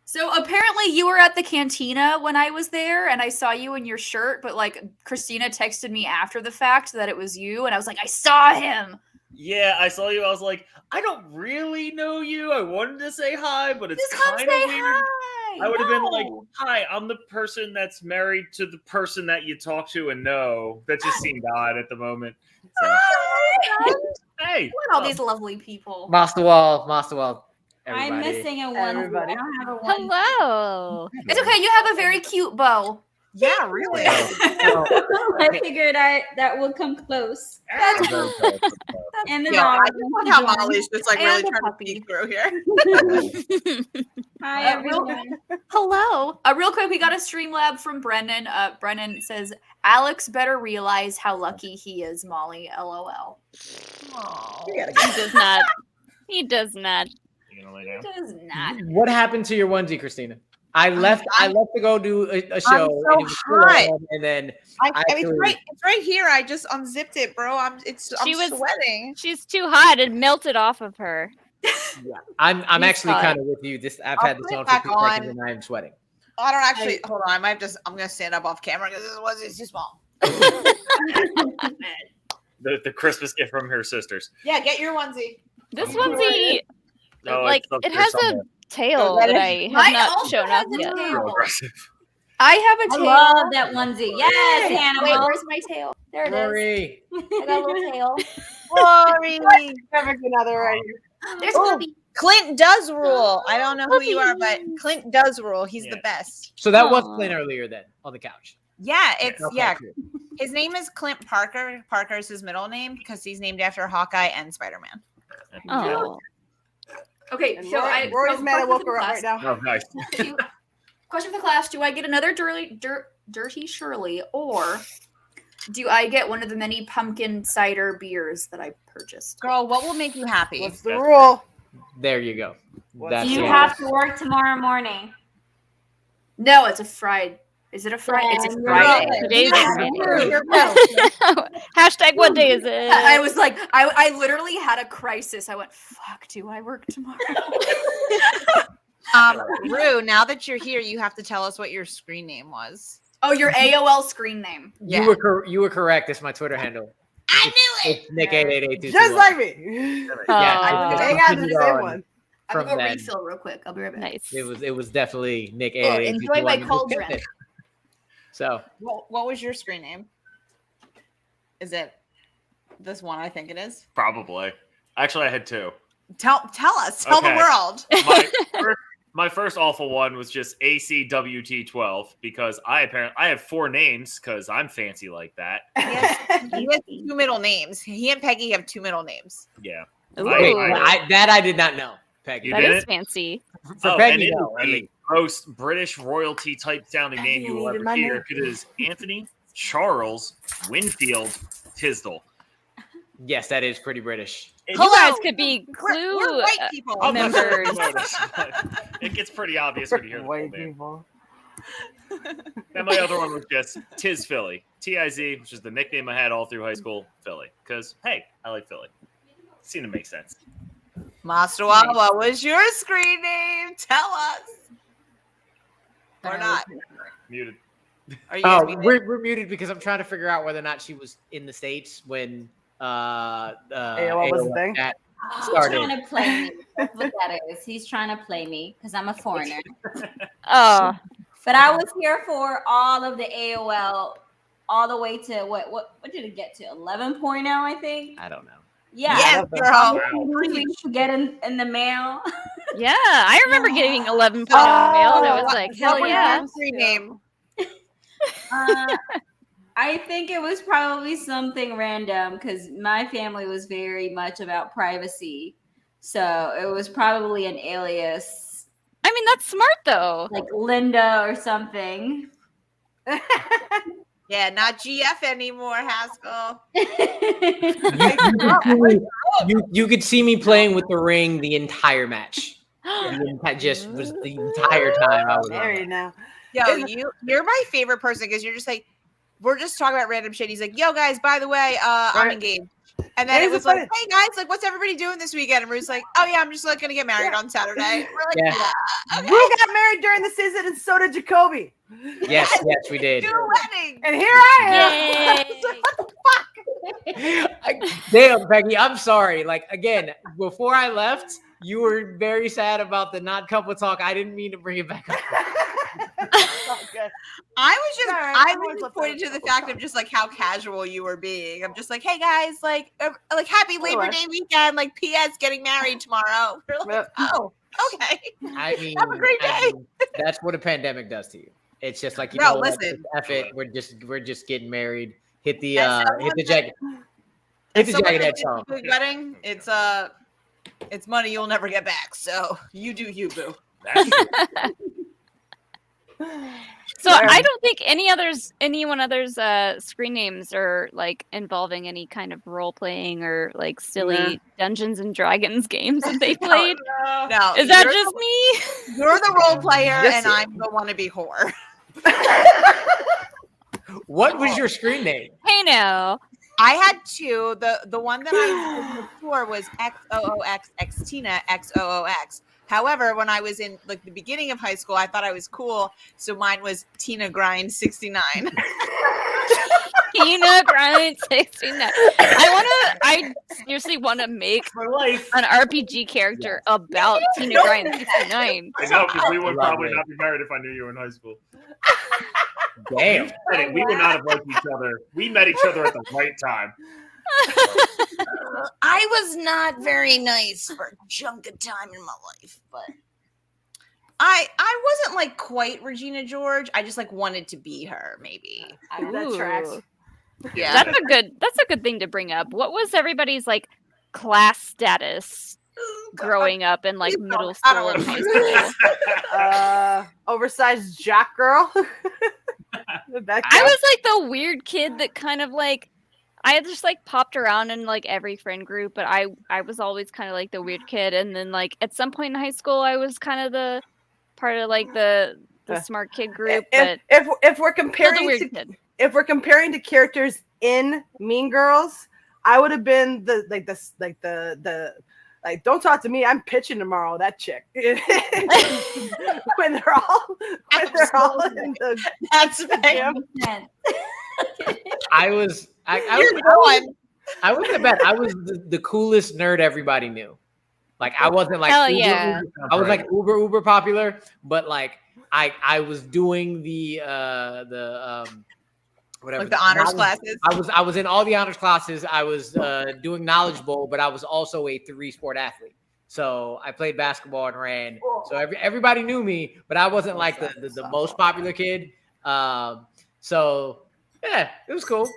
Speaker 1: So apparently you were at the cantina when I was there, and I saw you in your shirt, but like Christina texted me after the fact that it was you, and I was like, I saw him.
Speaker 9: Yeah, I saw you. I was like, I don't really know you. I wanted to say hi, but it's
Speaker 1: Just come
Speaker 9: kind of
Speaker 1: say
Speaker 9: weird.
Speaker 1: hi.
Speaker 9: I would have been like,
Speaker 1: No.
Speaker 9: hi, I'm the person that's married to the person that you talk to and know. That just seemed odd at the moment. So, hey.
Speaker 1: Look at all these lovely people.
Speaker 8: Maswal.
Speaker 10: I'm
Speaker 8: Everybody.
Speaker 10: missing a one.
Speaker 3: Everybody.
Speaker 10: I don't have a one.
Speaker 2: Hello.
Speaker 1: It's okay. You have a very cute bow.
Speaker 6: Yeah, really.
Speaker 10: I figured that would come close.
Speaker 1: That's
Speaker 10: And the
Speaker 6: Yo, I
Speaker 10: dog.
Speaker 6: just love how Molly's just like really
Speaker 1: And the
Speaker 6: trying
Speaker 1: puppy.
Speaker 6: to peek through here.
Speaker 10: Hi,
Speaker 1: real-
Speaker 10: everyone.
Speaker 1: Hello. Real quick, we got a Streamlab from Brendan. Brendan says, Alex better realize how lucky he is, Molly. LOL.
Speaker 6: You gotta
Speaker 2: He does not. He does not.
Speaker 9: You gonna lay down?
Speaker 1: Does not.
Speaker 8: What happened to your onesie, Christina? I left to go do a show,
Speaker 6: so
Speaker 8: and it was still
Speaker 6: hot.
Speaker 8: on, and then
Speaker 6: It's right here. I just unzipped it, bro. I'm
Speaker 2: She was-
Speaker 6: sweating.
Speaker 2: She's too hot. It melted off of her.
Speaker 8: I'm
Speaker 2: You
Speaker 8: actually
Speaker 2: saw it.
Speaker 8: kind of with you. I've
Speaker 6: I'll
Speaker 8: had this
Speaker 6: put it
Speaker 8: on for
Speaker 6: back
Speaker 8: 2 seconds,
Speaker 6: on.
Speaker 8: and I am sweating.
Speaker 6: I don't actually. Hold on. I'm gonna stand up off camera because this one's too small.
Speaker 9: The Christmas gift from her sisters.
Speaker 6: Yeah, get your onesie.
Speaker 2: This onesie,
Speaker 9: No,
Speaker 2: like,
Speaker 9: it's up
Speaker 2: it
Speaker 9: there
Speaker 2: has
Speaker 9: somewhere.
Speaker 2: a tail
Speaker 6: that
Speaker 2: that
Speaker 6: is-
Speaker 2: I have
Speaker 1: Mine
Speaker 2: not
Speaker 1: also
Speaker 2: shown
Speaker 1: has
Speaker 2: up
Speaker 1: a
Speaker 2: yet.
Speaker 1: tail.
Speaker 9: Real aggressive.
Speaker 1: I have a
Speaker 10: I
Speaker 1: tail.
Speaker 10: love that onesie. Yes,
Speaker 1: Wait,
Speaker 10: Hannibal.
Speaker 1: where's my tail? There it is.
Speaker 8: Rory.
Speaker 10: I got a little tail.
Speaker 6: Rory.
Speaker 3: Perfect another right here.
Speaker 1: There's a
Speaker 6: Ooh.
Speaker 1: puppy.
Speaker 6: Clint does rule. I don't know who you are, but Clint does rule. He's the
Speaker 9: Yeah.
Speaker 6: best.
Speaker 8: So that was
Speaker 2: Aw.
Speaker 8: Clint earlier then on the couch.
Speaker 6: Yeah, it's
Speaker 8: Okay,
Speaker 6: yeah.
Speaker 8: cool.
Speaker 6: His name is Clint Parker. Parker is his middle name because he's named after Hawkeye and Spider-Man.
Speaker 2: Oh,
Speaker 1: Okay,
Speaker 3: And
Speaker 1: so
Speaker 3: Rory's mad I woke her up right
Speaker 1: class.
Speaker 3: now.
Speaker 9: Oh, nice.
Speaker 1: Question for the class: do I get another dirty Shirley, or do I get one of the many pumpkin cider beers that I purchased?
Speaker 6: Girl, what will make you happy?
Speaker 3: What's the rule?
Speaker 8: There you go. That's
Speaker 10: You
Speaker 8: it.
Speaker 10: have to work tomorrow morning.
Speaker 1: No, it's a Friday. Is it a Friday? It's a
Speaker 10: Yeah,
Speaker 1: Friday.
Speaker 10: you're
Speaker 2: today's
Speaker 10: right.
Speaker 2: Friday.
Speaker 10: You're right.
Speaker 2: Hashtag what day is it?
Speaker 1: I was like, I literally had a crisis. I went, fuck, do I work tomorrow?
Speaker 6: Rue, now that you're here, you have to tell us what your screen name was.
Speaker 1: Oh, your AOL screen name.
Speaker 6: Yeah.
Speaker 8: You were correct. It's my Twitter handle.
Speaker 6: I knew it.
Speaker 8: It's Nick88822.
Speaker 3: Just like me.
Speaker 2: Oh,
Speaker 3: They got the same one.
Speaker 1: I'm
Speaker 8: From
Speaker 1: gonna go
Speaker 8: then.
Speaker 1: refill real quick. I'll be right back.
Speaker 2: nice.
Speaker 8: It was definitely
Speaker 1: Oh,
Speaker 8: Nick88822.
Speaker 1: enjoy my
Speaker 8: You
Speaker 1: cold
Speaker 8: picked
Speaker 1: drink.
Speaker 8: it. So
Speaker 6: What was your screen name? Is it this one? I think it is.
Speaker 9: Probably. Actually, I had two.
Speaker 6: Tell us. Tell the
Speaker 9: Okay.
Speaker 6: world.
Speaker 9: My first awful one was just ACWT12 because I have four names because I'm fancy like that.
Speaker 6: He has two middle names. He and Peggy have two middle names.
Speaker 9: Yeah.
Speaker 2: Ooh,
Speaker 8: wait, I did not know, Peggy.
Speaker 9: You
Speaker 2: that
Speaker 9: did
Speaker 2: is
Speaker 9: it?
Speaker 2: fancy.
Speaker 8: For Peggy,
Speaker 9: and it
Speaker 8: no,
Speaker 9: is
Speaker 8: I
Speaker 9: the
Speaker 8: mean-
Speaker 9: most British royalty type sounding name you will
Speaker 3: needed
Speaker 9: ever
Speaker 3: my
Speaker 9: hear.
Speaker 3: name.
Speaker 9: It is Anthony Charles Winfield Tisdale.
Speaker 8: Yes, that is pretty British.
Speaker 9: And
Speaker 2: You guys
Speaker 6: Hello.
Speaker 2: could be Clue
Speaker 6: We're white people.
Speaker 9: I'm not sure if you
Speaker 2: members.
Speaker 9: noticed, but it gets pretty obvious when you hear the full
Speaker 3: White
Speaker 9: name.
Speaker 3: people.
Speaker 9: And my other one was just Tiz Philly. T-I-Z, which is the nickname I had all through high school, Philly. Because, hey, I like Philly. Seemed to make sense.
Speaker 6: Mastawa, what was your screen name? Tell us. Or not.
Speaker 9: Muted.
Speaker 6: Are you guys
Speaker 8: Oh,
Speaker 6: muted?
Speaker 8: we're muted because I'm trying to figure out whether or not she was in the States when
Speaker 3: AOL was a thing?
Speaker 8: chat
Speaker 10: He's
Speaker 8: started.
Speaker 10: trying to play me. That's what that is. He's trying to play me because I'm a foreigner.
Speaker 2: Oh,
Speaker 10: But I was here for all of the AOL, all the way to what did it get to? 11.0, I think.
Speaker 8: I don't know.
Speaker 10: Yeah.
Speaker 6: Yes,
Speaker 10: All
Speaker 6: girl.
Speaker 10: the things we used to get in the mail.
Speaker 2: yeah. I remember getting 11.0 mail, and I was like, hell
Speaker 6: What was
Speaker 2: yeah.
Speaker 6: your screen name?
Speaker 10: I think it was probably something random because my family was very much about privacy. So it was probably an alias
Speaker 2: I mean, that's smart though.
Speaker 10: like Linda or something.
Speaker 6: Yeah, not GF anymore, Haskell.
Speaker 8: You could see me playing with the ring the entire match. Just was the entire time I was on
Speaker 3: Married
Speaker 8: it.
Speaker 3: now.
Speaker 6: Yo, you're my favorite person because you're just like, we're just talking about random shit. He's like, yo, guys, by the way, I'm
Speaker 3: Right.
Speaker 6: engaged. And then
Speaker 3: Yeah,
Speaker 6: it
Speaker 3: he's
Speaker 6: was
Speaker 3: a
Speaker 6: like, hey guys, like, what's everybody doing this weekend? And Ruth's like, oh yeah, I'm just like gonna get married on Saturday. We're like,
Speaker 8: Yeah.
Speaker 6: yeah, okay.
Speaker 3: We got married during the season, and so did Jacoby.
Speaker 8: Yes, we did.
Speaker 6: Two weddings.
Speaker 3: And here I am.
Speaker 2: Yay.
Speaker 8: Damn, Peggy, I'm sorry. Like again, before I left, you were very sad about the not couple talk. I didn't mean to bring it back up.
Speaker 3: Okay.
Speaker 6: I was just,
Speaker 3: All right,
Speaker 6: I
Speaker 3: everyone's
Speaker 6: was
Speaker 3: left
Speaker 6: pointing to
Speaker 3: out.
Speaker 6: the fact of just like how casual you were being. I'm just like, hey guys, like happy Labor
Speaker 3: Otherwise.
Speaker 6: Day weekend. Like, P.S. getting married tomorrow. We're like,
Speaker 3: Yep.
Speaker 6: oh, okay.
Speaker 8: I mean,
Speaker 6: Have a great day.
Speaker 8: That's what a pandemic does to you. It's just like, you
Speaker 6: Bro,
Speaker 8: know what,
Speaker 6: listen.
Speaker 8: just F it. We're just getting married. Hit the
Speaker 6: As
Speaker 8: jacket.
Speaker 6: As
Speaker 8: Hit the
Speaker 6: someone
Speaker 8: jacket
Speaker 6: that
Speaker 8: head
Speaker 6: did
Speaker 8: song.
Speaker 6: the wedding, it's money you'll never get back. So you do you, boo.
Speaker 9: That's true.
Speaker 2: So I don't think anyone other's screen names are like involving any kind of role playing or like silly Dungeons and Dragons games that they played.
Speaker 6: No,
Speaker 2: Is that
Speaker 6: you're
Speaker 2: just
Speaker 6: the,
Speaker 2: me?
Speaker 6: you're the role player,
Speaker 8: Yes,
Speaker 6: and I'm the wannabe whore.
Speaker 8: What was your screen name?
Speaker 2: Hey now.
Speaker 6: I had two. The one that I was before was XOOX Xtina XOOX. However, when I was in like the beginning of high school, I thought I was cool, so mine was Tina Grind 69.
Speaker 2: Tina Grind 69. I seriously want to make
Speaker 9: My life.
Speaker 2: an RPG character about Tina Grind 69.
Speaker 9: I know, because we would probably not be married if I knew you were in high school.
Speaker 8: Damn.
Speaker 9: We would not have liked each other. We met each other at the right time.
Speaker 6: I was not very nice for a chunk of time in my life, but I wasn't like quite Regina George. I just like wanted to be her, maybe.
Speaker 3: That tracks.
Speaker 6: Yeah.
Speaker 2: That's a good thing to bring up. What was everybody's like class status growing up in like middle school and high school?
Speaker 3: Oversized jock girl.
Speaker 2: I was like the weird kid that kind of like I had just like popped around in like every friend group, but I was always kind of like the weird kid. And then like at some point in high school, I was kind of the part of like the smart kid group. But
Speaker 3: if we're comparing
Speaker 2: weird
Speaker 3: to
Speaker 2: kid.
Speaker 3: if we're comparing to characters in Mean Girls, I would have been the don't talk to me, I'm pitching tomorrow, that chick. when they're all in the
Speaker 6: That's
Speaker 8: I was the best. I was the coolest nerd everybody knew. Like I wasn't like
Speaker 2: Hell
Speaker 8: uber,
Speaker 2: yeah.
Speaker 8: I was like uber popular, but like I was doing the whatever
Speaker 6: like the honors classes.
Speaker 8: I was in all the honors classes. I was doing Knowledge Bowl, but I was also a 3-sport athlete. So I played basketball and ran. So everybody knew me, but I wasn't like the most popular kid. So yeah, it was cool.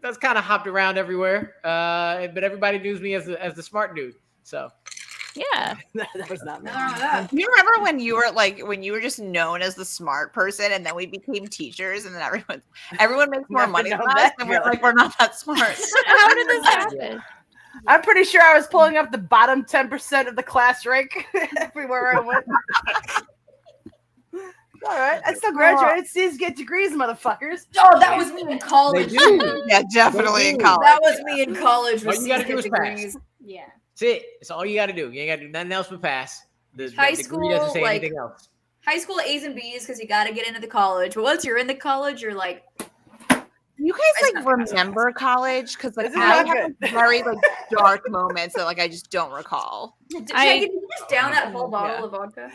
Speaker 8: That's kind of hopped around everywhere. But everybody knew me as the smart dude. So
Speaker 2: Yeah.
Speaker 3: That was not me.
Speaker 6: Do you remember when you were just known as the smart person, and then we became teachers, and then everyone makes more money than us, and we're like, we're not that smart.
Speaker 2: How did this happen?
Speaker 3: I'm pretty sure I was pulling up the bottom 10% of the class rank everywhere I went. All right, I still graduated. Students get degrees, motherfuckers.
Speaker 1: Oh, that was me in college.
Speaker 6: Yeah, definitely in college.
Speaker 1: That was me in college.
Speaker 8: All you gotta do is pass.
Speaker 1: Yeah.
Speaker 8: That's it. That's all you got to do. You ain't got to do nothing else but pass. The
Speaker 1: High
Speaker 8: degree
Speaker 1: school,
Speaker 8: doesn't say
Speaker 1: like-
Speaker 8: anything else.
Speaker 1: High school A's and B's because you got to get into the college. But once you're in the college, you're like,
Speaker 6: You guys like remember college? Because like
Speaker 3: This is
Speaker 6: I
Speaker 3: not
Speaker 6: have very like dark moments that like I just don't recall.
Speaker 1: did you just down that whole bottle of vodka?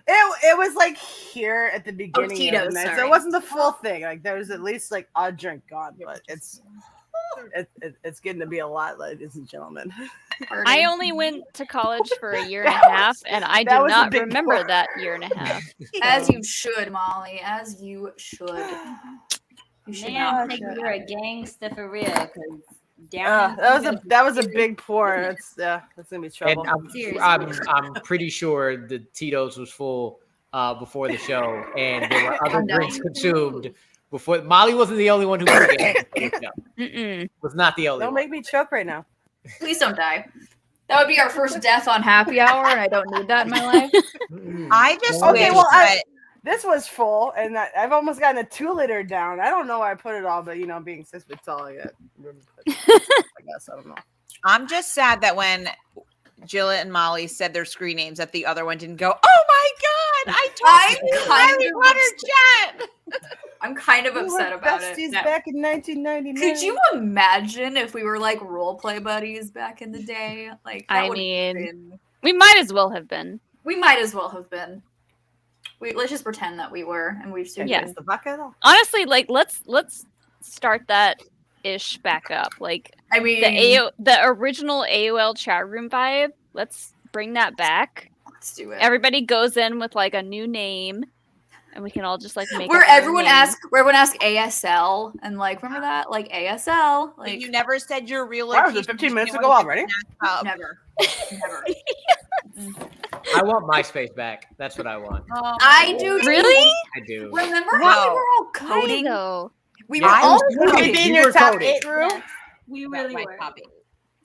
Speaker 3: It was like here at the beginning
Speaker 1: Tito's,
Speaker 3: of the night, so
Speaker 1: sorry.
Speaker 3: it wasn't the full thing. Like there was at least like a drink gone, but it's getting to be a lot, ladies and gentlemen.
Speaker 2: I only went to college for a year and a half, and I
Speaker 3: that
Speaker 2: do
Speaker 3: was a
Speaker 2: not
Speaker 3: big
Speaker 2: remember
Speaker 3: part.
Speaker 2: that year and a half.
Speaker 1: As you should, Molly. As you should. You should
Speaker 10: Now
Speaker 1: not.
Speaker 10: I think you're a gangster for real. Cause down
Speaker 3: That was a big pour. That's gonna be trouble.
Speaker 8: And I'm pretty sure the Tito's was full before the show, and there were other drinks consumed before. Molly wasn't the only one who was not the only
Speaker 3: Don't
Speaker 8: one.
Speaker 3: make me choke right now.
Speaker 1: Please don't die. That would be our first death on happy hour, and I don't need that in my life.
Speaker 6: I just
Speaker 3: Okay,
Speaker 6: wish
Speaker 3: well,
Speaker 6: that
Speaker 3: This was full, and I've almost gotten a 2-liter down. I don't know where I put it all, but being 6 foot tall, I got room to put it. I guess I don't know.
Speaker 6: I'm just sad that when Jill and Molly said their screen names, that the other one didn't go, "Oh my god, I told you Harry Potter Jet."
Speaker 1: I'm kind of upset about it.
Speaker 3: Besties
Speaker 1: No.
Speaker 3: back in 1999.
Speaker 1: Could you imagine if we were like role play buddies back in the day? Like, that
Speaker 2: I
Speaker 1: would've
Speaker 2: mean,
Speaker 1: been-
Speaker 2: we might as well have been.
Speaker 1: we might as well have been. Let's just pretend that we were, and we've soon
Speaker 2: Yeah.
Speaker 1: been.
Speaker 3: the bucket?
Speaker 2: Honestly, like let's start that ish back up. Like
Speaker 1: I mean,
Speaker 2: the original AOL chat room vibe. Let's bring that back.
Speaker 1: let's do it.
Speaker 2: Everybody goes in with like a new name, and we can all just like make
Speaker 1: Where
Speaker 2: up our own
Speaker 1: everyone
Speaker 2: name.
Speaker 1: asks ASL, and like, remember that? Like ASL,
Speaker 6: Like,
Speaker 1: like
Speaker 6: you never said your real
Speaker 3: Wow,
Speaker 6: location.
Speaker 3: was it 15
Speaker 6: to
Speaker 3: minutes
Speaker 6: anyone
Speaker 3: ago
Speaker 6: who
Speaker 3: already?
Speaker 6: up.
Speaker 1: never, never.
Speaker 8: I want MySpace back. That's what I want.
Speaker 1: I do too.
Speaker 2: Really?
Speaker 8: I do.
Speaker 1: Remember
Speaker 6: No.
Speaker 1: how we were all
Speaker 2: Why
Speaker 1: coding?
Speaker 2: though?
Speaker 1: We were
Speaker 8: I
Speaker 1: all
Speaker 8: was
Speaker 3: Could
Speaker 8: coding.
Speaker 3: it be in
Speaker 8: You
Speaker 3: your
Speaker 8: were
Speaker 3: top
Speaker 8: coding.
Speaker 3: 8 room?
Speaker 10: we really were.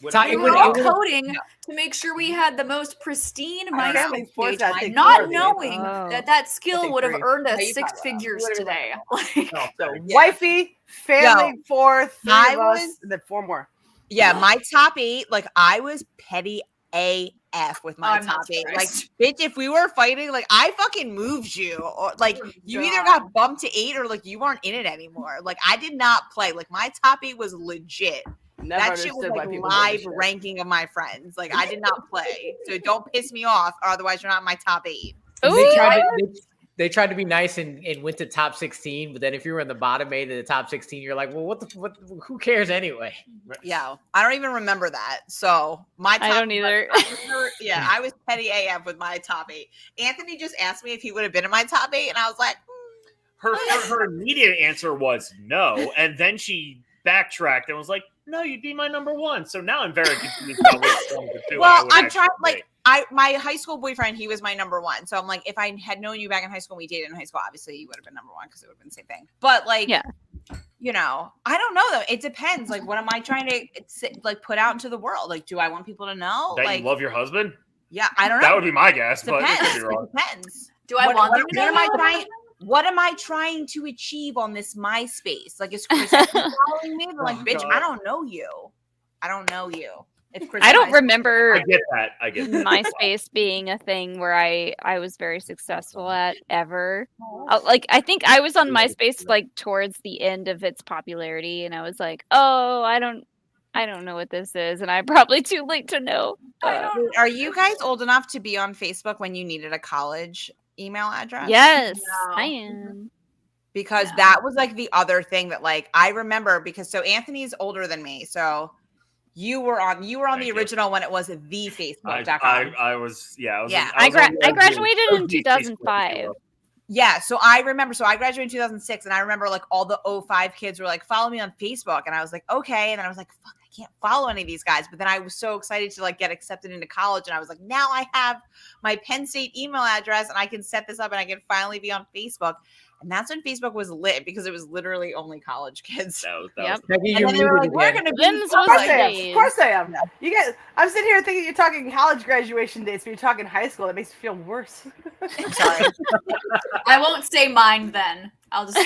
Speaker 1: we were all coding to make sure we had the most pristine
Speaker 3: I can't
Speaker 1: MySpace
Speaker 3: think Ford's
Speaker 1: page,
Speaker 3: gotta take
Speaker 1: not
Speaker 3: 4 days.
Speaker 1: knowing
Speaker 2: Oh.
Speaker 1: that skill
Speaker 3: think
Speaker 1: would have
Speaker 3: 3.
Speaker 1: earned us
Speaker 3: No, you
Speaker 1: 6
Speaker 3: probably
Speaker 1: figures
Speaker 3: will.
Speaker 1: today. Like,
Speaker 3: So, wifey, family, 4, 3
Speaker 6: I
Speaker 3: of us,
Speaker 6: was-
Speaker 3: and then 4 more.
Speaker 6: Yeah, my top 8, like I was petty AF with my
Speaker 1: I'm not
Speaker 6: top 8. Like,
Speaker 1: surprised.
Speaker 6: bitch, if we were fighting, like, I fucking moved you. Or, like, you either got bumped to 8 or, like, you weren't in it anymore. Like, I did not play. Like, my top 8 was legit.
Speaker 3: Never
Speaker 6: That shit was,
Speaker 3: understood why
Speaker 6: like,
Speaker 3: people do
Speaker 6: live
Speaker 3: this shit.
Speaker 6: ranking of my friends. Like, I did not play. So don't piss me off, or otherwise you're not in my top 8.
Speaker 8: They tried to be nice and went to top 16, but then if you were in the bottom 8 of the top 16, you're like, well, what who cares anyway?
Speaker 6: Yeah, I don't even remember that. So my top
Speaker 2: I don't either.
Speaker 6: I was petty AF with my top 8. Anthony just asked me if he would have been in my top 8, and I was like,
Speaker 9: her immediate answer was no, and then she backtracked and was like, no, you'd be my number 1. So now I'm very confused about which one of the two.
Speaker 6: well, I'm trying, like, my high school boyfriend, he was my number 1. So I'm like, if I had known you back in high school, we dated in high school, obviously you would have been number 1 because it would have been the same thing. But like,
Speaker 2: Yeah.
Speaker 6: You know, I don't know though. It depends. Like, what am I trying to like put out into the world? Like, do I want people to know
Speaker 9: that
Speaker 6: like
Speaker 9: you love your husband?
Speaker 6: Yeah, I don't know.
Speaker 9: That would be my guess, but it
Speaker 6: Depends.
Speaker 9: could be wrong.
Speaker 6: It depends.
Speaker 1: Do I want them to
Speaker 6: what am
Speaker 1: know?
Speaker 6: I trying? What am I trying to achieve on this MySpace? Like, is Chris following me? They're like, bitch,
Speaker 9: God.
Speaker 6: I don't know you. I don't know you. If Chris
Speaker 2: I don't remember
Speaker 9: I get that. I get that.
Speaker 2: MySpace being a thing where I was very successful at ever. Like, I think I was on MySpace like towards the end of its popularity, and I was like, oh, I don't know what this is, and I'm probably too late to know.
Speaker 6: Are you guys old enough to be on Facebook when you needed a college email address?
Speaker 2: Yes,
Speaker 1: No.
Speaker 2: I am.
Speaker 6: Because that was like the other thing that like I remember, because so Anthony's older than me, so you were on the original when it was the Facebook.com.
Speaker 9: I was
Speaker 2: I graduated in 2005.
Speaker 6: Yeah, so I remember. So I graduated in 2006, and I remember like all the 05 kids were like, "Follow me on Facebook," and I was like, "Okay," and then I was like, "Fuck, I can't follow any of these guys." But then I was so excited to like get accepted into college, and I was like, "Now I have my Penn State email address, and I can set this up, and I can finally be on Facebook." And that's when Facebook was lit, because it was literally only college kids.
Speaker 2: Yep.
Speaker 8: Peggy,
Speaker 6: And
Speaker 8: you're
Speaker 6: then they were like,
Speaker 8: muted
Speaker 6: "We're
Speaker 8: again.
Speaker 6: gonna be."
Speaker 2: Them's was
Speaker 3: Of course
Speaker 2: the
Speaker 3: I am.
Speaker 2: days.
Speaker 3: Of course I am. You guys, I'm sitting here thinking you're talking college graduation dates, but you're talking high school. That makes me feel worse.
Speaker 6: I'm sorry.
Speaker 1: I won't say mine then. I'll just.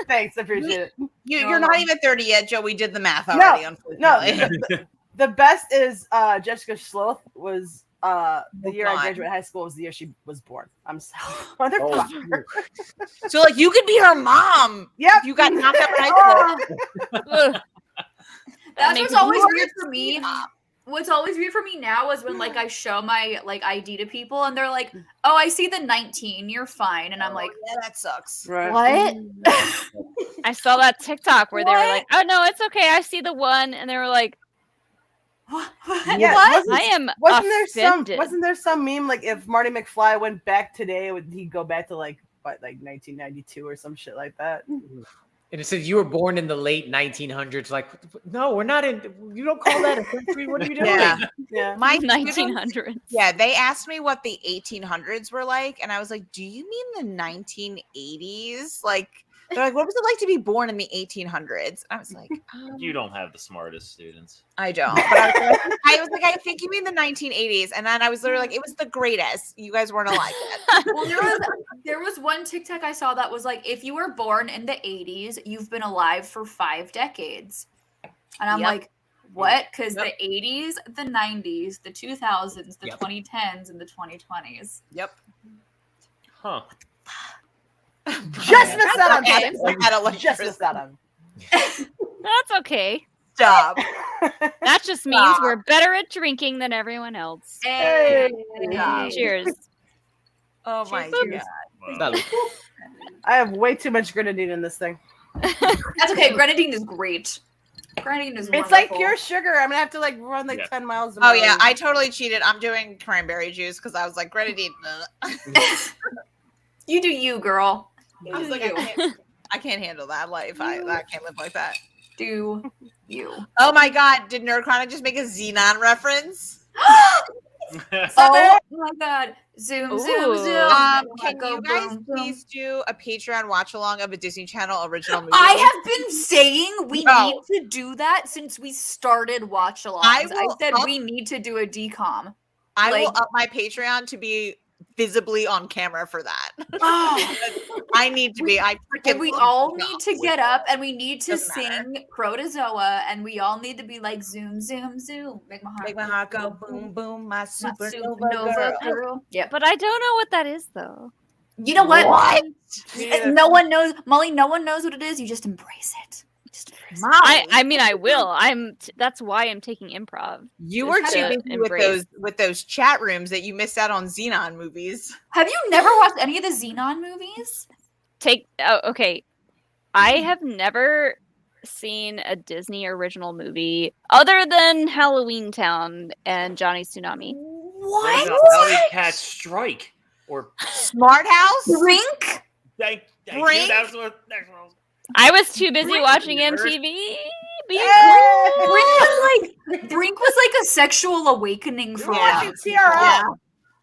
Speaker 3: Thanks, I appreciate it.
Speaker 6: You're not even 30 yet, Joe. We did the math already. Unfortunately.
Speaker 3: The best is Jessica Sloth was the year I
Speaker 6: God.
Speaker 3: graduated high school was the year she was born. I'm so motherfucker.
Speaker 6: So like you could be her mom.
Speaker 3: Yep.
Speaker 6: You got knocked up in high school.
Speaker 1: That's
Speaker 2: makes
Speaker 1: what's always
Speaker 6: me
Speaker 1: weird for me. What's always weird for me now is when like I show my like ID to people and they're like, "Oh, I see the 19. You're fine," and I'm like,
Speaker 6: "Yeah, that sucks."
Speaker 3: Right.
Speaker 1: "What?"
Speaker 2: I saw that TikTok where they were like, "Oh no, it's okay. I see the 1," and they were like,
Speaker 3: Yeah,
Speaker 2: "What? I am offended."
Speaker 3: Wasn't there some meme like if Marty McFly went back today, would he go back to like 1992 or some shit like that?
Speaker 8: And it says you were born in the late 1900s. Like, no, we're not in. You don't call that a century. What are you doing?
Speaker 3: Yeah.
Speaker 6: My
Speaker 2: 1900s.
Speaker 6: Yeah, they asked me what the 1800s were like, and I was like, "Do you mean the 1980s?" Like, they're like, "What was it like to be born in the 1800s?" I was like,
Speaker 9: You don't have the smartest students.
Speaker 6: I don't. But I was like, I think you mean the 1980s, and then I was literally like, "It was the greatest. You guys weren't alive yet."
Speaker 1: Well, there was one TikTok I saw that was like, if you were born in the 80s, you've been alive for 5 decades. And I'm
Speaker 6: Yep.
Speaker 1: like, what? Because the 80s, the 90s, the 2000s, the 2010s, and the 2020s.
Speaker 6: Yep.
Speaker 9: Huh.
Speaker 3: Just missed that on
Speaker 6: Okay.
Speaker 3: Gubbins. Just missed that on.
Speaker 2: That's okay.
Speaker 6: Stop.
Speaker 2: That just means we're better at drinking than everyone else.
Speaker 1: Hey.
Speaker 2: Cheers.
Speaker 6: Oh my
Speaker 1: Cheers.
Speaker 6: god.
Speaker 3: I have way too much grenadine in this thing.
Speaker 1: That's okay. Grenadine is great. Grenadine is
Speaker 3: It's like
Speaker 1: wonderful.
Speaker 3: pure sugar. I'm gonna have to like run like 10 miles.
Speaker 6: Oh
Speaker 3: tomorrow.
Speaker 6: yeah, I totally cheated. I'm doing cranberry juice because I was like, grenadine.
Speaker 1: You do you, girl.
Speaker 6: I was like, I can't handle that life. I can't live like that.
Speaker 1: Do you?
Speaker 6: Oh my god, did Nerdchronic just make a Xenon reference?
Speaker 1: Oh my god. Zoom,
Speaker 2: Ooh.
Speaker 1: zoom, zoom.
Speaker 6: Can
Speaker 1: Go
Speaker 6: you guys
Speaker 1: boom, boom.
Speaker 6: please do a Patreon watch along of a Disney Channel original movie?
Speaker 1: I have been saying we
Speaker 6: No.
Speaker 1: need to do that since we started watch alongs.
Speaker 6: I
Speaker 1: I
Speaker 6: will
Speaker 1: said
Speaker 6: up-
Speaker 1: we need to do a decom.
Speaker 6: I will
Speaker 1: like-
Speaker 6: up my Patreon to be visibly on camera for that.
Speaker 1: Oh.
Speaker 6: I need to be. I freaking.
Speaker 1: And we all need to get up and we need to
Speaker 6: Doesn't matter.
Speaker 1: sing Protozoa and we all need to be like zoom, zoom, zoom. Make my heart
Speaker 6: go boom, boom, my
Speaker 1: My
Speaker 6: supernova girl.
Speaker 1: Yep.
Speaker 2: But I don't know what that is though.
Speaker 1: You know what?
Speaker 6: What?
Speaker 1: No one knows, Molly. No one knows what it is. You just embrace it. Just embrace it.
Speaker 2: I mean, I will. That's why I'm taking improv.
Speaker 6: You
Speaker 2: Is
Speaker 6: were
Speaker 2: to
Speaker 6: too busy with those chat rooms that you missed out on Xenon movies.
Speaker 1: Have you never watched any of the Xenon movies?
Speaker 2: Okay. I have never seen a Disney original movie other than Halloween Town and Johnny's Tsunami.
Speaker 1: What?
Speaker 9: Alley Cat Strike or
Speaker 6: Smart House?
Speaker 1: Brink?
Speaker 9: Thank
Speaker 6: Brink?
Speaker 9: you. That's what.
Speaker 2: I was too busy
Speaker 1: Brink?
Speaker 2: watching MTV. Being
Speaker 1: Brink was like a sexual awakening for
Speaker 3: watching
Speaker 1: us.
Speaker 3: TRL.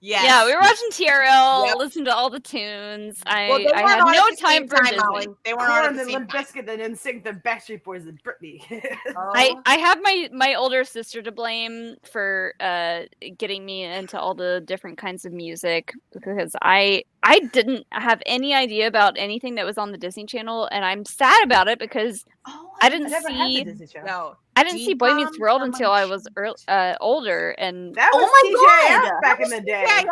Speaker 6: Yes.
Speaker 2: Yeah, we were watching TRL,
Speaker 6: Yep.
Speaker 2: listened to all the tunes.
Speaker 6: Well, they
Speaker 2: I
Speaker 6: weren't
Speaker 2: had
Speaker 6: on
Speaker 2: no
Speaker 6: at the same
Speaker 2: time for Disney.
Speaker 6: Molly. They weren't on at
Speaker 3: Korn
Speaker 6: the
Speaker 3: and
Speaker 6: same
Speaker 3: Limp
Speaker 6: time.
Speaker 3: Bizkit, and NSYNC, the Backstreet Boys, and Britney.
Speaker 2: I have my older sister to blame for getting me into all the different kinds of music because I didn't have any idea about anything that was on the Disney Channel, and I'm sad about it because I didn't
Speaker 3: never had the
Speaker 2: see
Speaker 3: Disney Channel.
Speaker 6: No.
Speaker 2: I didn't see Boy Meets
Speaker 6: Decom
Speaker 2: World
Speaker 6: from
Speaker 2: until I was older, and
Speaker 3: That was TJF back in the day.
Speaker 2: I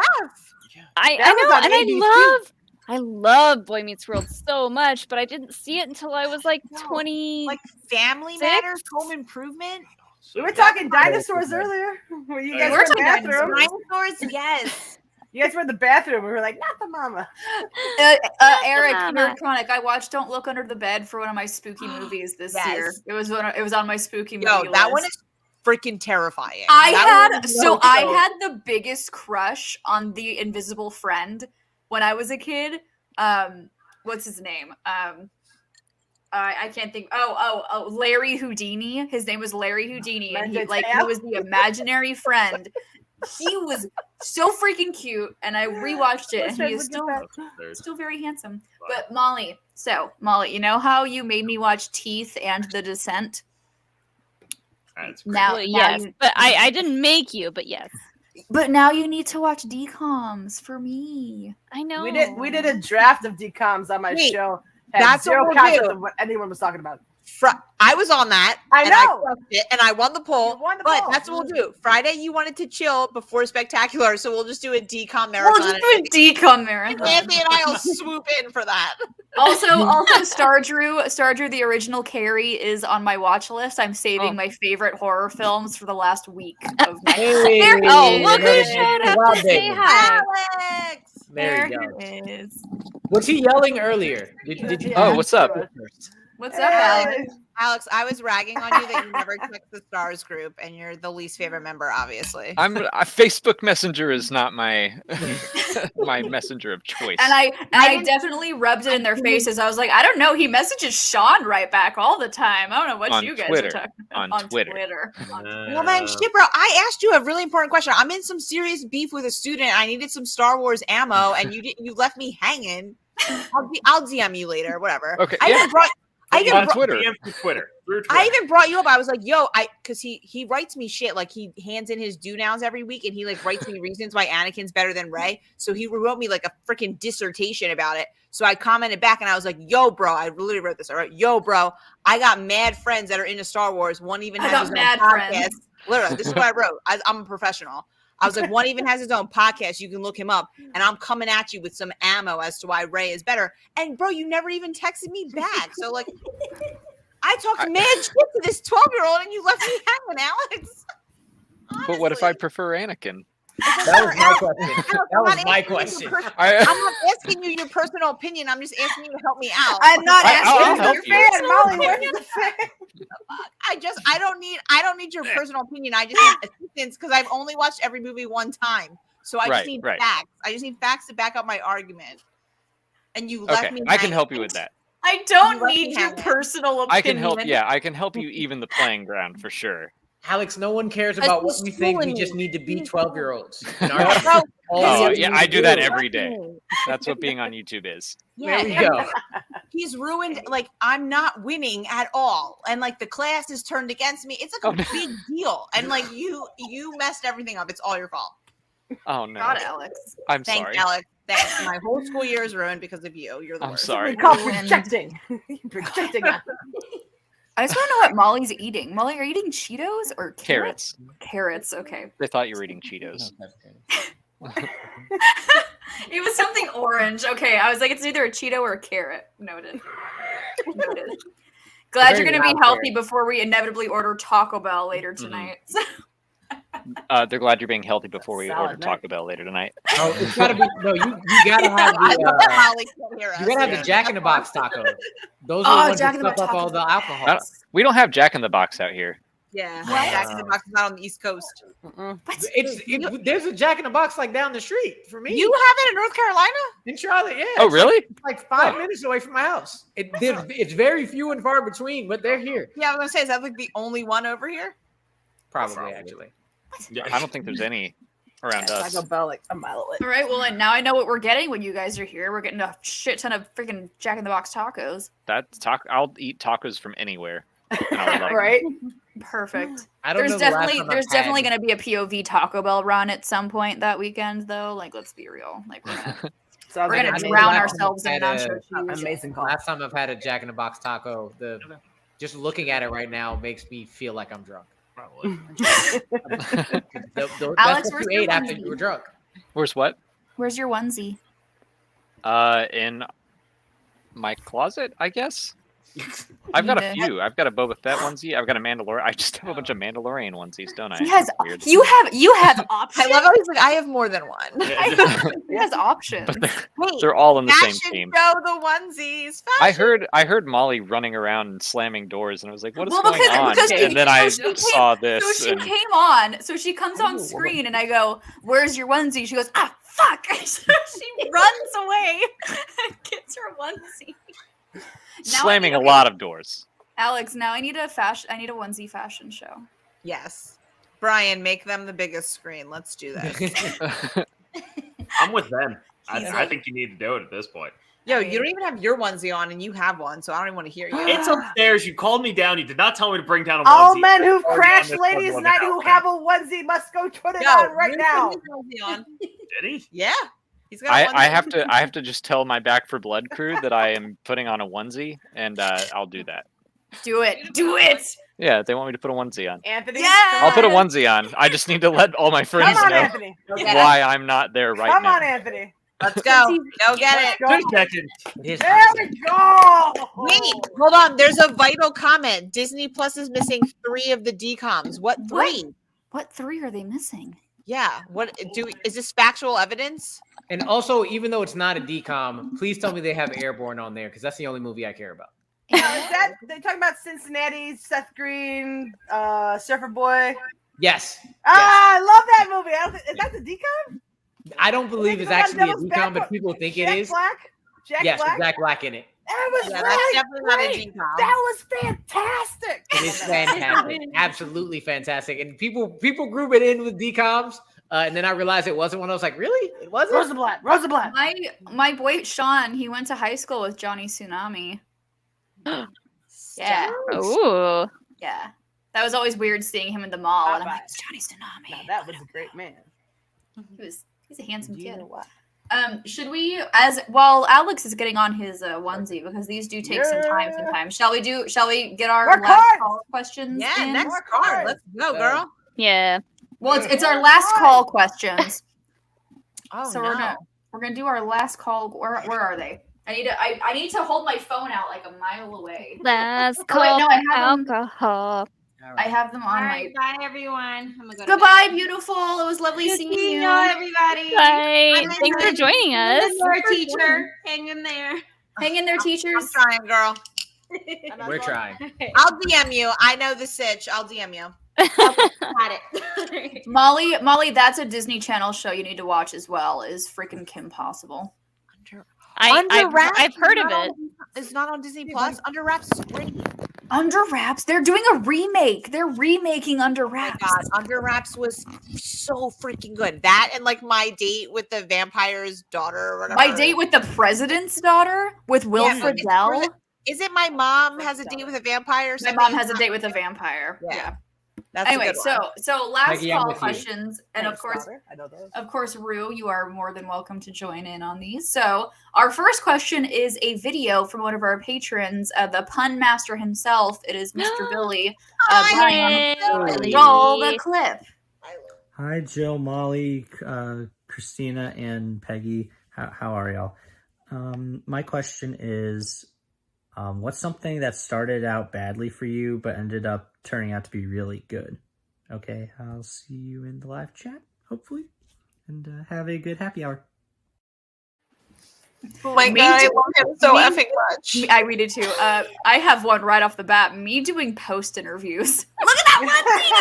Speaker 3: That was
Speaker 2: know,
Speaker 3: on
Speaker 2: and
Speaker 3: ABC.
Speaker 2: I love Boy Meets World so much, but I didn't see it until I was like 20.
Speaker 6: Like Family Matters, Home Improvement.
Speaker 3: We were talking dinosaurs earlier. Where you guys
Speaker 1: We
Speaker 3: were
Speaker 1: were
Speaker 3: in the
Speaker 1: talking
Speaker 3: bathroom.
Speaker 6: Dinosaurs, yes.
Speaker 3: You guys were in the bathroom. We were like, not the mama.
Speaker 1: Eric,
Speaker 2: Mama.
Speaker 1: Nerd Chronic. I watched Don't Look Under the Bed for one of my spooky movies this
Speaker 6: Yes.
Speaker 1: year. It was on my spooky movie
Speaker 6: Yo, that
Speaker 1: list.
Speaker 6: one is freaking terrifying.
Speaker 1: I
Speaker 6: That one is
Speaker 1: had the biggest crush on the Invisible Friend when I was a kid. What's his name? I can't think. Oh, Larry Houdini. His name was Larry Houdini, and he was the imaginary friend. He was so freaking cute, and I rewatched it, and he is still very handsome. But Molly, you know how you made me watch Teeth and The Descent? Now,
Speaker 2: yes, but I didn't make you, but yes.
Speaker 1: But now you need to watch DComs for me.
Speaker 2: I know.
Speaker 3: We did a draft of DComs on my
Speaker 6: Wait,
Speaker 3: show. Had
Speaker 6: that's
Speaker 3: zero
Speaker 6: what we'll
Speaker 3: concept
Speaker 6: do.
Speaker 3: of what anyone was talking about.
Speaker 6: I was on that.
Speaker 3: I
Speaker 6: and
Speaker 3: know.
Speaker 6: crushed it, and I won the poll.
Speaker 3: You won the
Speaker 6: but
Speaker 3: poll.
Speaker 6: that's what we'll do. Friday, you wanted to chill before Spectacular, so we'll just do a decom marathon.
Speaker 1: We'll just do a decom marathon.
Speaker 6: Anthony and I will swoop in for that.
Speaker 1: Also, Star Drew, the original Carrie is on my watch list. I'm saving my favorite horror films for the last week of my.
Speaker 2: Look who showed up to say hi.
Speaker 6: Alex!
Speaker 8: There you
Speaker 1: There
Speaker 8: go.
Speaker 1: it is.
Speaker 8: Was he yelling earlier? Did you?
Speaker 5: Oh, what's up?
Speaker 1: What's up, Alex?
Speaker 6: Alex, I was ragging on you that you never checked the stars group, and you're the least favorite member, obviously.
Speaker 5: Facebook Messenger is not my my messenger of choice.
Speaker 1: And I definitely rubbed it in their faces. I was like, I don't know. He messages Sean right back all the time. I don't know what
Speaker 5: On
Speaker 1: you guys
Speaker 5: Twitter.
Speaker 1: are talking about.
Speaker 5: On Twitter.
Speaker 6: Well then, shit, bro. I asked you a really important question. I'm in some serious beef with a student. I needed some Star Wars ammo, and you left me hanging. I'll DM you later. Whatever.
Speaker 5: Okay.
Speaker 6: I even brought
Speaker 5: Twitter.
Speaker 9: DM through Twitter.
Speaker 6: I even brought you up. I was like, yo, because he writes me shit. Like he hands in his do nows every week, and he like writes me reasons why Anakin's better than Rey. So he wrote me like a freaking dissertation about it. So I commented back, and I was like, yo, bro, I literally wrote this. All right, yo, bro, I got mad friends that are into Star Wars. One even has his own podcast. Literally, this is what I wrote. I'm a professional. I was like, one even has his own podcast. You can look him up. And I'm coming at you with some ammo as to why Rey is better. And bro, you never even texted me back. So like, I talked mad shit to this 12-year-old, and you left me hanging, Alex.
Speaker 5: But what if I prefer Anakin?
Speaker 8: That was my question. That was my question.
Speaker 6: I'm not asking you your personal opinion. I'm just asking you to help me out.
Speaker 3: I'm not
Speaker 5: I'll
Speaker 3: asking
Speaker 5: help
Speaker 3: you.
Speaker 5: you.
Speaker 3: Fan, Molly, where's the fan?
Speaker 6: I don't need your personal opinion. I just need assistance because I've only watched every movie one time. So I just need facts. I just need facts to back up my argument. And you left me.
Speaker 5: I can help you with that.
Speaker 1: I don't need your personal opinion.
Speaker 5: I can help. Yeah, I can help you even the playing ground for sure.
Speaker 8: Alex, no one cares about what we think. We just need to be 12-year-olds.
Speaker 5: Oh, yeah, I do that every day. That's what being on YouTube is.
Speaker 6: Yeah,
Speaker 8: there we go.
Speaker 6: He's ruined. Like I'm not winning at all, and like the class is turned against me. It's like a big deal, and like you messed everything up. It's all your fault.
Speaker 5: Oh no.
Speaker 1: God, Alex.
Speaker 5: I'm
Speaker 6: Thanks,
Speaker 5: sorry.
Speaker 6: Alex. Thanks. My whole school year is ruined because of you. You're the
Speaker 5: I'm
Speaker 6: worst.
Speaker 5: sorry.
Speaker 3: We call projecting. Projecting.
Speaker 1: I just want to know what Molly's eating. Molly, are you eating Cheetos or
Speaker 5: Carrots.
Speaker 1: Carrots, okay.
Speaker 5: They thought you were eating Cheetos.
Speaker 1: It was something orange. Okay, I was like, it's either a Cheeto or a carrot. Noted. Noted. Glad you're
Speaker 8: Very
Speaker 1: going to be
Speaker 8: loud
Speaker 1: healthy
Speaker 8: there.
Speaker 1: before we inevitably order Taco Bell later tonight.
Speaker 5: They're glad you're being healthy before we
Speaker 3: Solid
Speaker 5: order
Speaker 3: night.
Speaker 5: Taco Bell later tonight.
Speaker 8: Oh, it's gotta be no. You gotta have
Speaker 6: I love that
Speaker 8: the
Speaker 6: Molly can't hear us.
Speaker 8: you gotta have the Jack in the Box taco. Those
Speaker 1: Oh,
Speaker 8: are the ones
Speaker 1: Jack
Speaker 8: that
Speaker 1: in the
Speaker 8: stuff up
Speaker 1: Box
Speaker 8: all the
Speaker 1: tacos.
Speaker 8: alcohol.
Speaker 5: We don't have Jack in the Box out here.
Speaker 6: Yeah,
Speaker 1: What?
Speaker 6: Jack in the Box is not on the East Coast.
Speaker 8: There's a Jack in the Box like down the street for me.
Speaker 6: You have it in North Carolina?
Speaker 8: in Charlotte, yeah.
Speaker 5: Oh,
Speaker 8: it's
Speaker 5: really?
Speaker 8: Like 5 minutes away from my house. It's very few and far between, but they're here.
Speaker 6: Yeah, I was gonna say, is that like the only one over here?
Speaker 8: Probably. Actually.
Speaker 5: I don't think there's any around us.
Speaker 3: Taco Bell like a mile away.
Speaker 1: All right, well, and now I know what we're getting when you guys are here. We're getting a shit ton of freaking Jack in the Box tacos.
Speaker 5: That's I'll eat tacos from anywhere. And I'll love
Speaker 1: Right? Perfect.
Speaker 8: I don't
Speaker 1: There's
Speaker 8: know the last
Speaker 1: definitely
Speaker 8: time
Speaker 1: there's
Speaker 8: I've
Speaker 1: definitely
Speaker 8: had-
Speaker 1: going to be a POV Taco Bell run at some point that weekend, though. Like, let's be real. Like, we're gonna,
Speaker 3: Sounds
Speaker 1: we're
Speaker 3: like
Speaker 1: gonna
Speaker 3: an
Speaker 1: drown
Speaker 8: last time
Speaker 1: ourselves in
Speaker 8: I've had
Speaker 1: nacho cheese.
Speaker 3: amazing call.
Speaker 8: Last time I've had a Jack in the Box taco, just looking at it right now makes me feel like I'm drunk.
Speaker 9: Probably.
Speaker 1: Alex,
Speaker 8: That's what
Speaker 1: where's
Speaker 8: you
Speaker 1: your
Speaker 8: ate after
Speaker 1: onesie?
Speaker 8: you were drunk.
Speaker 5: Where's what?
Speaker 1: Where's your onesie?
Speaker 5: In my closet, I guess. I've got a
Speaker 1: Yeah.
Speaker 5: few. I've got a Boba Fett onesie. I've got a Mandalorian. I just have a bunch of Mandalorian onesies, don't I?
Speaker 1: He has
Speaker 5: That's weird.
Speaker 1: you have options.
Speaker 6: I love how he's like, I have more than one.
Speaker 1: He has options.
Speaker 5: But
Speaker 6: Wait,
Speaker 5: they're all in the same
Speaker 6: fashion
Speaker 5: theme.
Speaker 6: show the onesies.
Speaker 5: I
Speaker 6: Fashion.
Speaker 5: heard Molly running around and slamming doors, and I was like, "What is
Speaker 1: Well,
Speaker 5: going on?"
Speaker 1: because
Speaker 5: And then I
Speaker 1: so she came-
Speaker 5: saw this.
Speaker 1: So she
Speaker 5: and
Speaker 1: came on. So she comes on screen, and I go, "Where's your onesie?" She goes, "Ah, fuck!" So she runs away and gets her onesie. Now
Speaker 5: slamming
Speaker 1: I
Speaker 5: a
Speaker 1: need-
Speaker 5: lot of doors.
Speaker 1: Alex, now I need a onesie fashion show.
Speaker 6: Yes. Brian, make them the biggest screen. Let's do that.
Speaker 9: I'm with them.
Speaker 1: He's
Speaker 9: I
Speaker 1: like-
Speaker 9: think you need to do it at this point.
Speaker 6: Yo, you don't even have your onesie on, and you have one, so I don't even want to hear you.
Speaker 9: It's upstairs. You called me down. You did not tell me to bring down a
Speaker 3: All
Speaker 9: onesie.
Speaker 3: men who've
Speaker 9: Oh,
Speaker 3: crashed
Speaker 9: yeah, this
Speaker 3: ladies'
Speaker 9: one
Speaker 3: night
Speaker 9: was
Speaker 3: who
Speaker 9: out
Speaker 3: have a onesie must go put it
Speaker 6: Yo,
Speaker 3: on right
Speaker 6: you
Speaker 3: now.
Speaker 6: put his onesie on.
Speaker 9: Did he?
Speaker 6: Yeah. He's got a
Speaker 5: I
Speaker 6: onesie.
Speaker 5: have to just tell my Back for Blood crew that I am putting on a onesie, and I'll do that.
Speaker 1: Do it. Do it.
Speaker 5: Yeah, they want me to put a onesie on.
Speaker 3: Anthony,
Speaker 1: Yeah.
Speaker 5: I'll put a onesie on. I just need to let all my friends
Speaker 3: come on,
Speaker 5: know
Speaker 3: Anthony.
Speaker 5: why I'm not there right
Speaker 3: Come
Speaker 5: now.
Speaker 3: on, Anthony.
Speaker 6: Let's go. Go get it.
Speaker 3: Go.
Speaker 9: Just checking.
Speaker 3: There we go.
Speaker 6: Wait, hold on. There's a vital comment. Disney Plus is missing 3 of the DComs. What 3?
Speaker 1: What 3 are they missing?
Speaker 6: Yeah. What is this factual evidence?
Speaker 8: And also, even though it's not a DCOM, please tell me they have Airborne on there because that's the only movie I care about.
Speaker 3: Now, is that they're talking about Cincinnati, Seth Green, Surfer Boy?
Speaker 8: Yes.
Speaker 3: Ah, I love that movie. Is that the decom?
Speaker 8: I don't believe it's actually a DCOM, but people think it is.
Speaker 3: Black? Jack
Speaker 8: Yes,
Speaker 3: Black?
Speaker 8: with Jack Black in it.
Speaker 3: That was
Speaker 6: Yeah,
Speaker 3: really
Speaker 6: that's definitely not a
Speaker 3: great.
Speaker 6: DCOM.
Speaker 3: That was fantastic.
Speaker 8: It is fantastic, absolutely fantastic. And people group it in with DComs, and then I realized it wasn't one. I was like, really? It wasn't.
Speaker 3: Rosenblatt.
Speaker 1: My boy Sean, he went to high school with Johnny Tsunami. Yeah.
Speaker 2: Ooh.
Speaker 1: Yeah. That was always weird seeing him in the mall, and I'm like, it's Johnny Tsunami.
Speaker 3: Now, that was a great man.
Speaker 1: He's a handsome kid. Should we, as well, Alex is getting on his onesie because these do take some time sometimes. Shall we get our
Speaker 3: More
Speaker 1: last
Speaker 3: cards!
Speaker 1: call questions
Speaker 6: Yeah,
Speaker 1: in?
Speaker 6: next card. Let's go, girl.
Speaker 2: Yeah.
Speaker 1: Well, it's our last call questions.
Speaker 6: Oh,
Speaker 1: So
Speaker 6: no.
Speaker 1: we're gonna do our last call. Where are they? I need to hold my phone out like a mile away.
Speaker 2: Last
Speaker 1: Oh, wait,
Speaker 2: call
Speaker 1: no, I have them.
Speaker 2: alcohol.
Speaker 1: I have them
Speaker 10: All
Speaker 1: on
Speaker 10: right,
Speaker 1: my.
Speaker 10: bye everyone. I'm gonna go to
Speaker 1: Goodbye,
Speaker 10: bed.
Speaker 1: beautiful. It was lovely
Speaker 10: Good
Speaker 1: seeing
Speaker 10: seeing
Speaker 1: you.
Speaker 10: everybody.
Speaker 2: Bye.
Speaker 10: Bye,
Speaker 2: Thanks for
Speaker 10: bye.
Speaker 2: joining
Speaker 10: Hang
Speaker 2: us.
Speaker 10: in there, teacher. Hang in there.
Speaker 1: Hang in there,
Speaker 6: I'm
Speaker 1: teachers.
Speaker 6: trying, girl.
Speaker 8: We're trying.
Speaker 6: I'll DM you. I know the sitch. I'll DM you.
Speaker 10: Got it.
Speaker 1: Molly, that's a Disney Channel show you need to watch as well. Is freaking Kim Possible.
Speaker 2: I've heard of it.
Speaker 6: It's not on Disney Plus. Under Wraps is great.
Speaker 1: Under Wraps. They're doing a remake. They're remaking Under Wraps.
Speaker 6: God, Under Wraps was so freaking good. That and like My Date with the Vampire's Daughter or whatever.
Speaker 1: My Date with the President's Daughter with Will
Speaker 6: Yeah, but it's
Speaker 1: Friedle.
Speaker 6: Is it My Mom Has a Date with a Vampire? or
Speaker 1: My
Speaker 6: something?
Speaker 1: Mom Has a Date with a Vampire. Yeah.
Speaker 6: That's
Speaker 1: Anyway,
Speaker 6: a good one.
Speaker 1: so last
Speaker 8: Peggy, I'm
Speaker 1: call
Speaker 8: with you.
Speaker 1: questions, and
Speaker 3: Thanks,
Speaker 1: of course,
Speaker 3: Robert. I know those.
Speaker 1: of course, Rue, you are more than welcome to join in on these. So our first question is a video from one of our patrons, the pun master himself. It is Mr. Billy. Brian,
Speaker 2: Billy.
Speaker 1: roll the clip.
Speaker 11: Hi, Jill, Molly, Christina, and Peggy. How are y'all? My question is, what's something that started out badly for you but ended up turning out to be really good? Okay, I'll see you in the live chat, hopefully, and have a good happy hour.
Speaker 6: Oh my
Speaker 1: Me
Speaker 6: god, I
Speaker 1: too.
Speaker 6: love him so
Speaker 1: Me-
Speaker 6: effing much.
Speaker 1: I read it too. I have one right off the bat. Me doing post interviews. Look at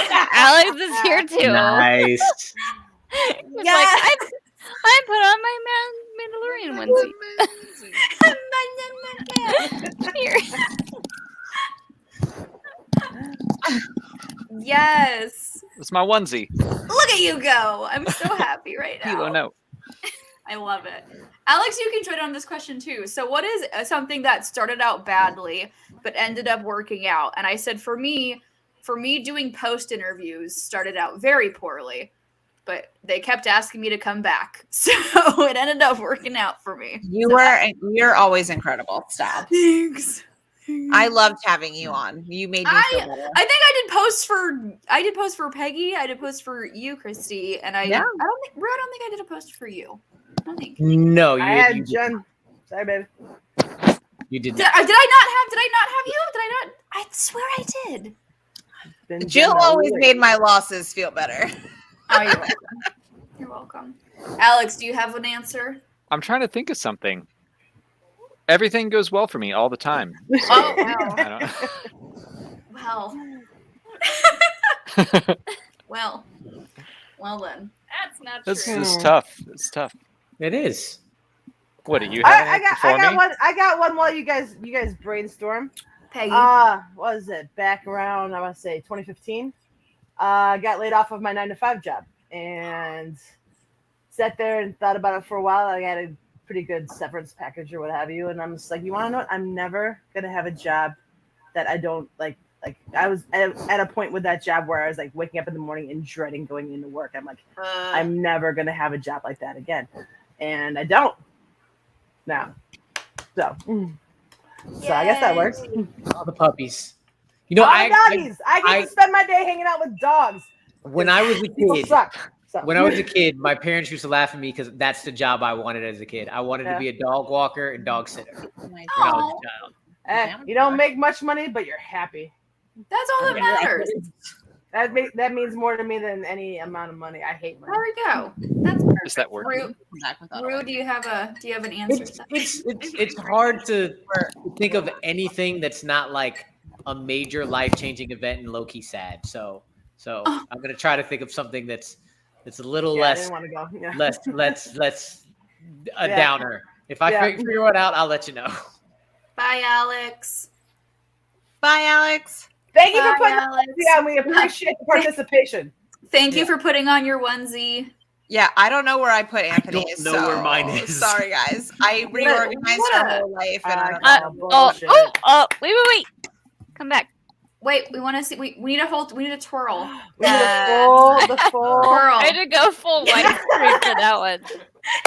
Speaker 1: that
Speaker 2: Alex is here too.
Speaker 7: Nice.
Speaker 2: He's like, I put on my Mandalorian onesie. Here.
Speaker 1: Yes.
Speaker 5: It's my onesie.
Speaker 1: Look at you go. I'm so happy right now.
Speaker 5: Kilo note.
Speaker 1: I love it. Alex, you can join on this question too. So what is something that started out badly but ended up working out? And I said for me doing post interviews started out very poorly, but they kept asking me to come back. So it ended up working out for me.
Speaker 6: You're always incredible. Stop.
Speaker 1: Thanks.
Speaker 6: I loved having you on. You made me feel better.
Speaker 1: I think I did posts for Peggy. I did posts for you, Christy, and I don't think I did a post for you. I don't think.
Speaker 8: No, you
Speaker 3: I had
Speaker 8: you,
Speaker 3: Jen. Sorry, baby.
Speaker 8: you did
Speaker 1: Did
Speaker 8: not.
Speaker 1: I not have you? Did I not? I swear I did.
Speaker 3: Been
Speaker 6: Jill
Speaker 3: Jen
Speaker 6: always
Speaker 3: all
Speaker 6: made
Speaker 3: week.
Speaker 6: my losses feel better.
Speaker 1: Oh, you're welcome. You're welcome. Alex, do you have an answer?
Speaker 5: I'm trying to think of something. Everything goes well for me all the time.
Speaker 1: Oh,
Speaker 5: I
Speaker 1: well. Well. Well then.
Speaker 2: That's not
Speaker 5: This
Speaker 2: true.
Speaker 5: is tough. It's tough.
Speaker 8: It is.
Speaker 5: What do you have
Speaker 3: I
Speaker 5: for
Speaker 3: got
Speaker 5: me?
Speaker 3: one. I got one while you guys brainstorm.
Speaker 1: Peggy.
Speaker 3: What was it? Back around, I want to say 2015. I got laid off of my 9-to-5 job and sat there and thought about it for a while. I got a pretty good severance package or what have you, and I'm just like, you want to know what? I'm never gonna have a job that I don't like. Like I was at a point with that job where I was like waking up in the morning and dreading going into work. I'm like, I'm never gonna have a job like that again, and I don't now. So I guess that works.
Speaker 8: All the puppies. You know,
Speaker 3: All the doggies. I get to spend my day hanging out with dogs.
Speaker 8: When I was a
Speaker 3: People
Speaker 8: kid,
Speaker 3: suck. So.
Speaker 8: when I was a kid, my parents used to laugh at me because that's the job I wanted as a kid. I wanted to be a dog walker and dog sitter when I was a child.
Speaker 3: You don't make much money, but you're happy.
Speaker 1: That's all that matters.
Speaker 3: That means more to me than any amount of money. I hate money.
Speaker 1: There we go. That's perfect.
Speaker 5: Is that working?
Speaker 1: Rue, do you have an answer?
Speaker 8: It's hard to think of anything that's not like a major life-changing event and low-key sad. So I'm gonna try to think of something that's a little
Speaker 3: Yeah, I
Speaker 8: less
Speaker 3: didn't want to go. Yeah.
Speaker 8: less a
Speaker 3: Yeah.
Speaker 8: downer. If I figure it out, I'll let you know.
Speaker 1: Bye, Alex.
Speaker 6: Bye, Alex.
Speaker 3: Thank you
Speaker 1: Bye,
Speaker 3: for putting
Speaker 1: Alex.
Speaker 3: Yeah, we appreciate the participation.
Speaker 1: Thank you for putting on your onesie.
Speaker 6: Yeah, I don't know where I put Anthony's.
Speaker 9: know where mine is.
Speaker 6: Sorry, guys. I reorganized our whole life, and I don't know.
Speaker 2: Wait. Come back.
Speaker 1: Wait, we want to see. We need a hold. We need a twirl.
Speaker 3: We need the full
Speaker 1: twirl.
Speaker 2: I had to go full white screen for that one.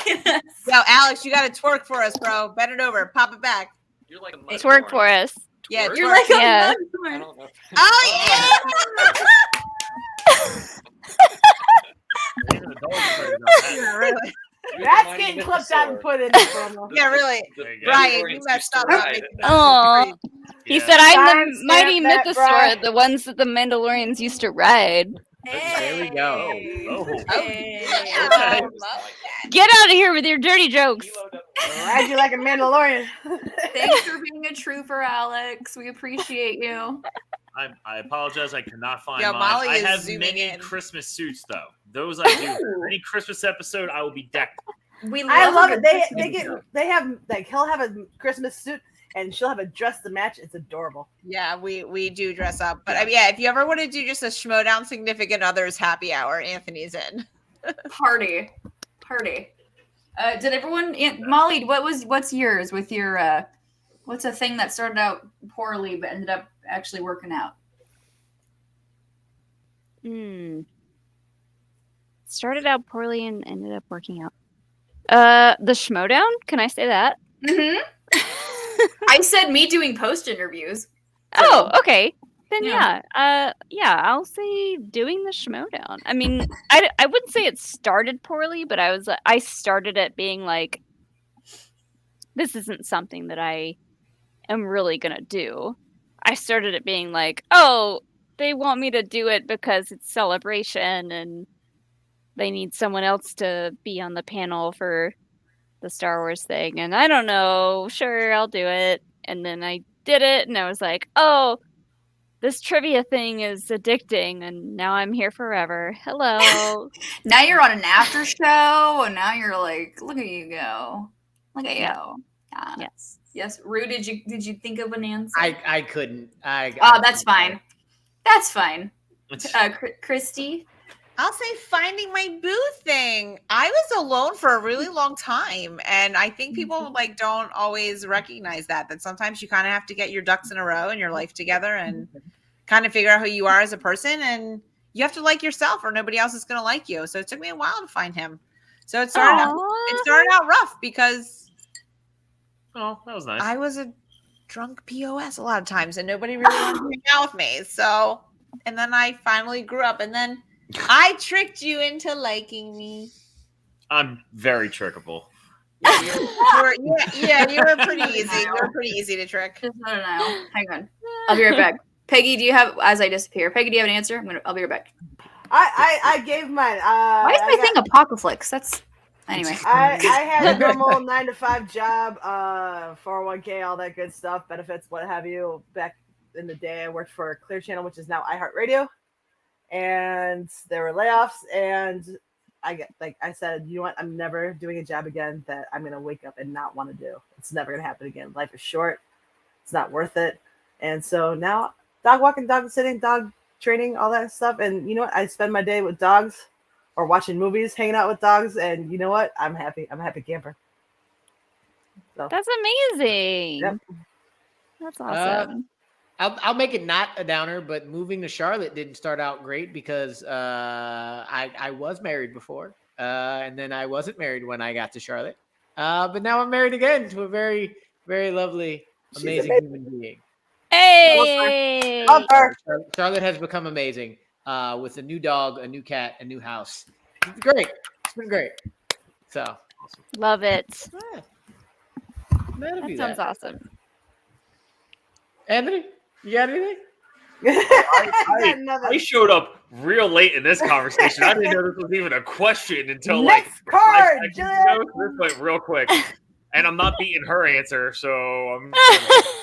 Speaker 1: Yes.
Speaker 6: Yo, Alex, you got to twerk for us, bro. Bend it over. Pop it back.
Speaker 5: You're like a
Speaker 2: Twerk for us.
Speaker 6: Yeah,
Speaker 5: Twerk?
Speaker 1: You're like a
Speaker 2: Yeah.
Speaker 5: I don't know.
Speaker 6: Oh, yeah. really.
Speaker 3: That's getting clipped out and put in the promo.
Speaker 6: Yeah, really. Brian, you messed up.
Speaker 2: Oh, he said, "I'm the
Speaker 3: Timestamp
Speaker 2: mighty
Speaker 3: that,
Speaker 2: mythosaur,
Speaker 3: Brian.
Speaker 2: the ones that the Mandalorians used to ride."
Speaker 8: There we go.
Speaker 1: Hey.
Speaker 2: Get out of here with your dirty jokes.
Speaker 3: Ride you like a Mandalorian.
Speaker 1: Thanks for being a trooper, Alex. We appreciate you.
Speaker 9: I apologize. I cannot find
Speaker 6: Yo,
Speaker 9: mine.
Speaker 6: Molly
Speaker 9: I
Speaker 6: is
Speaker 9: have
Speaker 6: zooming
Speaker 9: many
Speaker 6: in.
Speaker 9: Christmas suits though. Those I do. Any Christmas episode, I will be decked.
Speaker 3: I love
Speaker 1: a
Speaker 3: it.
Speaker 1: good
Speaker 3: They have like he'll have a Christmas suit and she'll have a dress to match. It's adorable.
Speaker 6: Yeah, we do dress up. But yeah, if you ever want to do just a Schmodown Significant Others happy hour, Anthony's in.
Speaker 1: party. Did everyone? Molly, what's yours with your? What's a thing that started out poorly but ended up actually working out?
Speaker 2: Started out poorly and ended up working out. The Schmodown? Can I say that?
Speaker 1: Mm-hmm. I said me doing post interviews. So.
Speaker 2: Oh, okay. Then yeah, I'll say doing the Schmodown. I mean, I wouldn't say it started poorly, but I started it being like, this isn't something that I am really gonna do. I started it being like, oh, they want me to do it because it's Celebration and they need someone else to be on the panel for the Star Wars thing. And I don't know, sure, I'll do it. And then I did it and I was like, oh, this trivia thing is addicting and now I'm here forever. Hello.
Speaker 1: Now you're on an after show and now you're like, look at you go. Look at you. Yes. Yes. Rue, did you think of an answer?
Speaker 8: I couldn't.
Speaker 1: That's fine. That's fine. Christy?
Speaker 6: I'll say finding my boo thing. I was alone for a really long time. And I think people like don't always recognize that sometimes you kind of have to get your ducks in a row and your life together and kind of figure out who you are as a person. And you have to like yourself or nobody else is going to like you. So it took me a while to find him. So it started out rough because
Speaker 9: that was nice.
Speaker 6: I was a drunk POS a lot of times and nobody really wanted to hang out with me. So, and then I finally grew up and then I tricked you into liking me.
Speaker 9: I'm very trickable.
Speaker 6: You were pretty easy. You were pretty easy to trick.
Speaker 1: Just no. Hang on. I'll be right back. Peggy, do you have, as I disappear, Peggy, do you have an answer? I'll be right back.
Speaker 3: I gave mine.
Speaker 1: Why is my thing Apocalypse? That's anyway.
Speaker 3: I had a normal 9-to-5 job, 401k, all that good stuff, benefits, what have you. Back in the day, I worked for Clear Channel, which is now iHeartRadio. And there were layoffs, and I said, you know what? I'm never doing a job again that I'm gonna wake up and not want to do. It's never gonna happen again. Life is short. It's not worth it. And so now, dog walking, dog sitting, dog training, all that stuff. And you know what? I spend my day with dogs, or watching movies, hanging out with dogs. And you know what? I'm happy. I'm a happy camper. So.
Speaker 2: That's amazing.
Speaker 3: Yep.
Speaker 2: That's awesome.
Speaker 8: I'll make it not a downer, but moving to Charlotte didn't start out great because I was married before, and then I wasn't married when I got to Charlotte. But now I'm married again to a very, very lovely, amazing human being.
Speaker 2: Hey!
Speaker 8: Charlotte has become amazing with a new dog, a new cat, a new house. It's great. It's been great. So
Speaker 2: love it.
Speaker 8: Yeah.
Speaker 2: That sounds awesome.
Speaker 8: Anthony? You got anything?
Speaker 9: I showed up real late in this conversation. I didn't know this was even a question until
Speaker 3: next card.
Speaker 9: This went real quick, and I'm not beating her answer, so I'm.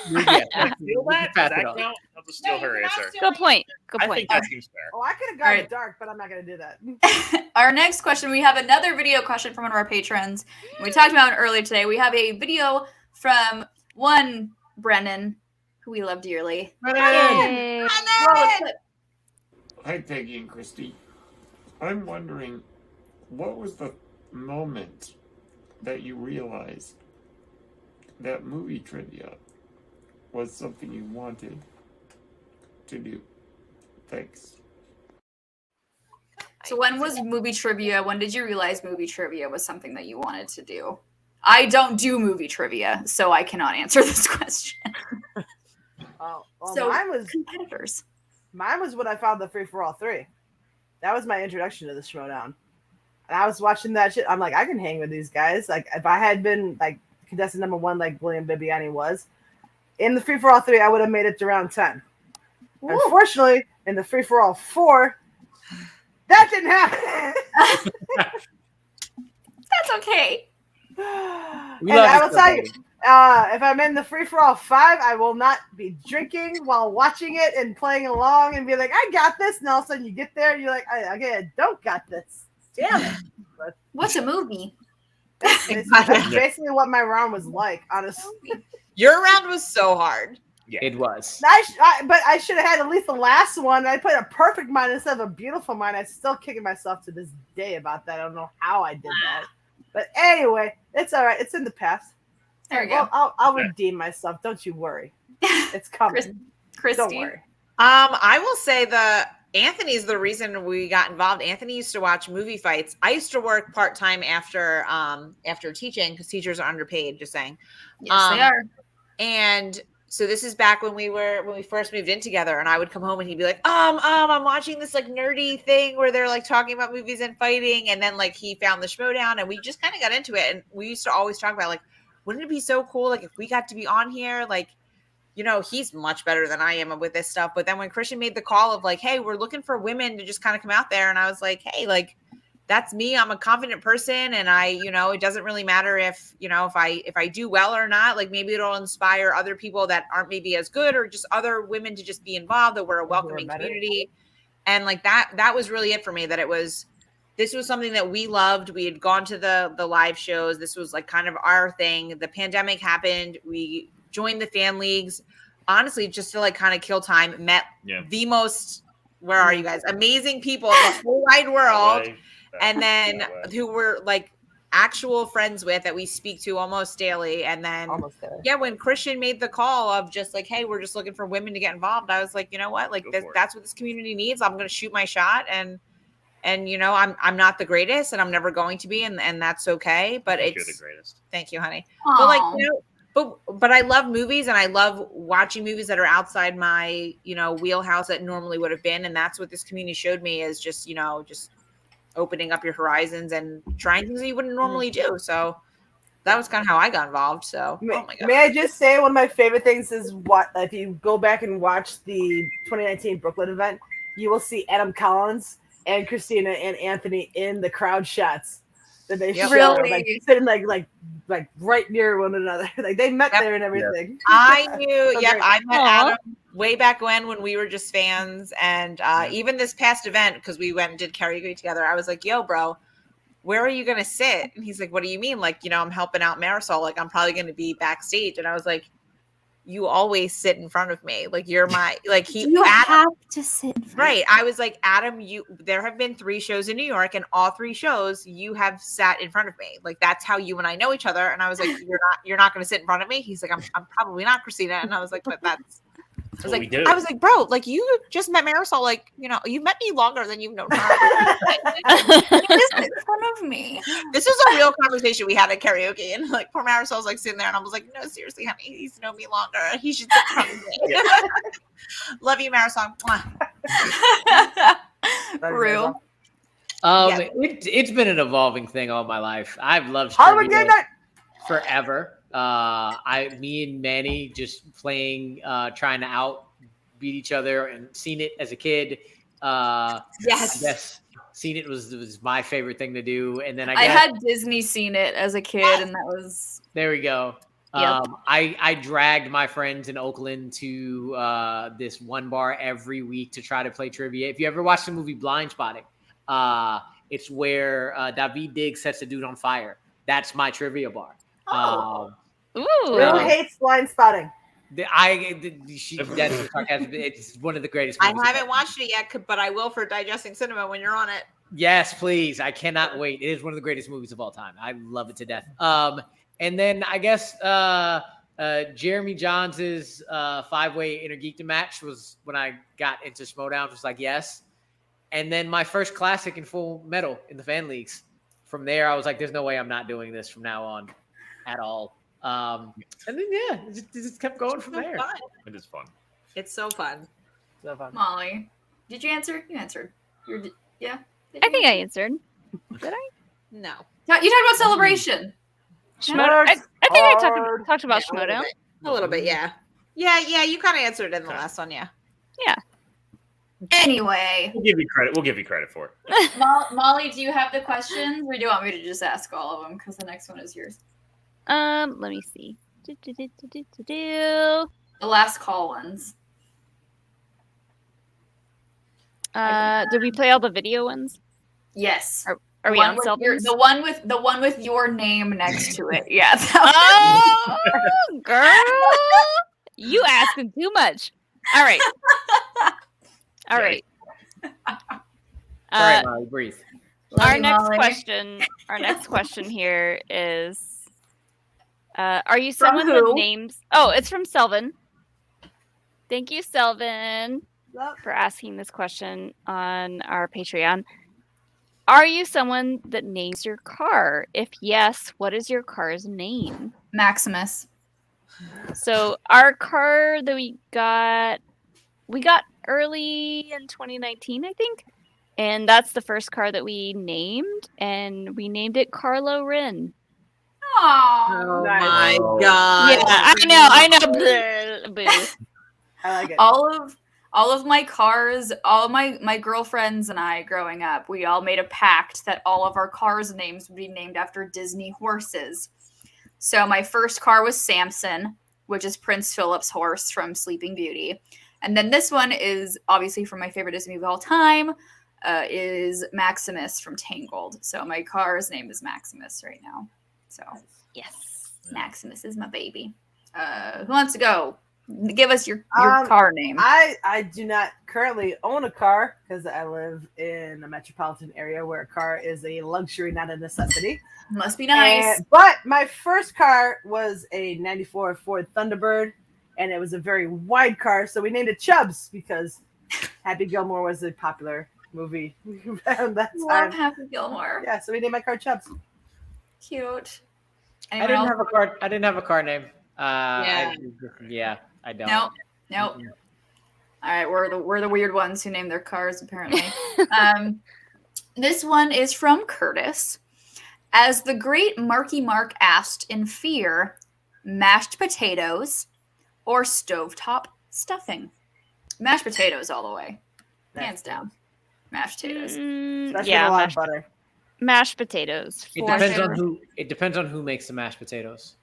Speaker 9: Steal that? Does that count? I'll just steal her answer.
Speaker 2: Good point.
Speaker 9: I think that seems fair.
Speaker 3: Oh, I could have gone dark, but I'm not going to do that.
Speaker 1: Our next question, we have another video question from one of our patrons. We talked about it earlier today. We have a video from one Brennan, who we love dearly.
Speaker 2: Hey.
Speaker 12: Hi, Peggy and Christy. I'm wondering, what was the moment that you realized that movie trivia was something you wanted to do? Thanks.
Speaker 1: So when was movie trivia? When did you realize movie trivia was something that you wanted to do? I don't do movie trivia, so I cannot answer this question.
Speaker 3: Well,
Speaker 1: so
Speaker 3: mine was
Speaker 1: competitors.
Speaker 3: Mine was when I found the Free for All 3. That was my introduction to the Schmodown. And I was watching that shit. I'm like, I can hang with these guys. Like, if I had been like contestant number 1, like William Bibiani was, in the Free for All 3, I would have made it to round 10. Ooh. Unfortunately, in the Free for All 4, that didn't happen.
Speaker 1: That's okay.
Speaker 3: And I will tell you, if I'm in the Free for All 5, I will not be drinking while watching it and playing along and be like, I got this. And all of a sudden you get there and you're like, I don't got this. Damn it. But
Speaker 1: what's a movie?
Speaker 3: That's basically what my round was like, honestly.
Speaker 6: Your round was so hard.
Speaker 8: Yeah, it was.
Speaker 3: But I should have had at least the last one. I put a perfect mine instead of a beautiful mine. I'm still kicking myself to this day about that. I don't know how I did that. But anyway, it's all right. It's in the past.
Speaker 1: There we go.
Speaker 3: I'll redeem myself. Don't you worry. It's coming.
Speaker 1: Christy?
Speaker 3: Don't worry.
Speaker 6: I will say Anthony's the reason we got involved. Anthony used to watch movie fights. I used to work part-time after teaching because teachers are underpaid, just saying.
Speaker 1: Yes, they are.
Speaker 6: And so this is back when we first moved in together, and I would come home and he'd be like, I'm watching this like nerdy thing where they're like talking about movies and fighting. And then like he found the Schmodown and we just kind of got into it. And we used to always talk about like, wouldn't it be so cool like if we got to be on here? Like, you know, he's much better than I am with this stuff. But then when Christian made the call of like, hey, we're looking for women to just kind of come out there. And I was like, hey, like, that's me. I'm a confident person. And it doesn't really matter if I do well or not, like maybe it'll inspire other people that aren't maybe as good or just other women to just be involved, that we're a welcoming community. And like that was really it for me, that this was something that we loved. We had gone to the live shows. This was like kind of our thing. The pandemic happened. We joined the fan leagues, honestly, just to like kind of kill time, met the most, where are you guys? Amazing people in the whole wide world. And then who we're like actual friends with that we speak to almost daily. And then, when Christian made the call of just like, hey, we're just looking for women to get involved. I was like, you know what? Like that's what this community needs. I'm going to shoot my shot. And I'm not the greatest and I'm never going to be. And that's okay. But you're the greatest. Thank you, honey.
Speaker 1: Aww.
Speaker 6: But like, but I love movies and I love watching movies that are outside my, wheelhouse that normally would have been. And that's what this community showed me, is just, just opening up your horizons and trying things that you wouldn't normally do. So that was kind of how I got involved. So, oh my God.
Speaker 3: May I just say, one of my favorite things is if you go back and watch the 2019 Brooklyn event, you will see Adam Collins and Christina and Anthony in the crowd shots that they show, like sitting like right near one another. Like they met there and everything.
Speaker 6: I knew. I met Adam way back when we were just fans, and even this past event, because we went and did karaoke together. I was like, "Yo, bro, where are you gonna sit?" And he's like, "What do you mean? Like, I'm helping out Marisol. Like, I'm probably gonna be backstage." And I was like, you always sit in front of me. Like you're my, like
Speaker 10: you have to sit in front.
Speaker 6: Right. I was like, Adam, there have been 3 shows in New York and all 3 shows you have sat in front of me. Like that's how you and I know each other. And I was like, you're not going to sit in front of me. He's like, I'm probably not, Christina. And I was like, but I was like, bro, like you just met Marisol, like, you met me longer than you've known her.
Speaker 1: Just in front of me.
Speaker 6: This was a real conversation we had at karaoke, and like poor Marisol's like sitting there, and I was like, no, seriously, honey, he's known me longer. He should sit in front of me. Love you, Marisol.
Speaker 1: Real.
Speaker 8: It's been an evolving thing all my life. I've loved trivia forever. Me and Manny just playing, trying to outbeat each other, and seen it as a kid. Yes, seen it was my favorite thing to do. And then I
Speaker 1: had Disney seen it as a kid, and that was
Speaker 8: there we go. Yep. I dragged my friends in Oakland to this one bar every week to try to play trivia. If you ever watched the movie Blind Spotting, it's where David Diggs sets a dude on fire. That's my trivia bar.
Speaker 3: Who hates Blind Spotting?
Speaker 8: That's sarcasm. It's one of the greatest movies.
Speaker 6: I haven't watched it yet, but I will for Digesting Cinema when you're on it.
Speaker 8: Yes, please. I cannot wait. It is one of the greatest movies of all time. I love it to death. And then I guess Jeremy Johns' 5-way Intergeekdom match was when I got into Schmodown. Was like, yes. And then my first classic in Full Metal in the fan leagues. From there, I was like, there's no way I'm not doing this from now on at all. And then it just kept going from there.
Speaker 6: Fun.
Speaker 9: It is fun.
Speaker 6: It's so fun.
Speaker 3: So fun.
Speaker 1: Molly, did you answer? You answered.
Speaker 2: I think I answered. Did I?
Speaker 6: No.
Speaker 1: You talked about celebration.
Speaker 2: Schmodown. I think I talked about Schmodown.
Speaker 6: A little bit, yeah. Yeah. You kind of answered in the last one, yeah.
Speaker 2: Yeah.
Speaker 1: Anyway,
Speaker 9: we'll give you credit. We'll give you credit for
Speaker 1: it. Molly, do you have the questions, or do you want me to just ask all of them? Because the next one is yours.
Speaker 2: Let me see.
Speaker 1: The last call ones.
Speaker 2: Did we play all the video ones?
Speaker 1: Yes.
Speaker 2: Are we on Selvins?
Speaker 1: The one with your name next to it. Yeah.
Speaker 2: Oh, girl, you asking too much. All right. All right.
Speaker 8: Sorry, Molly, breathe.
Speaker 2: Our next question here is: are you someone with names? Oh, it's from Selvin. Thank you, Selvin. for asking this question on our Patreon. Are you someone that names your car? If yes, what is your car's name?
Speaker 1: Maximus.
Speaker 2: So our car that we got early in 2019, I think. And that's the first car that we named, and we named it Carlo Rin.
Speaker 6: Oh my god.
Speaker 2: Yeah, I know. Boo.
Speaker 3: I like it.
Speaker 1: All of my cars, all of my girlfriends and I growing up, we all made a pact that all of our cars' names would be named after Disney horses. So my first car was Samson, which is Prince Philip's horse from Sleeping Beauty. And then this one is obviously from my favorite Disney movie of all time, is Maximus from Tangled. So my car's name is Maximus right now. So
Speaker 2: yes,
Speaker 1: Maximus is my baby. Who wants to go? Give us your car name.
Speaker 3: I do not currently own a car because I live in a metropolitan area where a car is a luxury, not a necessity.
Speaker 1: Must be nice.
Speaker 3: But my first car was a 94 Ford Thunderbird, and it was a very wide car, so we named it Chubbs because Happy Gilmore was a popular movie around that time.
Speaker 1: Love Happy Gilmore.
Speaker 3: Yeah, so we named my car Chubbs.
Speaker 1: Cute.
Speaker 8: I didn't have a car. I didn't have a car name. I don't.
Speaker 1: Nope. All right, we're the weird ones who name their cars apparently. This one is from Curtis. As the great Marky Mark asked in fear, mashed potatoes or stovetop stuffing? Mashed potatoes all the way, hands down. Mashed potatoes.
Speaker 3: Especially a lot of butter.
Speaker 2: Mashed potatoes.
Speaker 8: It depends on who makes the mashed potatoes.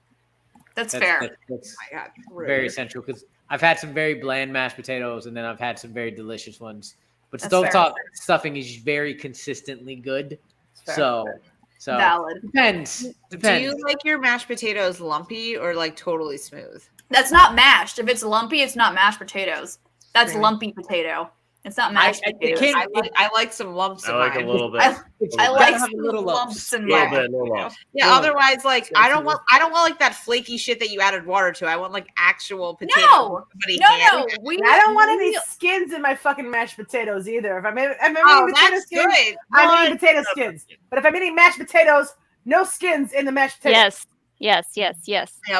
Speaker 1: That's fair.
Speaker 8: That's very essential because I've had some very bland mashed potatoes and then I've had some very delicious ones. But stovetop stuffing is very consistently good. So
Speaker 1: valid.
Speaker 8: Depends.
Speaker 6: Do you like your mashed potatoes lumpy or like totally smooth?
Speaker 1: That's not mashed. If it's lumpy, it's not mashed potatoes. That's lumpy potato. It's not mashed potatoes.
Speaker 6: I like some lumps.
Speaker 9: I like a little bit.
Speaker 1: I like some little lumps in mine.
Speaker 6: Yeah. Otherwise, like I don't want like that flaky shit that you added water to. I want like actual potato.
Speaker 1: No.
Speaker 3: I don't want any skins in my fucking mashed potatoes either. If I'm eating potato skins, I'm eating potato skins. But if I'm eating mashed potatoes, no skins in the mashed potatoes.
Speaker 2: Yes.
Speaker 6: Yeah,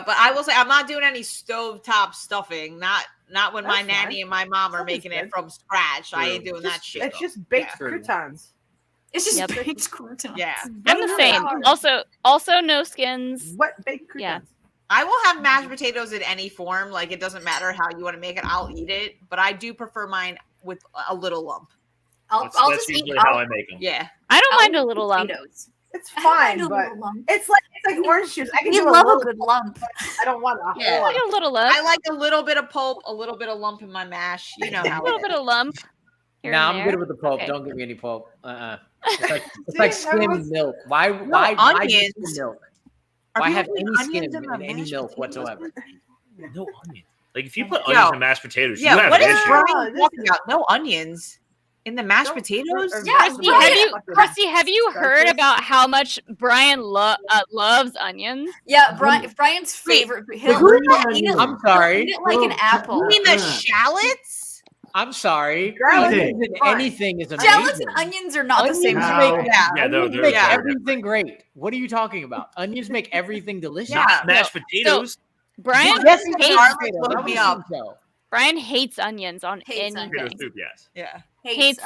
Speaker 6: but I will say I'm not doing any stovetop stuffing. Not when my nanny and my mom are making it from scratch. I ain't doing that shit.
Speaker 3: It's just baked croutons.
Speaker 1: It's just baked croutons.
Speaker 6: Yeah,
Speaker 2: I'm the same. Also no skins.
Speaker 3: What baked croutons?
Speaker 2: Yeah.
Speaker 6: I will have mashed potatoes in any form. Like it doesn't matter how you want to make it. I'll eat it, but I do prefer mine with a little lump.
Speaker 1: I'll just eat
Speaker 9: how I make them.
Speaker 6: Yeah,
Speaker 2: I don't mind a little lump.
Speaker 3: It's fine, but it's like orange juice. I can do
Speaker 1: love
Speaker 3: a
Speaker 1: good lump.
Speaker 3: I don't want a whole
Speaker 2: like a little lump.
Speaker 6: I like a little bit of pulp, a little bit of lump in my mash. You know how
Speaker 2: a little bit of lump.
Speaker 8: I'm good with the pulp.
Speaker 2: Okay.
Speaker 8: Don't give me any pulp. It's like skim milk. Why
Speaker 6: onions?
Speaker 8: Milk? Why have any skim in any milk whatsoever?
Speaker 9: No onion. Like if you put onions in mashed potatoes, you
Speaker 6: Yeah,
Speaker 9: have
Speaker 6: what
Speaker 9: an
Speaker 6: is
Speaker 9: issue.
Speaker 6: Brian talking about? No onions in the mashed potatoes?
Speaker 1: Yeah,
Speaker 2: Christy, have you heard about how much Brian loves onions?
Speaker 1: Yeah, Brian's favorite.
Speaker 8: I'm sorry.
Speaker 1: Eat it like an apple.
Speaker 6: You mean the shallots?
Speaker 8: I'm sorry. Anything is amazing.
Speaker 1: Shallots and onions are not the same thing.
Speaker 8: Onions make everything great. What are you talking about? Onions make everything delicious.
Speaker 9: Not mashed potatoes.
Speaker 2: So, Brian Brian hates onions on anything.
Speaker 6: Yeah.
Speaker 2: Hates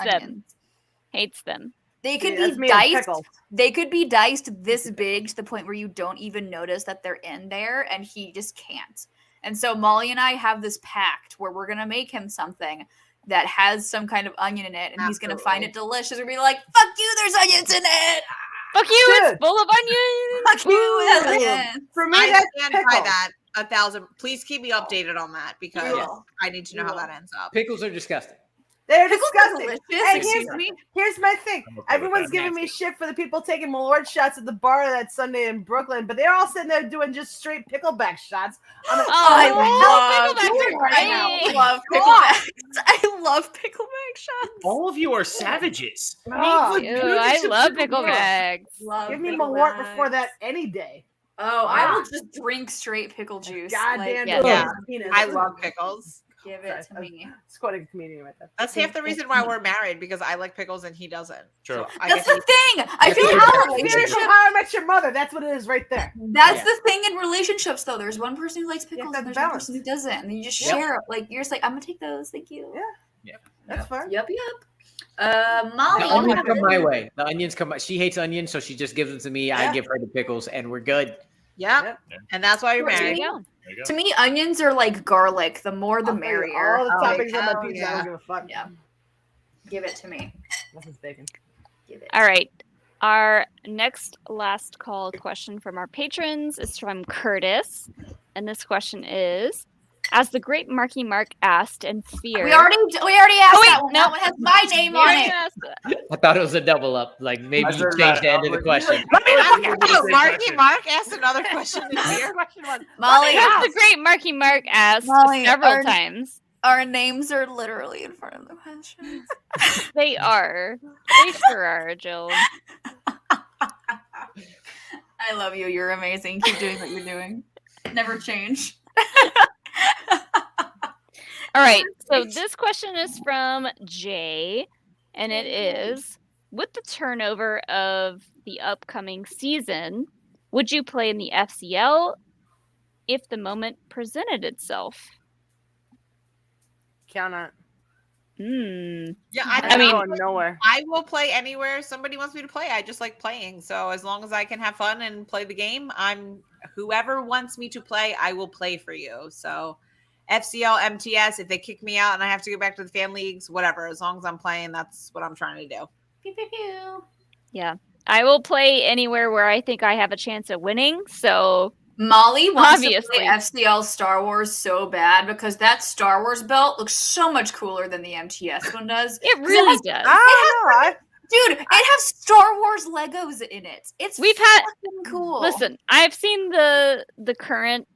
Speaker 2: them.
Speaker 1: They could be diced. They could be diced this big to the point where you don't even notice that they're in there, and he just can't. And so Molly and I have this pact where we're gonna make him something that has some kind of onion in it, and he's gonna find it delicious. We're gonna be like, "Fuck you! There's onions in it.
Speaker 2: Fuck you! It's full of onions.
Speaker 1: Fuck you! Onions."
Speaker 3: For me,
Speaker 6: I
Speaker 3: that's
Speaker 6: stand
Speaker 3: pickle.
Speaker 6: by that 1,000. Please keep me updated on that because I need to know how that ends up.
Speaker 8: Pickles are disgusting.
Speaker 3: They're
Speaker 1: Pickles
Speaker 3: disgusting.
Speaker 1: are
Speaker 3: And
Speaker 1: delicious.
Speaker 3: here's my thing. Everyone's giving me shit for the people taking Malort shots at the bar that Sunday in Brooklyn, but they're all sitting there doing just straight pickleback shots.
Speaker 1: I love picklebacks. I love pickleback shots.
Speaker 9: All of you are savages.
Speaker 2: I love picklebacks.
Speaker 3: Give me Malort before that any day.
Speaker 1: Oh, I will just drink straight pickle juice.
Speaker 3: Goddamn.
Speaker 6: I love pickles.
Speaker 1: Give it to me.
Speaker 3: It's quoting a comedian right there.
Speaker 6: That's half the reason why we're married, because I like pickles and he doesn't.
Speaker 9: True.
Speaker 6: So I
Speaker 1: That's
Speaker 6: get
Speaker 1: the thing. I feel like
Speaker 3: How
Speaker 1: relationships.
Speaker 3: I Met Your Mother. That's what it is right there.
Speaker 1: That's the thing in relationships, though. There's one person who likes pickles and there's one
Speaker 3: balance.
Speaker 1: person who doesn't, and you just
Speaker 3: Yep.
Speaker 1: share. Like you're just like, I'm gonna take those. Thank you.
Speaker 3: Yeah. That's fine.
Speaker 1: Yep.
Speaker 8: The
Speaker 1: Molly.
Speaker 8: onions come my way. The onions come. She hates onions, so she just gives them to me.
Speaker 3: Yeah.
Speaker 8: I give her the pickles, and we're good.
Speaker 6: Yep. And that's why you're married.
Speaker 1: To me, onions are like garlic. The more, the merrier.
Speaker 3: All the toppings on my
Speaker 6: hell
Speaker 3: pizza. I
Speaker 6: yeah.
Speaker 3: don't give a fuck.
Speaker 1: Yeah. Give it to me.
Speaker 3: Nothing's bacon.
Speaker 1: Give it.
Speaker 2: All right. Our last call question from our patrons is from Curtis. And this question is, as the great Marky Mark asked in fear.
Speaker 1: We already asked that one. That one has my name on it.
Speaker 8: I thought it was a double up. Like maybe
Speaker 7: That's
Speaker 8: you
Speaker 7: a
Speaker 8: changed the
Speaker 7: right.
Speaker 8: end of the question.
Speaker 6: Marky Mark asked another question in here.
Speaker 1: Molly,
Speaker 2: As the great Marky Mark asked
Speaker 1: Molly,
Speaker 2: several times.
Speaker 1: Our names are literally in front of the questions.
Speaker 2: They are. They sure are, Jill.
Speaker 1: I love you. You're amazing. Keep doing what you're doing. Never change.
Speaker 2: All right. So this question is from Jay, and it is, with the turnover of the upcoming season, would you play in the FCL if the moment presented itself?
Speaker 3: Count on it.
Speaker 6: Yeah,
Speaker 3: I mean, going nowhere.
Speaker 6: I will play anywhere somebody wants me to play. I just like playing. So as long as I can have fun and play the game, whoever wants me to play, I will play for you. So FCL, MTS, if they kick me out and I have to go back to the fan leagues, whatever. As long as I'm playing, that's what I'm trying to do.
Speaker 1: Pew, pew, pew.
Speaker 2: Yeah. I will play anywhere where I think I have a chance of winning. So
Speaker 1: Molly wants
Speaker 2: obviously
Speaker 1: to play FCL Star Wars so bad because that Star Wars belt looks so much cooler than the MTS one does.
Speaker 2: It really does.
Speaker 1: Dude, it has Star Wars Legos in it.
Speaker 2: We've had
Speaker 1: cool.
Speaker 2: Listen, I've seen the current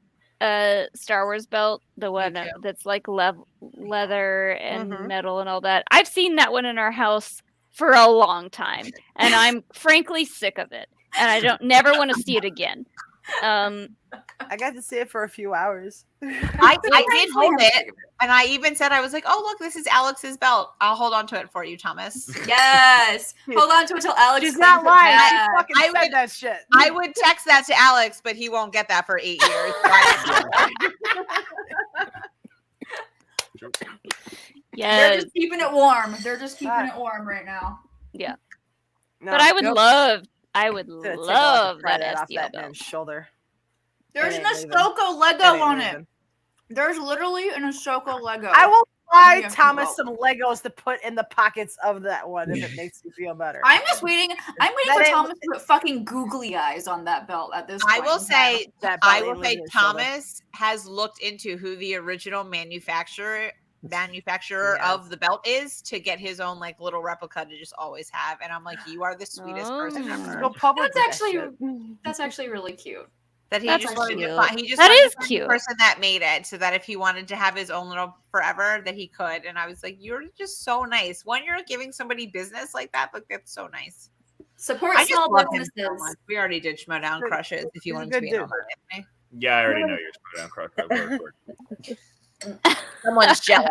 Speaker 2: Star Wars belt, the one that's like leather and metal and all that. I've seen that one in our house for a long time, and I'm frankly sick of it, and I don't never want to see it again.
Speaker 3: I got to see it for a few hours.
Speaker 6: I did hold it, and I even said, I was like, oh, look, this is Alex's belt. I'll hold on to it for you, Thomas.
Speaker 1: Yes. Hold on to it till Alex.
Speaker 3: She's not lying. She
Speaker 1: back.
Speaker 3: fucking said that shit.
Speaker 6: I would text that to Alex, but he won't get that for 8 years.
Speaker 1: They're just keeping it warm. They're just keeping it warm right now.
Speaker 2: Yeah.
Speaker 3: No,
Speaker 2: but I would love
Speaker 3: Gonna
Speaker 2: love
Speaker 3: take
Speaker 2: that
Speaker 3: off
Speaker 2: FCL
Speaker 3: that
Speaker 2: belt.
Speaker 3: man's shoulder.
Speaker 1: There's
Speaker 3: It
Speaker 1: an
Speaker 3: ain't leaving.
Speaker 1: Ahsoka
Speaker 3: It
Speaker 1: Lego
Speaker 3: ain't
Speaker 1: on it.
Speaker 3: leaving.
Speaker 1: There's literally an Ahsoka Lego.
Speaker 3: I will buy
Speaker 1: Yeah,
Speaker 3: Thomas
Speaker 1: well.
Speaker 3: some Legos to put in the pockets of that one if it makes you feel better.
Speaker 1: I'm just waiting. I'm waiting
Speaker 3: That
Speaker 1: for
Speaker 3: ain't-
Speaker 1: Thomas to put fucking googly eyes on that belt at this point.
Speaker 6: I will say,
Speaker 3: That
Speaker 6: I
Speaker 3: belt
Speaker 6: will
Speaker 3: ain't
Speaker 6: say,
Speaker 3: leaving his shoulder.
Speaker 6: Thomas has looked into who the original manufacturer
Speaker 3: Yes.
Speaker 6: of the belt is to get his own like little replica to just always have. And I'm like, you are the sweetest person ever.
Speaker 3: Go public
Speaker 1: That's
Speaker 3: with that
Speaker 1: that's actually really cute.
Speaker 6: That he
Speaker 2: That's
Speaker 6: just wanted
Speaker 2: cute.
Speaker 6: to find, he just
Speaker 2: That
Speaker 6: wanted to
Speaker 2: is
Speaker 6: find
Speaker 2: cute.
Speaker 6: the person that made it, so that if he wanted to have his own little forever, that he could. And I was like, you're just so nice. When you're giving somebody business like that, like that's so nice.
Speaker 1: Support
Speaker 6: I just
Speaker 1: small
Speaker 6: love him
Speaker 1: businesses.
Speaker 6: so much. We already did Schmodown
Speaker 3: Good-
Speaker 6: crushes. If you
Speaker 3: he's a
Speaker 6: wanted to
Speaker 3: good
Speaker 6: be
Speaker 3: dude.
Speaker 6: on that, Anthony.
Speaker 9: Yeah, I already know you're down crush.
Speaker 6: Someone's jealous.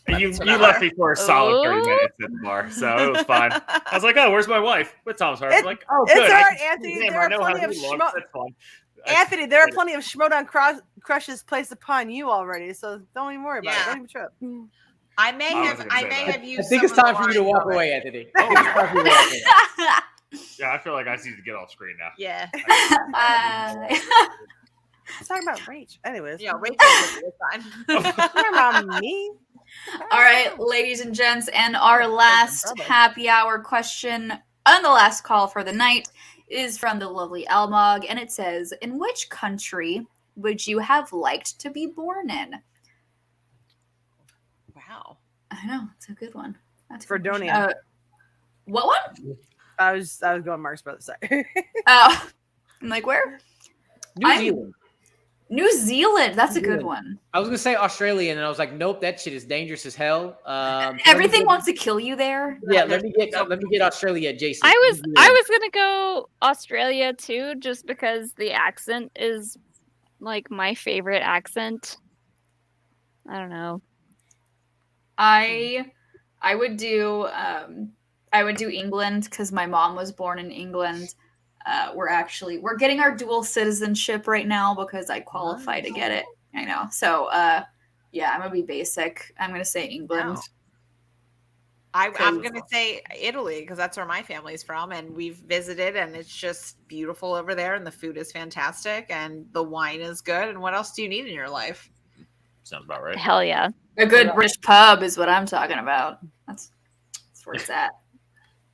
Speaker 9: You left me for a solid 30 minutes at the bar, so it was fine. I was like, oh, where's my wife? With Tom's heart. I'm like, oh,
Speaker 3: It's
Speaker 9: good.
Speaker 3: all
Speaker 9: I
Speaker 3: right,
Speaker 9: can
Speaker 3: Anthony.
Speaker 9: see him.
Speaker 3: There
Speaker 9: I
Speaker 3: are
Speaker 9: know how
Speaker 3: plenty of
Speaker 9: he looks. That's fun.
Speaker 3: Anthony, there are plenty of Schmodown crushes placed upon you already, so don't even worry about it. Don't even trip.
Speaker 6: I may
Speaker 9: I
Speaker 6: have
Speaker 9: wasn't gonna say that.
Speaker 6: have used.
Speaker 8: I think it's
Speaker 6: some of
Speaker 8: time
Speaker 6: the
Speaker 8: for you to
Speaker 6: lines
Speaker 8: walk
Speaker 6: of it.
Speaker 8: away, Anthony. I think it's time for you to walk away.
Speaker 9: Yeah, I feel like I just need to get off screen now.
Speaker 6: Yeah.
Speaker 3: Let's talk about Rach. Anyways.
Speaker 6: Yeah, Rachel is fine.
Speaker 3: Talking about me.
Speaker 1: All right, ladies and gents, and our last happy hour question and the last call for the night is from the lovely Elmog, and it says, in which country would you have liked to be born in?
Speaker 6: Wow.
Speaker 1: I know, it's a good one. That's a good
Speaker 3: Fredonia.
Speaker 1: question. What one?
Speaker 3: I was going Mark's brother. Sorry.
Speaker 1: Oh, I'm like, where?
Speaker 8: New Zealand.
Speaker 1: New Zealand. That's a good one.
Speaker 8: I was gonna say Australia, and then I was like, nope, that shit is dangerous as hell.
Speaker 1: Everything wants to kill you there.
Speaker 8: Yeah, let me get Australia adjacent.
Speaker 2: I was gonna go Australia too, just because the accent is like my favorite accent. I don't know.
Speaker 1: I would do England because my mom was born in England. We're getting our dual citizenship right now because I qualify to get it. I know. So yeah, I'm gonna be basic. I'm gonna say England.
Speaker 6: Wow. I'm gonna say Italy because that's where my family's from, and we've visited, and it's just beautiful over there, and the food is fantastic, and the wine is good. And what else do you need in your life?
Speaker 9: Sounds about right.
Speaker 2: Hell yeah.
Speaker 1: A good British pub is what I'm talking about. That's where it's at.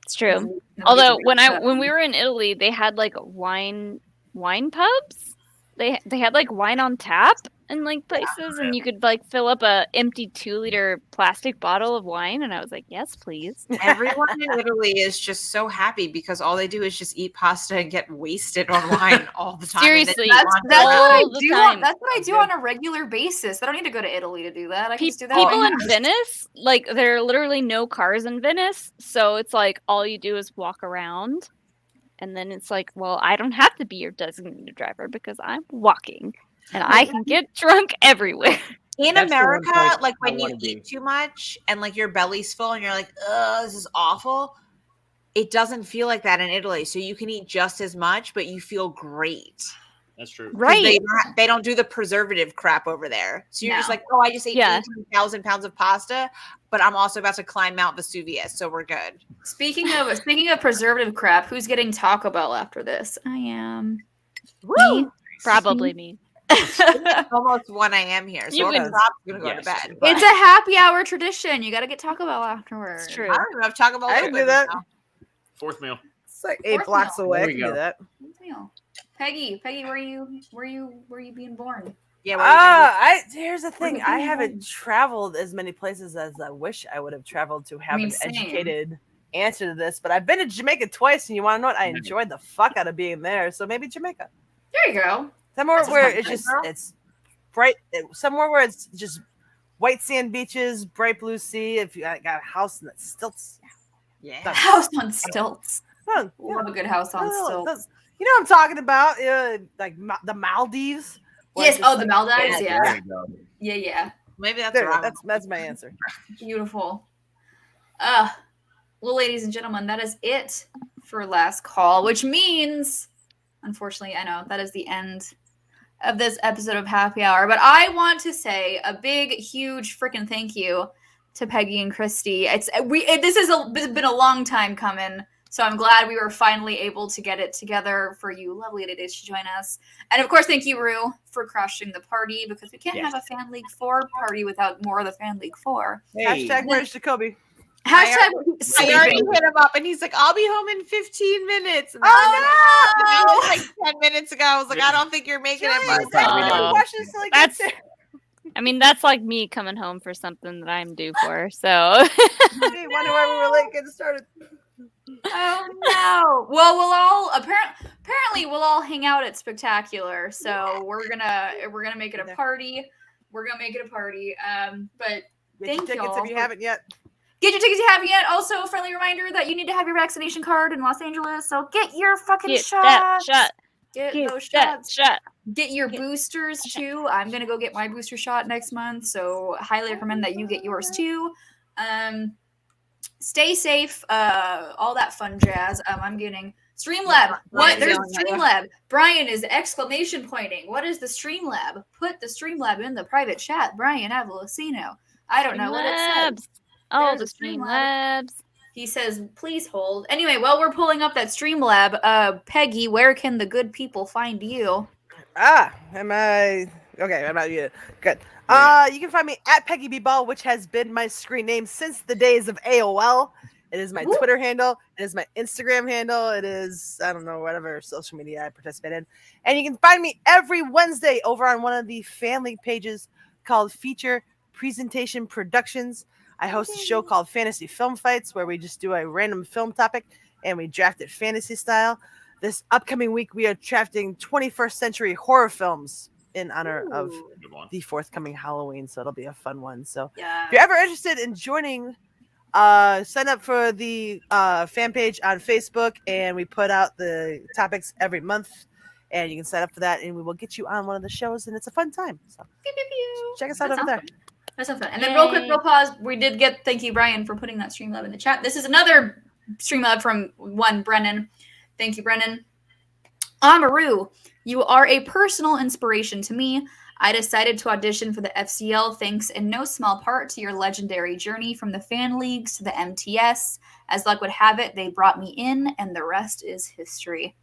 Speaker 2: It's true. Although when we were in Italy, they had like wine pubs. They had like wine on tap in like places, and you could like fill up a empty 2-liter plastic bottle of wine, and I was like, yes, please.
Speaker 6: Everyone in Italy is just so happy because all they do is just eat pasta and get wasted on wine all the time.
Speaker 2: Seriously,
Speaker 1: that's what I do.
Speaker 2: time.
Speaker 1: That's what I do on a regular basis. I don't need to go to Italy to do that. I can just do that.
Speaker 2: People in Venice, like there are literally no cars in Venice, so it's like all you do is walk around, and then it's like, well, I don't have to be your designated driver because I'm walking, and I can get drunk everywhere.
Speaker 6: In America, like when you eat too much and like your belly's full and you're like, "Ugh, this is awful." It doesn't feel like that in Italy. So you can eat just as much, but you feel great.
Speaker 9: That's true.
Speaker 6: Right. They don't do the preservative crap over there. So you're just like, oh, I just ate 18,000 pounds of pasta, but I'm also about to climb Mount Vesuvius, so we're good.
Speaker 1: Speaking of preservative crap, who's getting Taco Bell after this? I am.
Speaker 6: Woo!
Speaker 2: Me? Probably me.
Speaker 6: It's almost 1 a.m. here, so I'm gonna go to bed.
Speaker 1: It's a happy hour tradition. You got to get Taco Bell afterwards.
Speaker 2: It's true.
Speaker 6: I don't even have Taco Bell.
Speaker 3: I can do that.
Speaker 9: Fourth meal.
Speaker 3: It's like 8 blocks away. I can do that.
Speaker 1: Peggy, where you being born?
Speaker 6: Yeah.
Speaker 3: Here's the thing. I haven't traveled as many places as I wish I would have traveled to have an educated answer to this. But I've been to Jamaica twice, and you want to know what? I enjoyed the fuck out of being there. So maybe Jamaica.
Speaker 1: There you go.
Speaker 3: Somewhere where it's bright. Somewhere where it's just white sand beaches, bright blue sea. If you got a house in stilts,
Speaker 1: House on stilts.
Speaker 3: Fun.
Speaker 1: Love a good house on stilts.
Speaker 3: You know what I'm talking about? Like the Maldives.
Speaker 1: Yes. Oh, the Maldives.
Speaker 3: Yeah.
Speaker 1: Yeah.
Speaker 6: Maybe
Speaker 3: that's my answer.
Speaker 1: Beautiful. Well, ladies and gentlemen, that is it for last call, which means, unfortunately, I know that is the end of this episode of Happy Hour. But I want to say a big, huge freaking thank you to Peggy and Christy. This has been a long time coming. So I'm glad we were finally able to get it together for you lovely ladies to join us. And of course, thank you, Rue, for crashing the party because we can't have a Fan League 4 party without more of the Fan League 4.
Speaker 3: Hey. # where's Jacoby?
Speaker 6: I already hit him up and he's like, I'll be home in 15 minutes. And like 10 minutes ago, I was like, I don't think you're making it.
Speaker 2: That's like me coming home for something that I'm due for. So
Speaker 3: Hey, wonder why we were late getting started.
Speaker 1: Oh no! Well, we'll all apparently we'll all hang out at Spectacular. So we're gonna make it a party. We're gonna make it a party. But
Speaker 3: get your tickets if you haven't yet.
Speaker 1: Get your tickets if you haven't yet. Also, a friendly reminder that you need to have your vaccination card in Los Angeles. So get your fucking shots. Get those shots. Get your boosters too. I'm gonna go get my booster shot next month. So highly recommend that you get yours too. Stay safe, all that fun jazz. I'm getting Streamlab. What? There's Streamlab. Brian is exclamation pointing. What is the Streamlab? Put the Streamlab in the private chat. Brian Avalosino. I don't know what it says.
Speaker 2: Oh, the Streamlabs.
Speaker 1: He says, please hold. Anyway, while we're pulling up that Streamlab, Peggy, where can the good people find you?
Speaker 3: Am I... Okay, I'm not yet. Good. You can find me at Peggy B Ball, which has been my screen name since the days of AOL. It is my Twitter handle. It is my Instagram handle. It is, I don't know, whatever social media I participate in. And you can find me every Wednesday over on one of the fan league pages called Feature Presentation Productions. I host a show called Fantasy Film Fights where we just do a random film topic and we draft it fantasy style. This upcoming week, we are drafting 21st century horror films in honor of the forthcoming Halloween. So it'll be a fun one. So if you're ever interested in joining, sign up for the fan page on Facebook, and we put out the topics every month, and you can sign up for that, and we will get you on one of the shows, and it's a fun time. So check us out over there.
Speaker 1: That's so fun. And then real pause. We did get, thank you, Brian, for putting that Streamlab in the chat. This is another Streamlab from one Brennan. Thank you, Brennan. Amaru, you are a personal inspiration to me. I decided to audition for the FCL thanks in no small part to your legendary journey from the fan leagues to the MTS. As luck would have it, they brought me in, and the rest is history.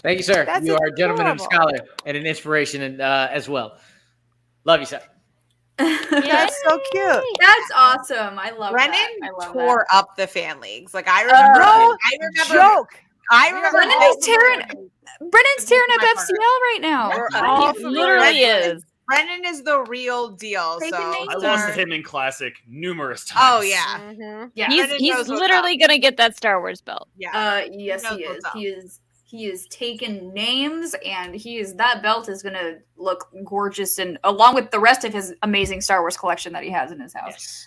Speaker 8: Thank you, sir.
Speaker 3: That's
Speaker 8: you are a gentleman and a
Speaker 3: adorable.
Speaker 8: scholar and an inspiration and, as well. Love you, sir.
Speaker 3: That's so cute.
Speaker 1: That's awesome. I love
Speaker 6: Brennan
Speaker 1: that. I love
Speaker 6: tore
Speaker 1: that.
Speaker 6: up the fan leagues. Like I remember. I remember.
Speaker 1: Brennan's tearing up FCL right now.
Speaker 6: He
Speaker 2: literally is.
Speaker 6: Brennan is the real deal. So
Speaker 9: I lost to him in Classic numerous times.
Speaker 6: Oh yeah,
Speaker 1: Yeah.
Speaker 2: He's literally gonna get that Star Wars belt.
Speaker 6: Yeah.
Speaker 1: Yes, he is. He is taking names, and that belt is gonna look gorgeous, and along with the rest of his amazing Star Wars collection that he has in his house.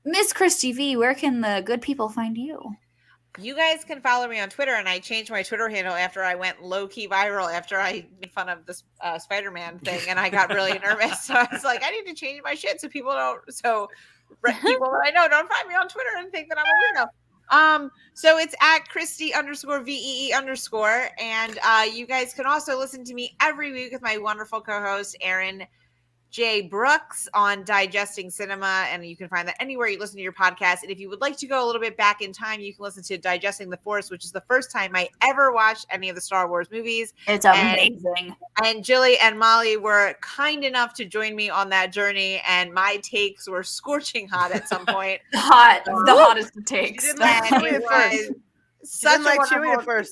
Speaker 1: Miss Christy V, where can the good people find you?
Speaker 6: You guys can follow me on Twitter, and I changed my Twitter handle after I went low-key viral after I made fun of this Spider-Man thing, and I got really nervous. So I was like, I need to change my shit so people that I know don't find me on Twitter and think that I'm a weirdo. So it's at Christy_VEE_, and you guys can also listen to me every week with my wonderful co-host Aaron J. Brooks on Digesting Cinema, and you can find that anywhere you listen to your podcast. And if you would like to go a little bit back in time, you can listen to Digesting the Force, which is the first time I ever watched any of the Star Wars movies.
Speaker 1: It's amazing.
Speaker 6: And Jilly and Molly were kind enough to join me on that journey, and my takes were scorching hot at some point.
Speaker 1: The hottest of takes.
Speaker 6: Such a
Speaker 3: like
Speaker 6: wonderful
Speaker 3: Chewie at first.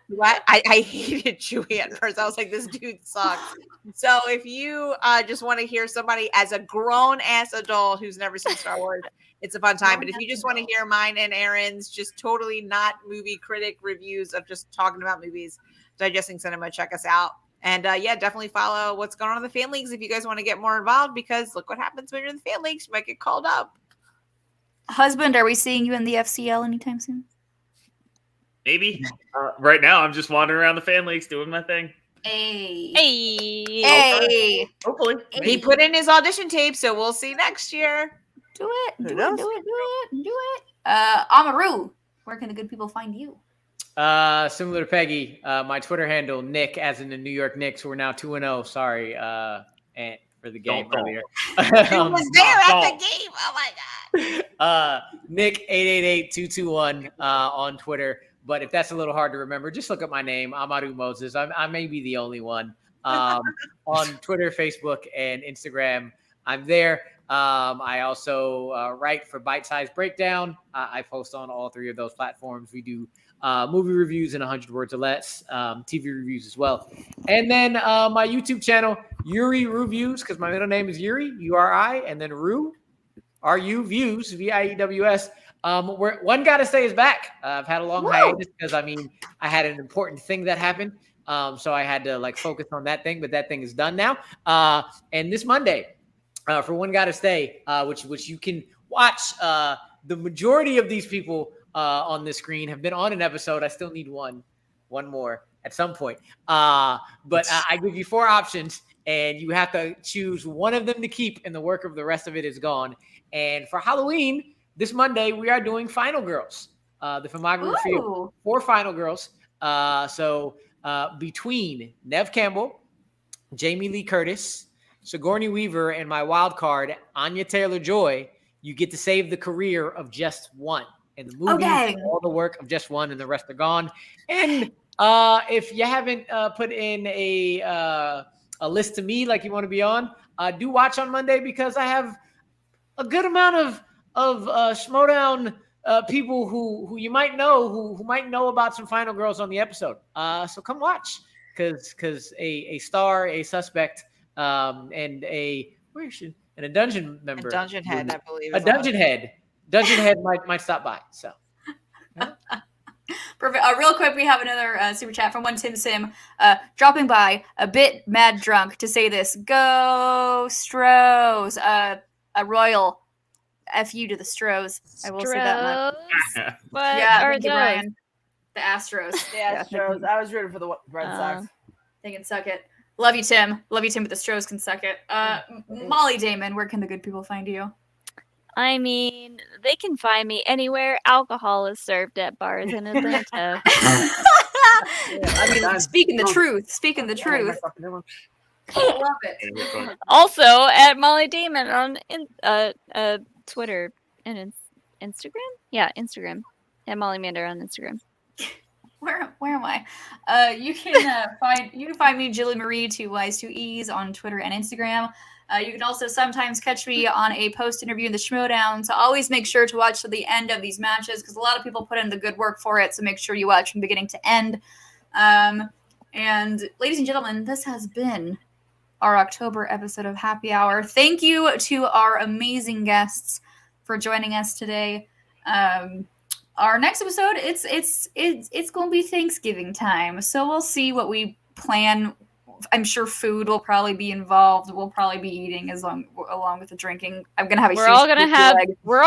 Speaker 6: What? I hated Chewie at first. I was like, this dude sucks. So if you just want to hear somebody as a grown-ass adult who's never seen Star Wars, it's a fun time. But if you just want to hear mine and Aaron's just totally not movie critic reviews of just talking about movies, Digesting Cinema, check us out. And yeah, definitely follow what's going on in the fan leagues if you guys want to get more involved, because look what happens when you're in the fan leagues. You might get called up.
Speaker 1: Husband, are we seeing you in the FCL anytime soon?
Speaker 9: Maybe. Right now, I'm just wandering around the fan leagues doing my thing.
Speaker 1: Hey.
Speaker 9: Hopefully.
Speaker 6: He put in his audition tape, so we'll see next year.
Speaker 1: Do it. Amaru, where can the good people find you?
Speaker 8: Similar to Peggy, my Twitter handle, Nick, as in the New York Knicks. We're now 2-0. Sorry, and for the game earlier.
Speaker 6: He was there at the game. Oh my god.
Speaker 8: Nick 888-221 on Twitter. But if that's a little hard to remember, just look up my name, Amaru Moses. I may be the only one on Twitter, Facebook, and Instagram. I'm there. I also write for Bite Size Breakdown. I post on all three of those platforms. We do movie reviews in 100 words or less, TV reviews as well. And then my YouTube channel, Yuri Reviews, because my middle name is Yuri, U-R-I, and then Ru, R-U Views, V-I-E-W-S. Where One Gotta Say is back. I've had a long hiatus because I had an important thing that happened. So I had to focus on that thing, but that thing is done now. And this Monday, for One Gotta Stay, which you can watch, the majority of these people on the screen have been on an episode. I still need one more at some point. But I give you 4 options, and you have to choose one of them to keep, and the work of the rest of it is gone. And for Halloween, this Monday, we are doing Final Girls, the filmography of 4 Final Girls. So between Neve Campbell, Jamie Lee Curtis, Sigourney Weaver, and my wild card, Anya Taylor-Joy, you get to save the career of just one. And the movie, all the work of just one, and the rest are gone. And if you haven't put in a list to me like you want to be on, do watch on Monday, because I have a good amount of Schmodown people who you might know who might know about some Final Girls on the episode. So come watch, because a star, a suspect, and a dungeon member,
Speaker 6: A dungeon head, I believe.
Speaker 8: a dungeon head might stop by. So.
Speaker 1: Perfect. Real quick, we have another super chat from one Tim Sim, dropping by a bit mad drunk to say this. Go Stros! A royal F you to the Stros. I will say that much.
Speaker 2: What
Speaker 1: yeah,
Speaker 2: are
Speaker 1: thank you,
Speaker 2: those?
Speaker 1: Brian. The Astros.
Speaker 3: The Astros. I was rooting for the Red Sox.
Speaker 1: They can suck it. Love you, Tim. Love you, Tim, with the Strohs can suck it. Molly Damon, where can the good people find you?
Speaker 2: I mean, they can find me anywhere alcohol is served at bars in Atlanta.
Speaker 1: I mean, speaking the truth. Speaking the truth. Love it.
Speaker 2: Also at Molly Damon on Twitter and Instagram. Yeah, Instagram. At Molly Mander on Instagram.
Speaker 1: Where am I? You can find me, Jilly Marie, 2 Y's 2 E's on Twitter and Instagram. You can also sometimes catch me on a post interview in the Schmodown. So always make sure to watch to the end of these matches because a lot of people put in the good work for it. So make sure you watch from beginning to end. And ladies and gentlemen, this has been our October episode of Happy Hour. Thank you to our amazing guests for joining us today. Our next episode, it's going to be Thanksgiving time, so we'll see what we plan. I'm sure food will probably be involved. We'll probably be eating along with the drinking. I'm gonna have a
Speaker 2: we're all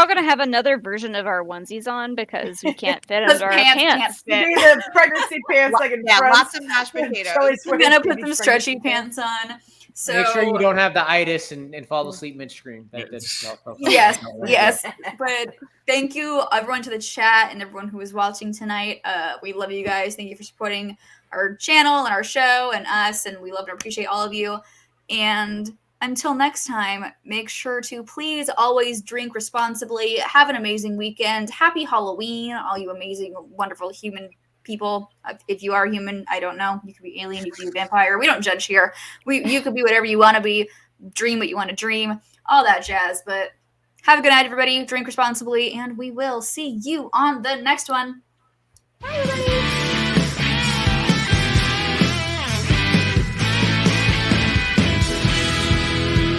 Speaker 2: gonna have another version of our onesies on because we can't fit under our pants.
Speaker 3: The pregnancy pants, like
Speaker 6: lots of mashed potatoes.
Speaker 1: We're gonna put some stretchy pants on. So
Speaker 8: make sure you don't have the itis and fall asleep midstream.
Speaker 1: Yes. But thank you, everyone, to the chat and everyone who was watching tonight. We love you guys. Thank you for supporting our channel and our show and us, and we love and appreciate all of you. And until next time, make sure to please always drink responsibly. Have an amazing weekend. Happy Halloween, all you amazing, wonderful human people. If you are human, I don't know. You could be alien, you could be a vampire. We don't judge here. You could be whatever you want to be. Dream what you want to dream. All that jazz. But have a good night, everybody. Drink responsibly, and we will see you on the next one. Bye, everybody.